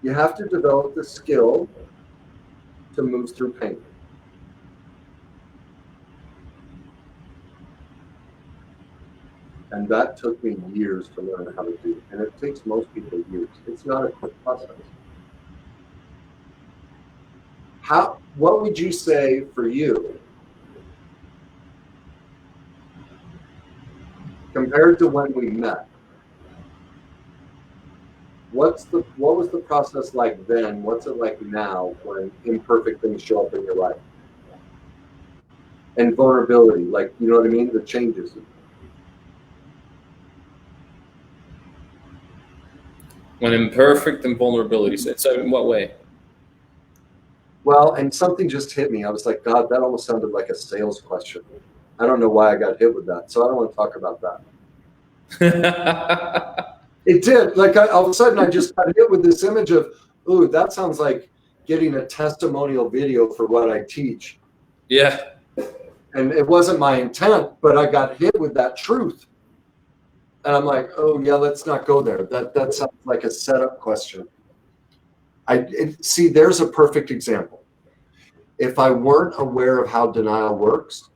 you have to develop the skill to move through pain. And that took me years to learn how to do. And it takes most people years. It's not a quick process. what would you say for you compared to when we met? What was the process like then? What's it like now when imperfect things show up in your life? And vulnerability, like, you know what I mean? The changes. When imperfect and vulnerability. So in what way? Well, and something just hit me. I was like, God, that almost sounded like a sales question. I don't know why I got hit with that. So I don't want to talk about that. It did. Like, all of a sudden, I just got hit with this image of, ooh, that sounds like getting a testimonial video for what I teach. Yeah. And it wasn't my intent, but I got hit with that truth. And I'm like, oh, yeah, let's not go there. That sounds like a setup question. See, there's a perfect example. If I weren't aware of how denial works,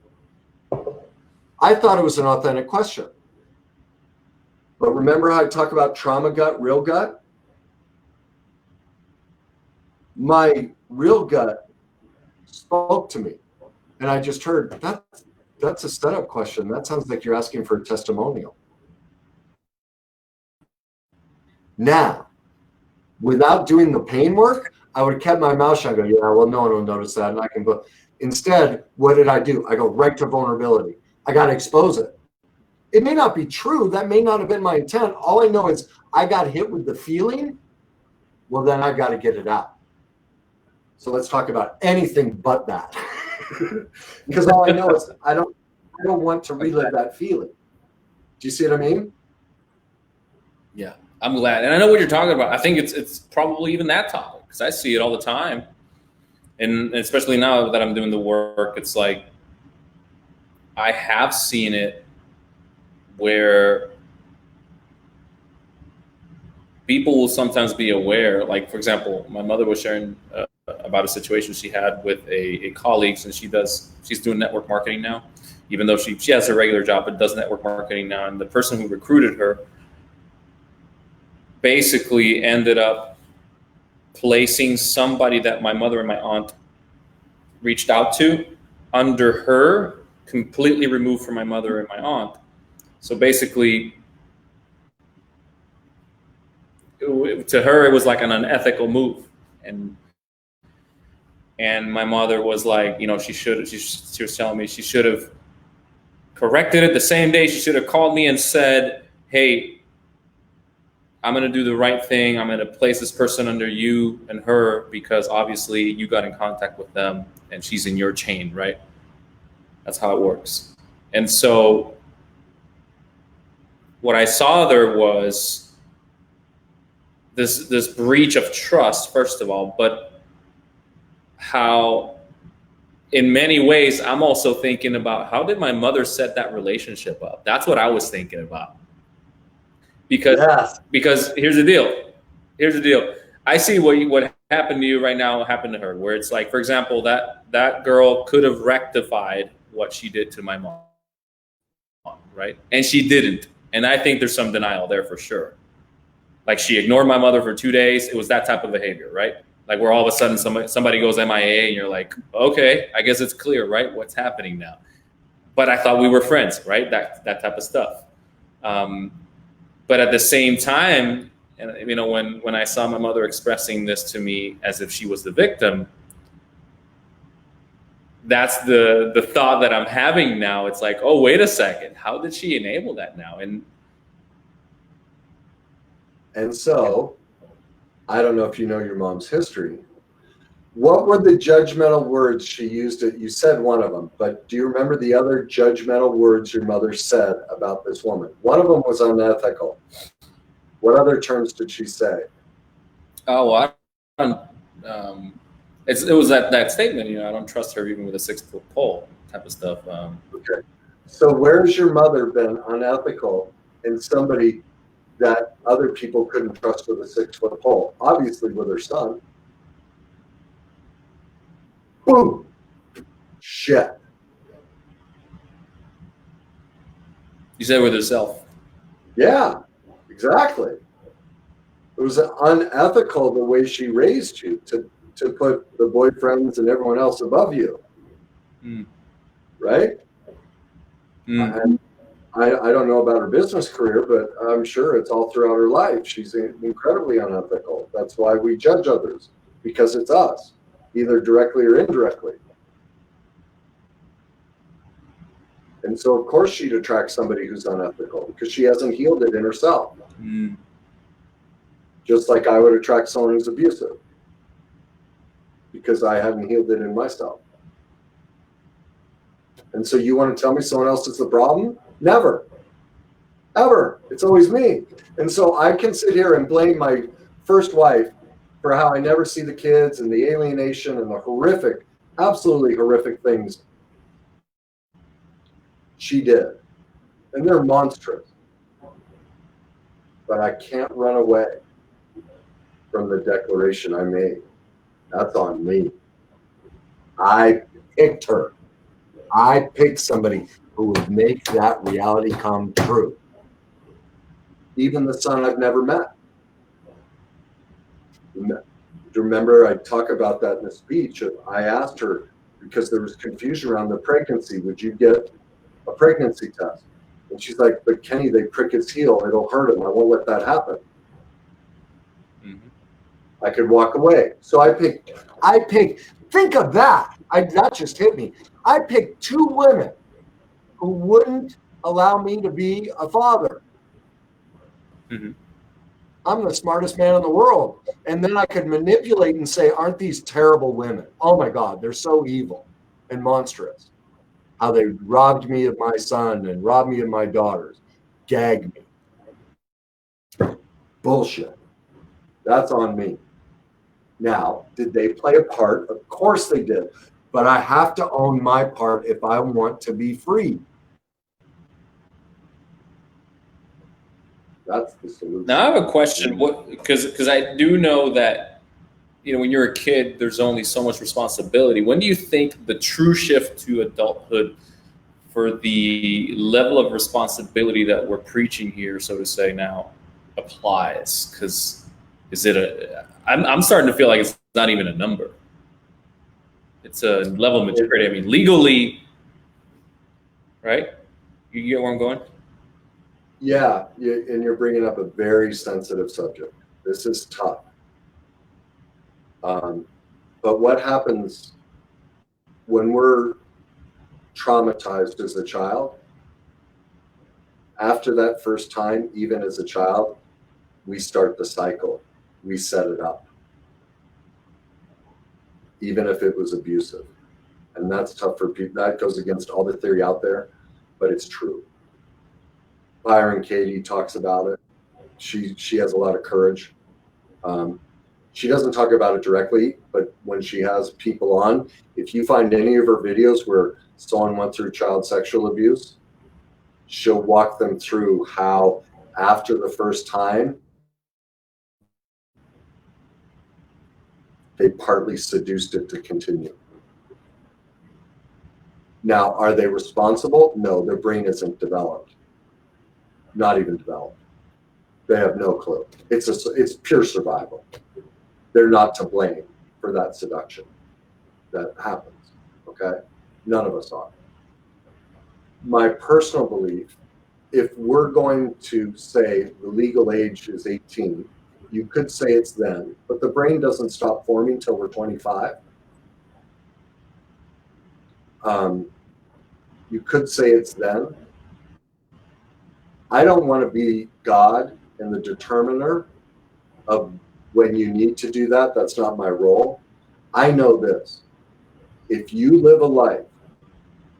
I thought it was an authentic question. But remember how I talk about trauma gut, real gut? My real gut spoke to me. And I just heard, that's a setup question. That sounds like you're asking for a testimonial. Now, without doing the pain work, I would have kept my mouth shut and go, yeah, well, no one will notice that. And I can go. Instead, what did I do? I go right to vulnerability. I got to expose it. It may not be true. That may not have been my intent. All I know is I got hit with the feeling. Well, then I got to get it out. So let's talk about anything but that. Because all I know is I don't want to relive that feeling. Do you see what I mean? Yeah, I'm glad. And I know what you're talking about. I think it's probably even that topic because I see it all the time. And especially now that I'm doing the work, it's like I have seen it where people will sometimes be aware. Like, for example, my mother was sharing about a situation she had with a colleague, and she's doing network marketing now, even though she has her regular job, but does network marketing now. And the person who recruited her basically ended up placing somebody that my mother and my aunt reached out to under her, completely removed from my mother and my aunt. So basically, to her, it was like an unethical move. And my mother was like, you know, she was telling me she should have corrected it the same day. She should have called me and said, hey, I'm going to do the right thing. I'm going to place this person under you and her because obviously you got in contact with them and she's in your chain, right? That's how it works. And so what I saw there was this breach of trust, first of all, but how in many ways I'm also thinking about how did my mother set that relationship up? That's what I was thinking about. Because here's the deal. I see what happened to you right now happened to her, where it's like, for example, that girl could have rectified what she did to my mom, right? And she didn't. And I think there's some denial there for sure. Like she ignored my mother for 2 days. It was that type of behavior, right? Like where all of a sudden somebody goes MIA and you're like, okay, I guess it's clear, right? What's happening now? But I thought we were friends, right? That type of stuff. But at the same time, and you know, when I saw my mother expressing this to me as if she was the victim, that's the thought that I'm having now. It's like, oh, wait a second, how did she enable that now? And so, I don't know if you know your mom's history. What were the judgmental words she used? You said one of them, but do you remember the other judgmental words your mother said about this woman? One of them was unethical. What other terms did she say? Oh, well, it was that statement, you know, I don't trust her even with a 6-foot pole type of stuff. Okay. So where's your mother been unethical and somebody that other people couldn't trust with a 6-foot pole? Obviously with her son. Boom. Shit. You said with herself. Yeah, exactly. It was unethical the way she raised you to to put the boyfriends and everyone else above you. Right? I don't know about her business career, but I'm sure it's all throughout her life. She's incredibly unethical. That's why we judge others, because it's us, either directly or indirectly. And so, of course, she'd attract somebody who's unethical because she hasn't healed it in herself. Just like I would attract someone who's abusive because I haven't healed it in myself. And so you want to tell me someone else is the problem? Never. Ever. It's always me. And so I can sit here and blame my first wife for how I never see the kids and the alienation and the horrific, absolutely horrific things she did. And they're monstrous. But I can't run away from the declaration I made. That's on me. I picked her. I picked somebody who would make that reality come true. Even the son I've never met. Remember, I talk about that in the speech. I asked her, because there was confusion around the pregnancy, would you get a pregnancy test? And she's like, but Kenny, they prick his heel. It'll hurt him. I won't let that happen. I could walk away. So I picked, think of that. That just hit me. I picked 2 women who wouldn't allow me to be a father. I'm the smartest man in the world. And then I could manipulate and say, aren't these terrible women? Oh my God, they're so evil and monstrous. How they robbed me of my son and robbed me of my daughters. Gagged me. Bullshit. That's on me. Now, did they play a part? Of course they did. But I have to own my part if I want to be free. That's the solution. Now I have a question. Because I do know that, you know, when you're a kid, there's only so much responsibility. When do you think the true shift to adulthood for the level of responsibility that we're preaching here, so to say, now applies? Because I'm starting to feel like it's not even a number. It's a level of maturity. I mean, legally, right? You get where I'm going? Yeah, and you're bringing up a very sensitive subject. This is tough. But what happens when we're traumatized as a child? After that first time, even as a child, we start the cycle. We set it up. Even if it was abusive. And that's tough for people. That goes against all the theory out there, but it's true. Byron Katie talks about it. She has a lot of courage. She doesn't talk about it directly, but when she has people on, if you find any of her videos where someone went through child sexual abuse, she'll walk them through how after the first time, they partly seduced it to continue. Now, are they responsible? No, their brain isn't developed. Not even developed. They have no clue. It's pure survival. They're not to blame for that seduction that happens, okay? None of us are. My personal belief, if we're going to say the legal age is 18, you could say it's then, but the brain doesn't stop forming till we're 25. You could say it's then. I don't want to be God and the determiner of when you need to do that. That's not my role. I know this. If you live a life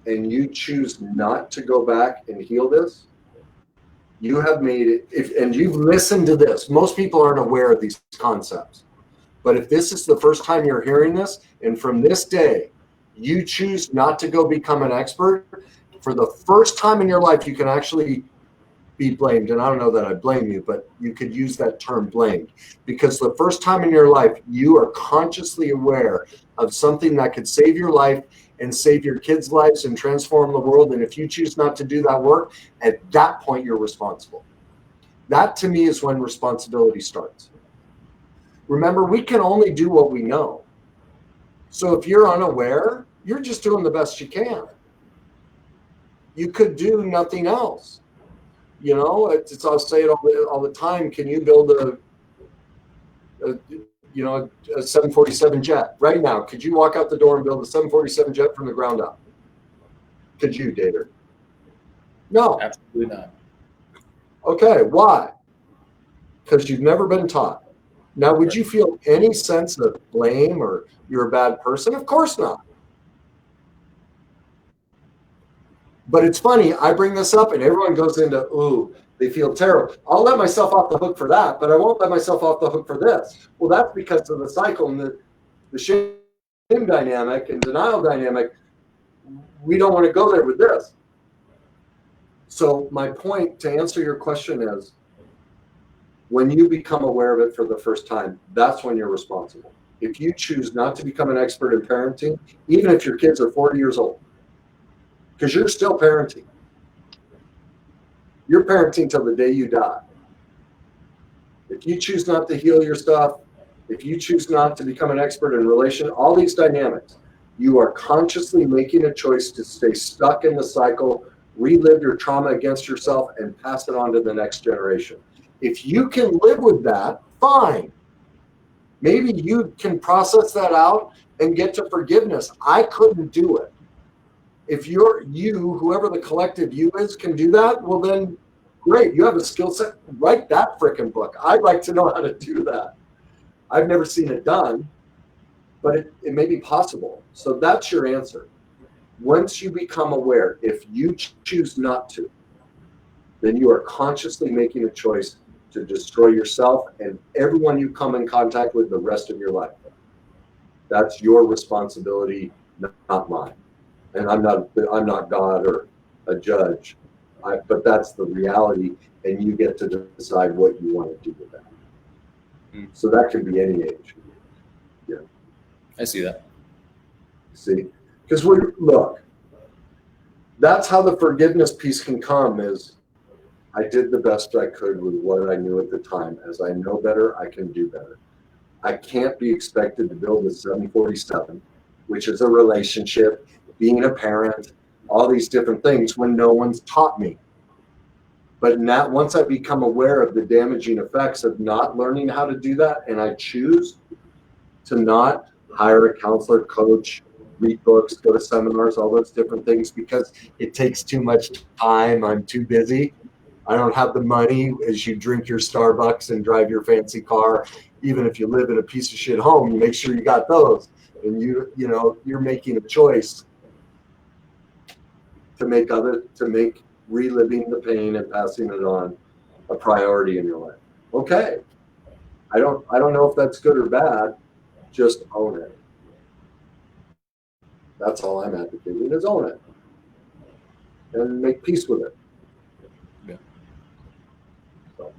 and you choose not to go back and heal this, you have made it, and you've listened to this. Most people aren't aware of these concepts. But if this is the first time you're hearing this, and from this day, you choose not to go become an expert, for the first time in your life, you can actually be blamed. And I don't know that I blame you, but you could use that term blamed. Because the first time in your life, you are consciously aware of something that could save your life and save your kids' lives and transform the world. And if you choose not to do that work, at that point, you're responsible. That to me is when responsibility starts. Remember, we can only do what we know. So if you're unaware, you're just doing the best you can. You could do nothing else. You know, I'll say it all the time. Can you build a 747 jet right now? Could you walk out the door and build a 747 jet from the ground up? Could you, David? No. Absolutely not. Okay, why? Because you've never been taught. Now, would you feel any sense of blame or you're a bad person? Of course not. But it's funny, I bring this up and everyone goes into, ooh, they feel terrible. I'll let myself off the hook for that, but I won't let myself off the hook for this. Well, that's because of the cycle and the shame dynamic and denial dynamic. We don't want to go there with this. So my point to answer your question is, when you become aware of it for the first time, that's when you're responsible. If you choose not to become an expert in parenting, even if your kids are 40 years old, because you're still parenting. You're parenting till the day you die. If you choose not to heal your stuff, if you choose not to become an expert in relation, all these dynamics, you are consciously making a choice to stay stuck in the cycle, relive your trauma against yourself, and pass it on to the next generation. If you can live with that, fine. Maybe you can process that out and get to forgiveness. I couldn't do it. If whoever the collective you is, can do that, well then, great. You have a skill set. Write that frickin' book. I'd like to know how to do that. I've never seen it done, but it may be possible. So that's your answer. Once you become aware, if you choose not to, then you are consciously making a choice to destroy yourself and everyone you come in contact with the rest of your life. That's your responsibility, not mine. And I'm not God or a judge, but that's the reality, and you get to decide what you want to do with that. So that can be any age. Yeah, I see that. See, because look, that's how the forgiveness piece can come. Is I did the best I could with what I knew at the time. As I know better, I can do better. I can't be expected to build a 747, which is a relationship, being a parent, all these different things when no one's taught me. But now, once I become aware of the damaging effects of not learning how to do that, and I choose to not hire a counselor, coach, read books, go to seminars, all those different things, because it takes too much time, I'm too busy. I don't have the money. As you drink your Starbucks and drive your fancy car, even if you live in a piece of shit home, you make sure you got those. And you're making a choice to make reliving the pain and passing it on a priority in your life. Okay. I don't know if that's good or bad. Just own it. That's all I'm advocating, is own it. And make peace with it. Yeah. So.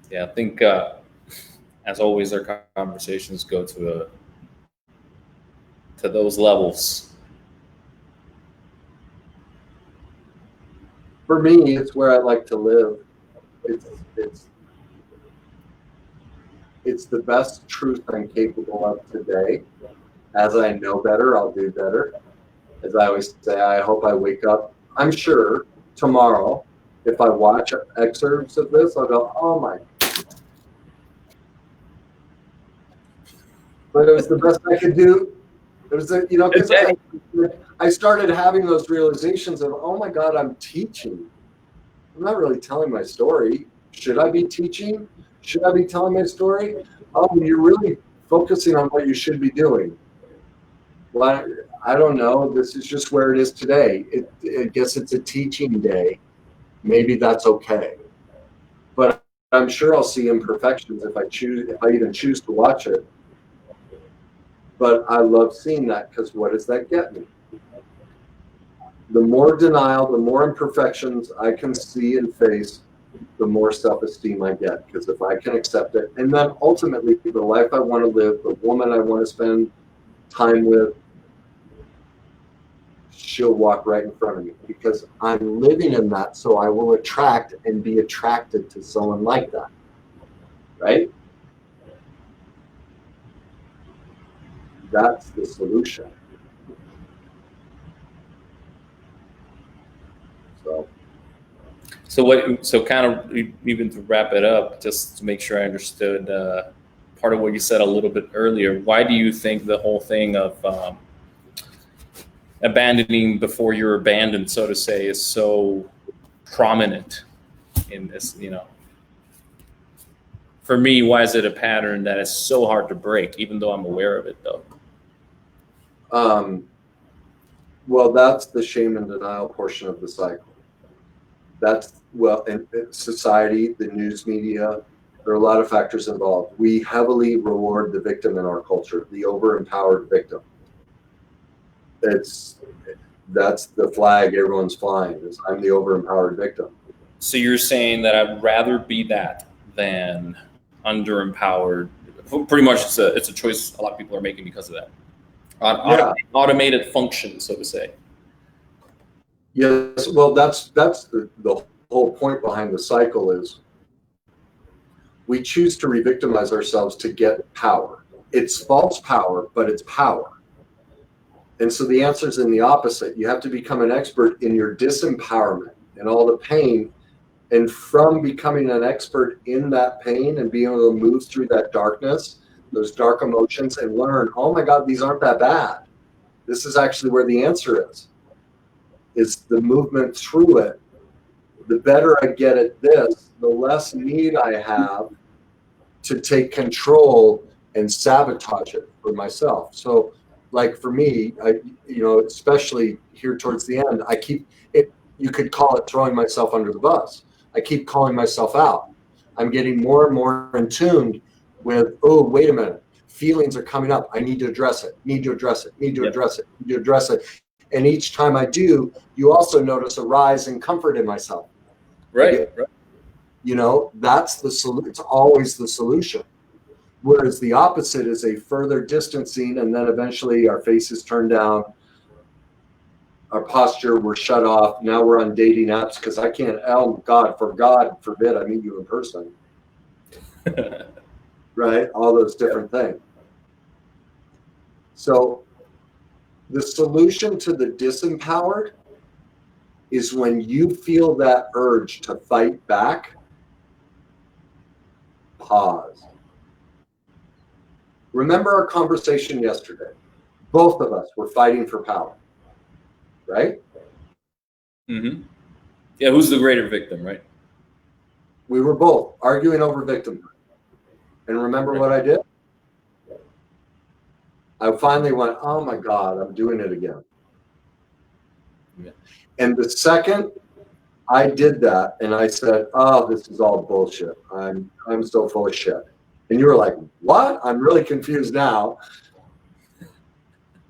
Yeah, I think as always, our conversations go to those levels. For me, it's where I like to live. It's the best truth I'm capable of today. As I know better, I'll do better. As I always say, I hope I wake up. I'm sure tomorrow, if I watch excerpts of this, I'll go, oh my. But it was the best I could do. It was, because I started having those realizations of, oh my God, I'm teaching. I'm not really telling my story. Should I be teaching? Should I be telling my story? Oh, you're really focusing on what you should be doing. Well, I don't know. This is just where it is today. I guess it's a teaching day. Maybe that's okay. But I'm sure I'll see imperfections if I even choose to watch it. But I love seeing that, because what does that get me? The more denial, the more imperfections I can see and face, the more self-esteem I get. Because if I can accept it, and then ultimately the life I want to live, the woman I want to spend time with, she'll walk right in front of me because I'm living in that. So I will attract and be attracted to someone like that. Right? That's the solution. So kind of even to wrap it up, just to make sure I understood part of what you said a little bit earlier. Why do you think the whole thing of abandoning before you're abandoned, so to say, is so prominent in this? For me, why is it a pattern that is so hard to break, even though I'm aware of it, though? Well, that's the shame and denial portion of the cycle. That's, well, in society, the news media, there are a lot of factors involved. We heavily reward the victim in our culture, the over-empowered victim. That's the flag everyone's flying, is I'm the over-empowered victim. So you're saying that I'd rather be that than under-empowered. Pretty much it's a choice a lot of people are making because of that. Automated function, so to say. Yes, well, that's the whole point behind the cycle is we choose to re-victimize ourselves to get power. It's false power, but it's power. And so the answer is in the opposite. You have to become an expert in your disempowerment and all the pain. And from becoming an expert in that pain and being able to move through that darkness, those dark emotions, and learn, oh my God, these aren't that bad. This is actually where the answer is the movement through it. The better I get at this, the less need I have to take control and sabotage it for myself. So like for me, especially here towards the end, I keep it, you could call it throwing myself under the bus. I keep calling myself out. I'm getting more and more in tune with, oh, wait a minute, feelings are coming up. I need to address it, need to address it, need to address it, need to address it. And each time I do, you also notice a rise in comfort in myself. Right. That's the solution. It's always the solution. Whereas the opposite is a further distancing, and then eventually our face is turned down, our posture, we're shut off. Now we're on dating apps because I can't, God forbid I meet you in person. Right? All those different things. So the solution to the disempowered is when you feel that urge to fight back, pause. Remember our conversation yesterday. Both of us were fighting for power, right? Mm-hmm. Yeah, who's the greater victim, right? We were both arguing over victimhood. And remember what I did? I finally went, oh my God, I'm doing it again. Yeah. And the second I did that and I said, oh, this is all bullshit. I'm so full of shit. And you were like, what? I'm really confused now.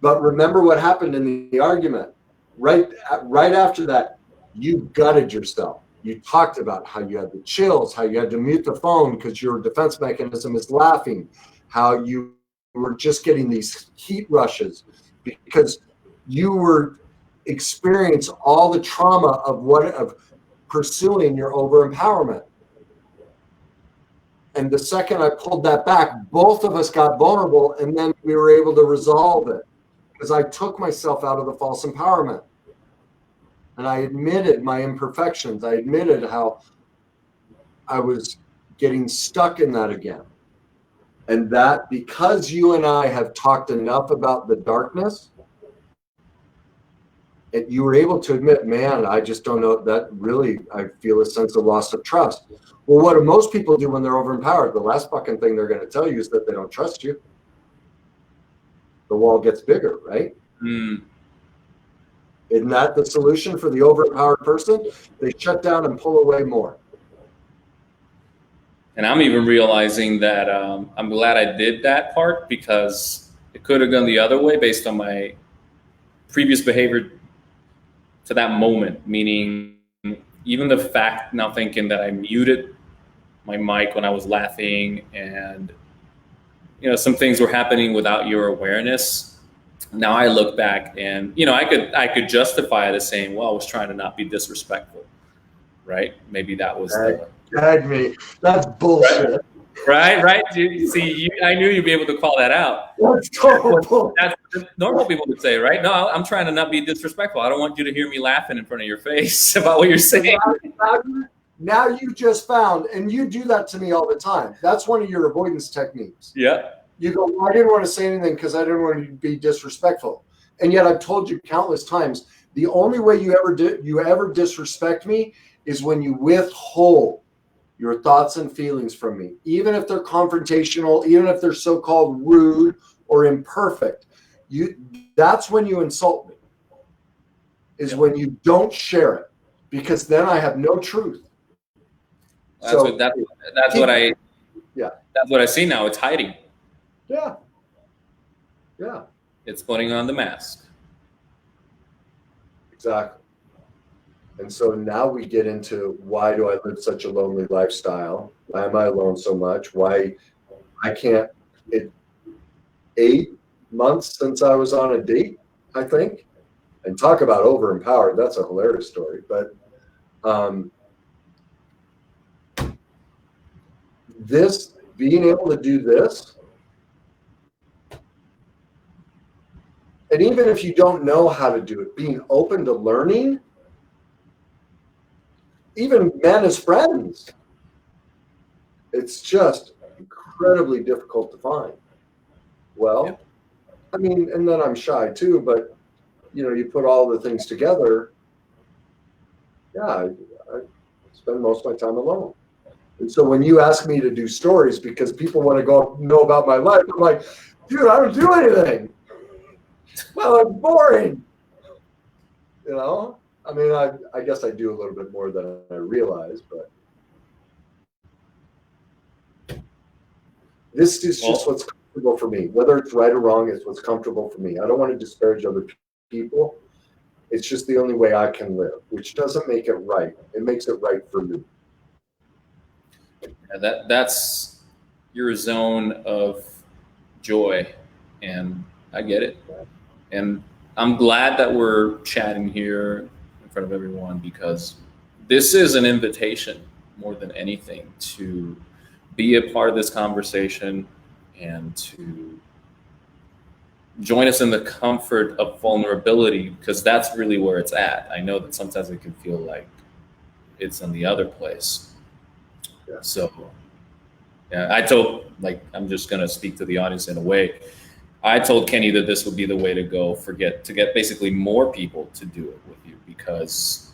But remember what happened in the argument. Right after that, you gutted yourself. You talked about how you had the chills, how you had to mute the phone because your defense mechanism is laughing, how you were just getting these heat rushes because you were experiencing all the trauma of pursuing your over-empowerment. And the second I pulled that back, both of us got vulnerable, and then we were able to resolve it because I took myself out of the false empowerment. And I admitted my imperfections. I admitted how I was getting stuck in that again. And that because you and I have talked enough about the darkness, and you were able to admit, man, I just don't know, that really, I feel a sense of loss of trust. Well, what do most people do when they're overempowered? The last fucking thing they're going to tell you is that they don't trust you. The wall gets bigger, right? Mm. Isn't that the solution for the overempowered person? They shut down and pull away more. And I'm even realizing that I'm glad I did that part because it could have gone the other way based on my previous behavior to that moment, meaning even the fact now thinking that I muted my mic when I was laughing, and some things were happening without your awareness. Now I look back and I could justify it as saying, well, I was trying to not be disrespectful, right? Maybe that was the Gag me. That's bullshit. right. See, I knew you'd be able to call that out. That's total bullshit. That's what normal people would say, right? No, I'm trying to not be disrespectful. I don't want you to hear me laughing in front of your face about what you're saying. Now you just found, and you do that to me all the time. That's one of your avoidance techniques. Yeah. You go, well, I didn't want to say anything because I didn't want to be disrespectful. And yet I've told you countless times, the only way you ever disrespect me is when you withhold your thoughts and feelings from me, even if they're confrontational, even if they're so-called rude or imperfect. That's when you insult me, is when you don't share it, because then I have no truth. That's what I see now. It's hiding. Yeah. It's putting on the mask. Exactly. And so now we get into, why do I live such a lonely lifestyle? Why am I alone so much? Why I can't, 8 months since I was on a date, I think. And talk about over-empowered. That's a hilarious story. But this, being able to do this, and even if you don't know how to do it, being open to learning, even men as friends, it's just incredibly difficult to find. Well, I mean, and then I'm shy too, but you put all the things together. Yeah, I spend most of my time alone. And so when you ask me to do stories because people want to go know about my life, I'm like, dude, I don't do anything. Well, I'm boring. I mean, I guess I do a little bit more than I realize, but this is just what's comfortable for me. Whether it's right or wrong, it's what's comfortable for me. I don't want to disparage other people. It's just the only way I can live, which doesn't make it right. It makes it right for me. Yeah, that's your zone of joy, and I get it. And I'm glad that we're chatting here in front of everyone, because this is an invitation more than anything to be a part of this conversation and to join us in the comfort of vulnerability, because that's really where it's at. I know that sometimes it can feel like it's in the other place. Yeah. So yeah, I'm just going to speak to the audience in a way. I told Kenny that this would be the way to go to get basically more people to do it with you, because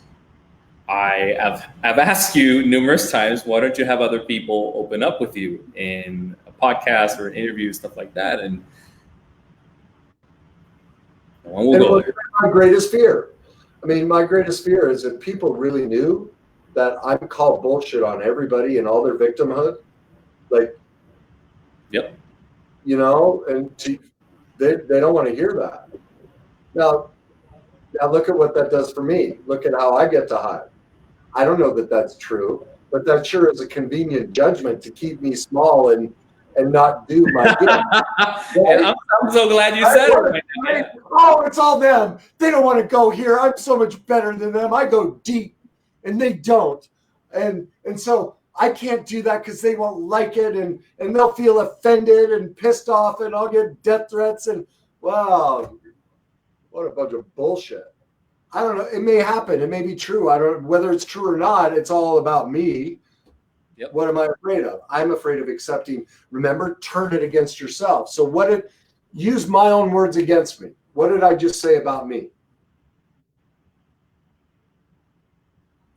I've asked you numerous times, why don't you have other people open up with you in a podcast or an interview, stuff like that, and no one will go there. My greatest fear. I mean, my greatest fear is if people really knew that I call bullshit on everybody and all their victimhood, like, yep, and they don't want to hear that. Now look at what that does for me. Look at how I get to hide. I don't know that that's true, but that sure is a convenient judgment to keep me small and not do my good. Right? I'm so glad you said it. Right? Oh, it's all them. They don't want to go here. I'm so much better than them. I go deep, and they don't. And so I can't do that because they won't like it, and they'll feel offended and pissed off, and I'll get death threats. And wow, what a bunch of bullshit. I don't know. It may happen. It may be true. I don't know whether it's true or not. It's all about me. Yep. What am I afraid of? I'm afraid of accepting. Remember, turn it against yourself. So use my own words against me. What did I just say about me?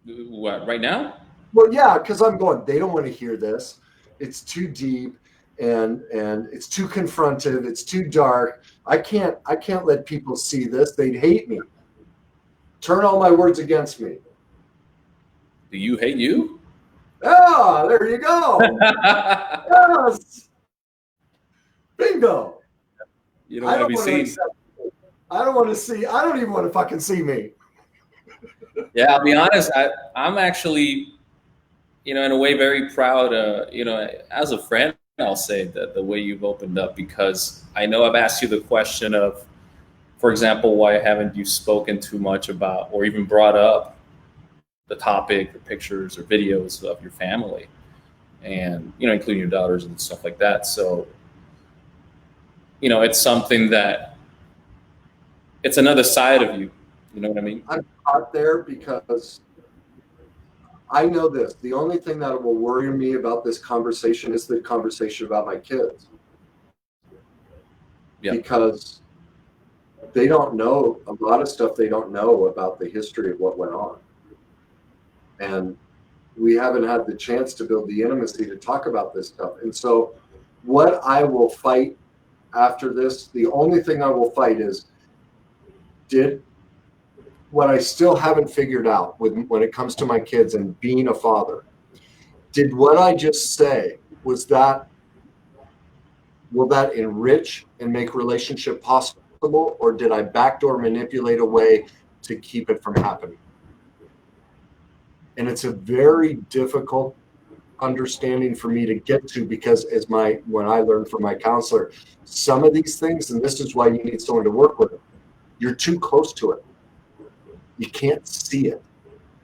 What, right now? Well, yeah, because I'm going, they don't want to hear this. It's too deep and it's too confrontive. It's too dark. I can't let people see this. They'd hate me. Turn all my words against me. Do you hate you? Ah, there you go. Yes. Bingo. You don't want to be seen. I don't want to see. I don't even want to fucking see me. Yeah, I'll be honest. I'm actually, in a way, very proud. As a friend, I'll say that the way you've opened up, because I know I've asked you the question of, for example, why haven't you spoken too much about or even brought up the topic or pictures or videos of your family, and including your daughters and stuff like that. So it's something that it's another side of you. You know what I mean? I'm out there because I know this. The only thing that will worry me about this conversation is the conversation about my kids. Yeah. Because they don't know a lot of stuff. They don't know about the history of what went on. And we haven't had the chance to build the intimacy to talk about this stuff. And so what I will fight after this, the only thing I will fight is, what I still haven't figured out when it comes to my kids and being a father, did what I just say, will that enrich and make relationship possible, or did I backdoor manipulate a way to keep it from happening? And it's a very difficult understanding for me to get to, because when I learned from my counselor, some of these things, and this is why you need someone to work with, you're too close to it. You can't see it.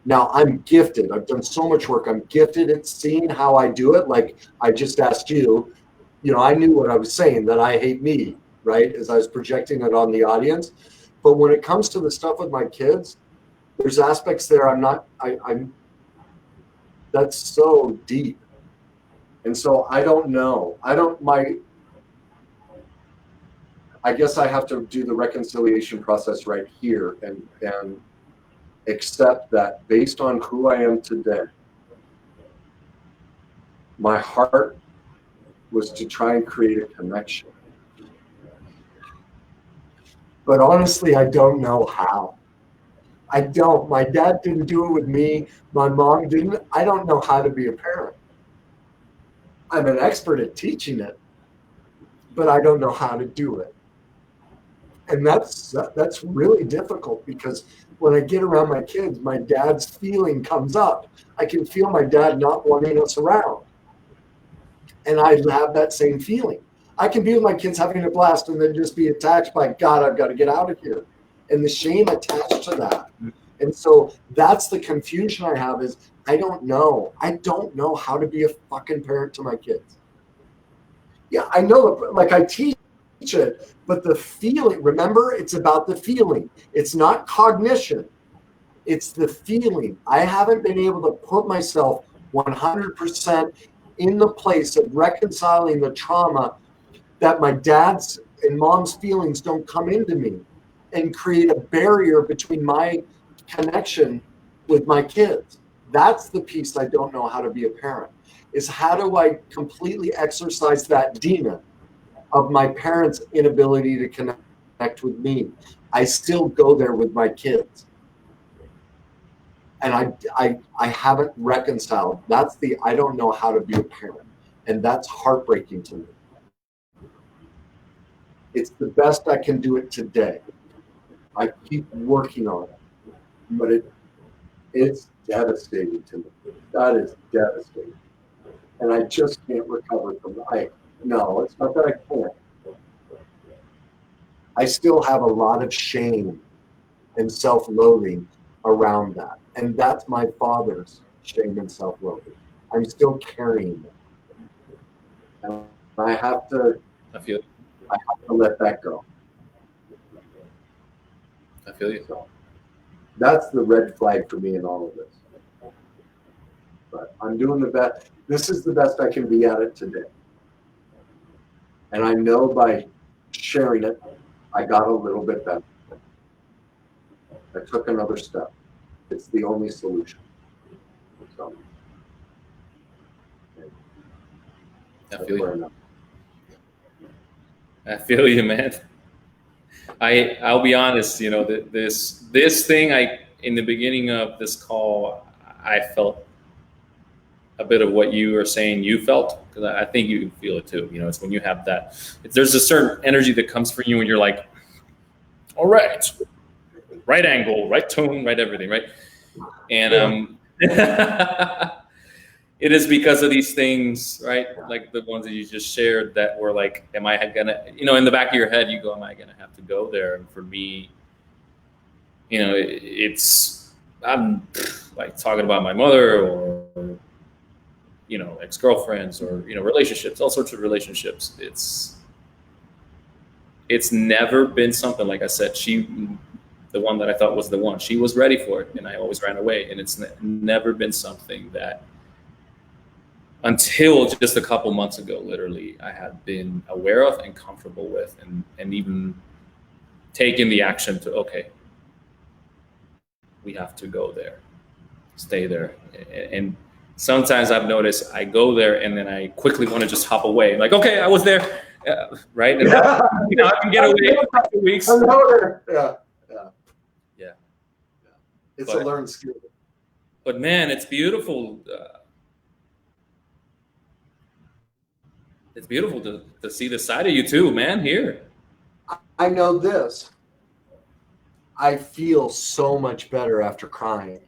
Now, I'm gifted. I've done so much work. I'm gifted at seeing how I do it. Like I just asked you, I knew what I was saying, that I hate me, right? As I was projecting it on the audience. But when it comes to the stuff with my kids, there's aspects there that's so deep. And so I don't know. I guess I have to do the reconciliation process right here and accept that based on who I am today, my heart was to try and create a connection. But honestly, I don't know how. I don't. My dad didn't do it with me. My mom didn't. I don't know how to be a parent. I'm an expert at teaching it, but I don't know how to do it. And that's really difficult, because when I get around my kids, my dad's feeling comes up. I can feel my dad not wanting us around. And I have that same feeling. I can be with my kids having a blast and then just be attacked by, God, I've got to get out of here. And the shame attached to that. And so that's the confusion I have, is I don't know. I don't know how to be a fucking parent to my kids. Yeah, I know, like I teach it, but the feeling, remember, it's about the feeling. It's not cognition. It's the feeling. I haven't been able to put myself 100% in the place of reconciling the trauma that my dad's and mom's feelings don't come into me and create a barrier between my connection with my kids. That's the piece I don't know how to be a parent, is how do I completely exercise that demon of my parents' inability to connect with me. I still go there with my kids. And I haven't reconciled. I don't know how to be a parent. And that's heartbreaking to me. It's the best I can do it today. I keep working on it. But it's devastating to me. That is devastating. And I just can't recover from that. No, it's not that I can't. I still have a lot of shame and self-loathing around that. And that's my father's shame and self-loathing. I'm still carrying it. And I have to let that go. I feel you. So that's the red flag for me in all of this. But I'm doing the best. This is the best I can be at it today. And I know by sharing it, I got a little bit better. I took another step. It's the only solution. So, I feel you. I feel you, man. I'll be honest. This thing, in the beginning of this call, I felt a bit of what you were saying you felt, because I think you feel it too. It's when you have that, there's a certain energy that comes from you when you're like, all right angle, right tone, right everything, right? And it is because of these things, right? Like the ones that you just shared that were like, am I gonna, in the back of your head, you go, am I gonna have to go there? And for me, I'm like talking about my mother or, ex-girlfriends or, relationships, all sorts of relationships. It's never been something, like I said, the one that I thought was the one, she was ready for it and I always ran away. And it's never been something that until just a couple months ago, literally, I had been aware of and comfortable with and even taken the action to, okay, we have to go there, stay there. And sometimes I've noticed I go there and then I quickly want to just hop away. Like, okay, I was there, right? And I can get away for a few weeks. Yeah. It's a learned skill. But man, it's beautiful. It's beautiful to see the side of you too, man, here. I know this. I feel so much better after crying.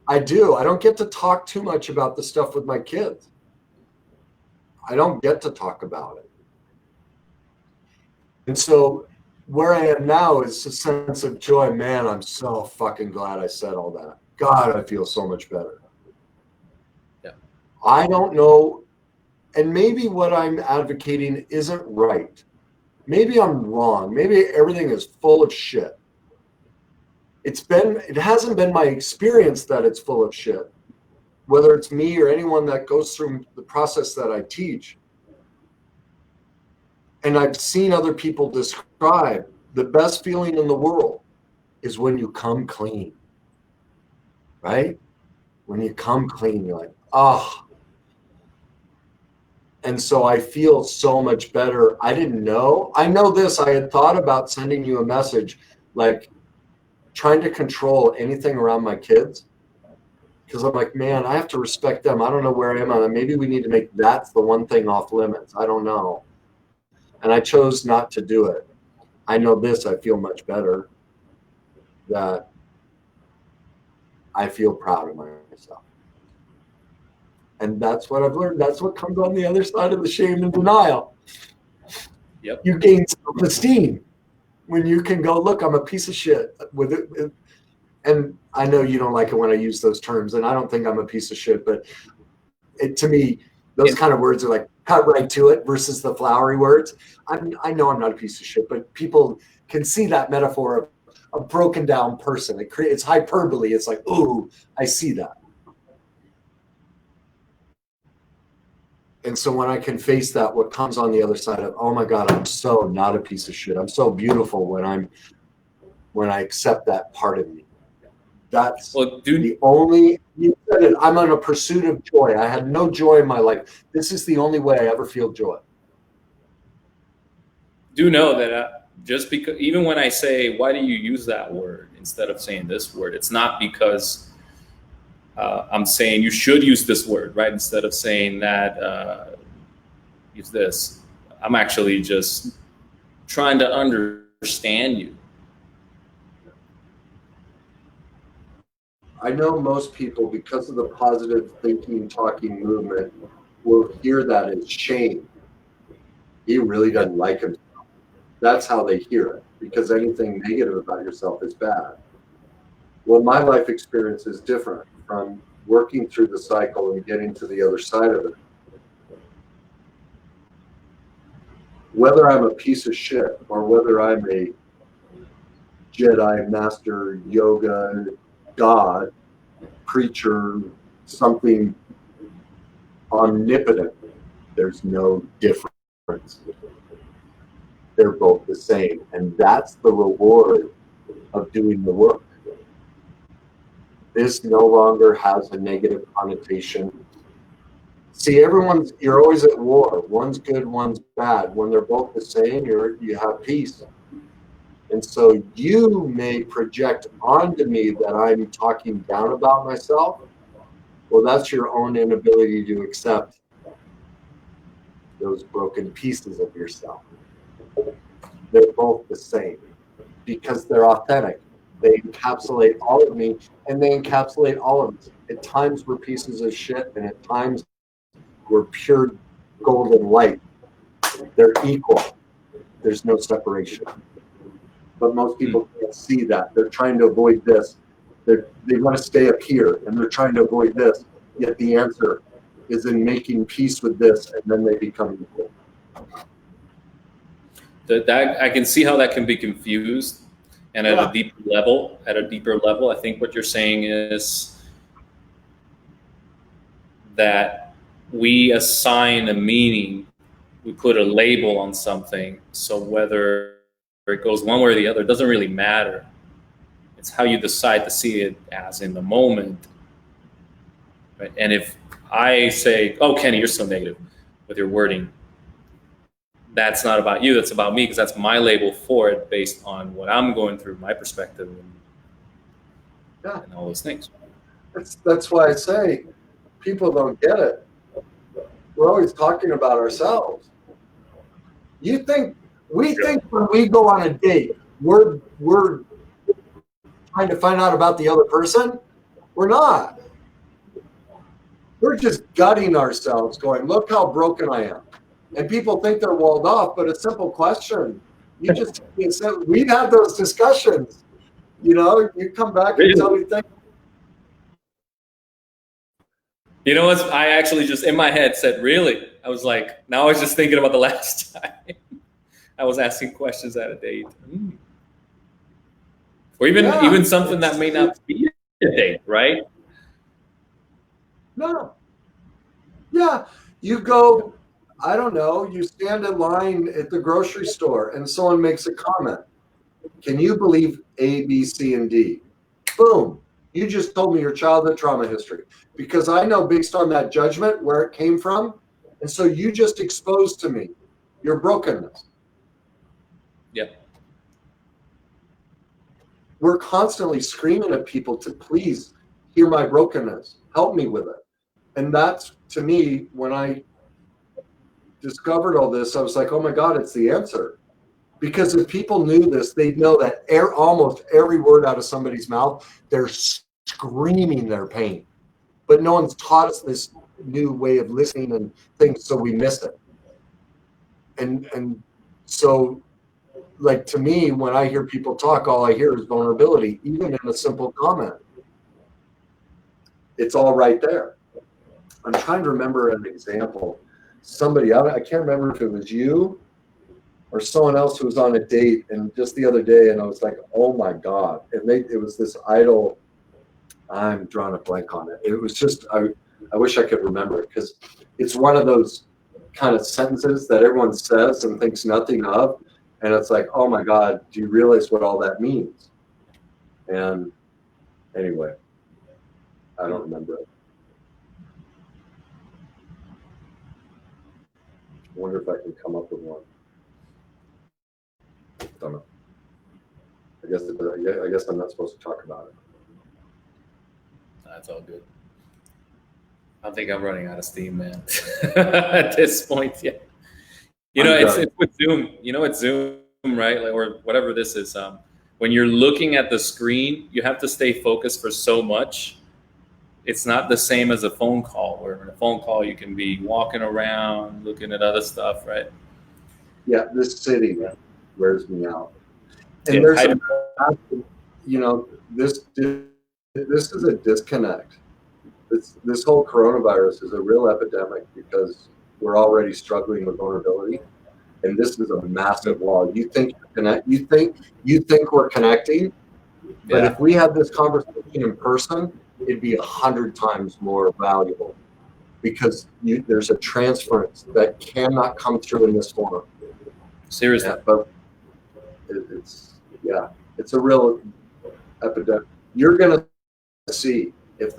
I do. I don't get to talk too much about the stuff with my kids. I don't get to talk about it. And so where I am now is a sense of joy. Man, I'm so fucking glad I said all that. God, I feel so much better. Yeah. I don't know. And maybe what I'm advocating isn't right. Maybe I'm wrong. Maybe everything is full of shit. It hasn't been my experience that it's full of shit, whether it's me or anyone that goes through the process that I teach. And I've seen other people describe the best feeling in the world is when you come clean, right? When you come clean, you're like, oh. And so I feel so much better. I didn't know. I know this. I had thought about sending you a message, like trying to control anything around my kids. Because I'm like, man, I have to respect them. I don't know where I am. Maybe we need to make that's the one thing off limits. I don't know. And I chose not to do it. I know this. I feel much better. That I feel proud of myself. And that's what I've learned. That's what comes on the other side of the shame and denial. Yep. You gain self-esteem when you can go, look, I'm a piece of shit with it. And I know you don't like it when I use those terms, and I don't think I'm a piece of shit, but to me, those kind of words are like cut right to it versus the flowery words. I know I'm not a piece of shit, but people can see that metaphor of a broken down person. It's hyperbole. It's like, ooh, I see that. And so when I can face that, what comes on the other side of, oh my God, I'm so not a piece of shit. I'm so beautiful when I accept that part of me. That's the only, you said it, I'm on a pursuit of joy. I had no joy in my life. This is the only way I ever feel joy. Do know that just because, even when I say, why do you use that word instead of saying this word? It's not because I'm saying you should use this word, right? Instead of saying that, use this. I'm actually just trying to understand you. I know most people, because of the positive thinking, talking movement, will hear that as shame. He really doesn't like himself. That's how they hear it, because anything negative about yourself is bad. Well, my life experience is different from working through the cycle and getting to the other side of it. Whether I'm a piece of shit or whether I'm a Jedi master, yoga, God, preacher, something omnipotent, there's no difference. They're both the same. And that's the reward of doing the work. This no longer has a negative connotation. See, you're always at war. One's good, one's bad. When they're both the same, you have peace. And so you may project onto me that I'm talking down about myself. Well, that's your own inability to accept those broken pieces of yourself. They're both the same because they're authentic. They encapsulate all of me, and they encapsulate all of us. At times we're pieces of shit, and at times we're pure golden light. They're equal. There's no separation. But most people can't see that. They're trying to avoid this. They want to stay up here, and they're trying to avoid this. Yet the answer is in making peace with this, and then they become equal. That I can see how that can be confused, and at a deeper level, I think what you're saying is that we assign a meaning, we put a label on something, so whether it goes one way or the other, it doesn't really matter. It's how you decide to see it as in the moment. Right? And if I say, oh, Kenny, you're so negative with your wording, that's not about you, that's about me, because that's my label for it based on what I'm going through, my perspective, and all those things. That's why I say people don't get it. We're always talking about ourselves. We think when we go on a date, we're trying to find out about the other person. We're not. We're just gutting ourselves, going, look how broken I am. And people think they're walled off, but a simple question. We've had those discussions. You come back and tell me things. You know what? I actually just in my head said, really? I was like, now I was just thinking about the last time I was asking questions at a date. Or even something that may not be a date, right? No. Yeah. You go, I don't know, you stand in line at the grocery store and someone makes a comment. Can you believe A, B, C, and D? Boom. You just told me your childhood trauma history, because I know based on that judgment where it came from. And so you just exposed to me your brokenness. Yep. We're constantly screaming at people to please hear my brokenness, help me with it. And that's, to me, when I discovered all this, I was like, oh my God, it's the answer. Because if people knew this, they'd know that almost every word out of somebody's mouth, they're screaming their pain. But no one's taught us this new way of listening and things, so we miss it. And so, like, to me, when I hear people talk, all I hear is vulnerability, even in a simple comment. It's all right there. I'm trying to remember an example. Somebody, I can't remember if it was you or someone else who was on a date, and just the other day, and I was like, oh my God. And it was this idle, I'm drawing a blank on it. It was just, I wish I could remember it, because it's one of those kind of sentences that everyone says and thinks nothing of. And it's like, oh my God, do you realize what all that means? And anyway, I don't remember it. I wonder if I can come up with one. Don't know. I guess I'm not supposed to talk about it. That's all good. I think I'm running out of steam, man. At this point, yeah. It's with Zoom. It's Zoom, right? Like, or whatever this is. When you're looking at the screen, you have to stay focused for so much. It's not the same as a phone call, where in a phone call you can be walking around, looking at other stuff, right? Yeah, this city wears me out. And there's this is a disconnect. This whole coronavirus is a real epidemic because we're already struggling with vulnerability, and this is a massive wall. You think we're connecting, but if we had this conversation in person, it'd be 100 times more valuable, because there's a transference that cannot come through in this form. Seriously, but it's a real epidemic. You're gonna see if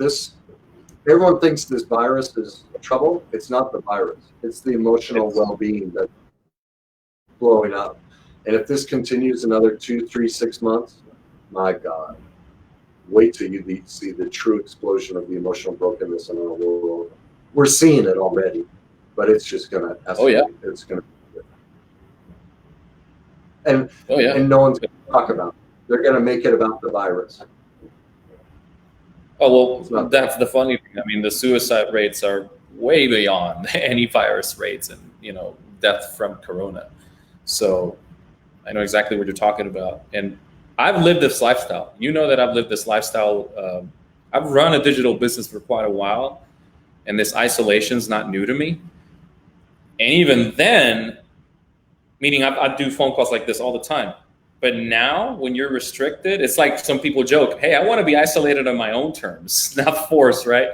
everyone thinks this virus is trouble. It's not the virus. It's the emotional well-being that's blowing up. And if this continues another 2, 3, 6 months, my God, wait till you see the true explosion of the emotional brokenness in our world. We're seeing it already, but it's just gonna escalate. Oh yeah, it's gonna. And no one's gonna talk about it. They're going to make it about the virus. Oh, well, that's the funny thing. I mean, the suicide rates are way beyond any virus rates and, death from corona. So I know exactly what you're talking about. And I've lived this lifestyle. You know that I've lived this lifestyle. I've run a digital business for quite a while, and this isolation is not new to me. And even then, meaning I do phone calls like this all the time. But now when you're restricted, it's like some people joke, hey, I want to be isolated on my own terms, not forced, right?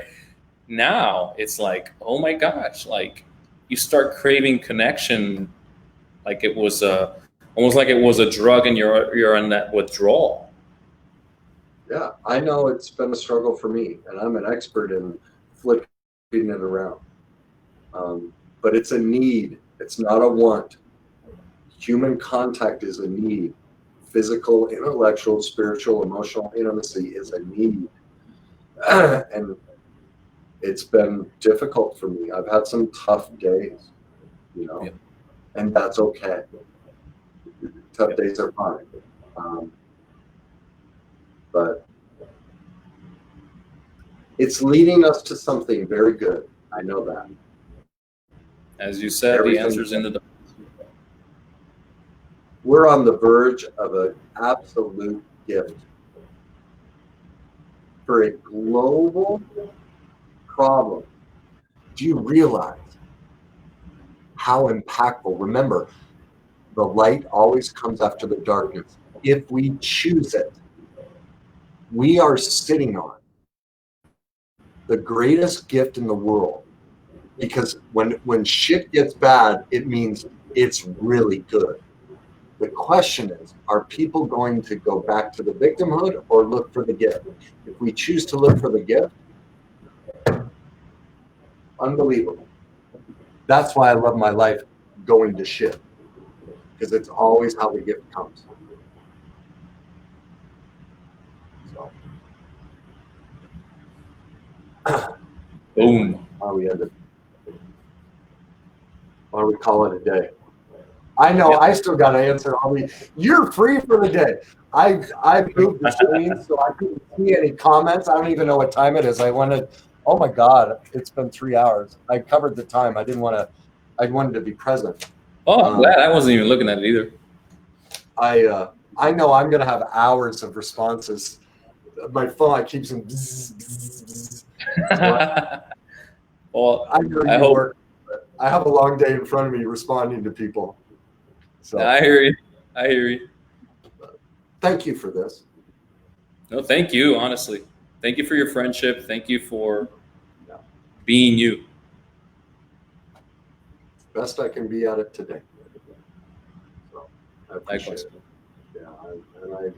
Now it's like, oh my gosh, like you start craving connection like it was almost like it was a drug and you're in that withdrawal. Yeah, I know it's been a struggle for me, and I'm an expert in flipping it around. But it's a need. It's not a want. Human contact is a need. Physical, intellectual, spiritual, emotional intimacy is a need. And it's been difficult for me. I've had some tough days, Yeah. and that's okay. Tough days are fine. But it's leading us to something very good. I know that. As you said, the answer's in the. We're on the verge of an absolute gift for a global problem. Do you realize how impactful? Remember, the light always comes after the darkness. If we choose it, we are sitting on the greatest gift in the world. Because when shit gets bad, it means it's really good. The question is, are people going to go back to the victimhood or look for the gift? If we choose to look for the gift, unbelievable. That's why I love my life going to shit, because it's always how the gift comes. So, Boom. how we ended. Why don't we call it a day? I know. Yep. I still got to answer all these. You're free for the day. I moved the screen so I couldn't see any comments. I don't even know what time it is. I wanted. Oh my God! It's been 3 hours. I covered the time. I didn't want to. I wanted to be present. Oh, I'm glad. I wasn't even looking at it either. I know I'm gonna have hours of responses. My phone, I keep some. Bzz, bzz, bzz. Well, I know you work. I have a long day in front of me responding to people. So I hear you. I hear you. Thank you for this. No, thank you. Honestly, thank you for your friendship. Thank you for being you. Best I can be at it today. So I appreciate it. Yeah, and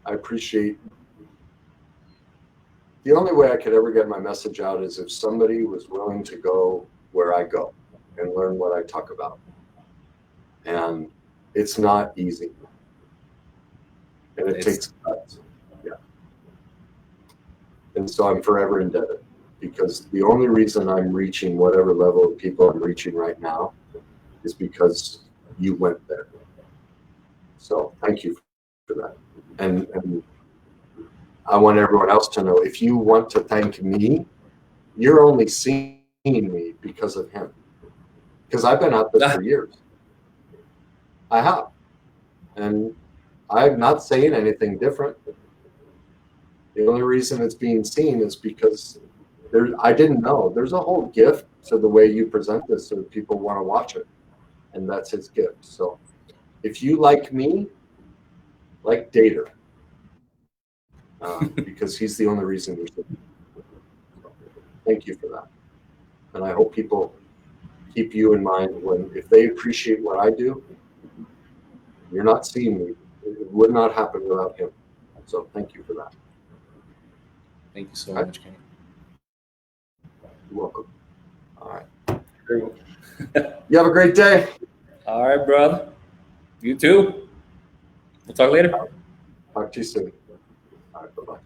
I appreciate. The only way I could ever get my message out is if somebody was willing to go where I go and learn what I talk about. And it's not easy. And it takes guts. Yeah. And so I'm forever indebted, because the only reason I'm reaching whatever level of people I'm reaching right now is because you went there. So thank you for that. And I want everyone else to know, if you want to thank me, you're only seeing me because of him. Because I've been out there for years. I have. And I'm not saying anything different. The only reason it's being seen is because I didn't know. There's a whole gift to the way you present this, so people want to watch it. And that's his gift. So if you like me, like Dater. Because he's the only reason you're sitting. So, thank you for that. And I hope people keep you in mind if they appreciate what I do. You're not seeing me. It would not happen without him. So thank you for that. Thank you so much, Kenny. You're welcome. All right. You have a great day. All right, brother. You too. We'll talk later. Talk to you soon. All right. Bye-bye.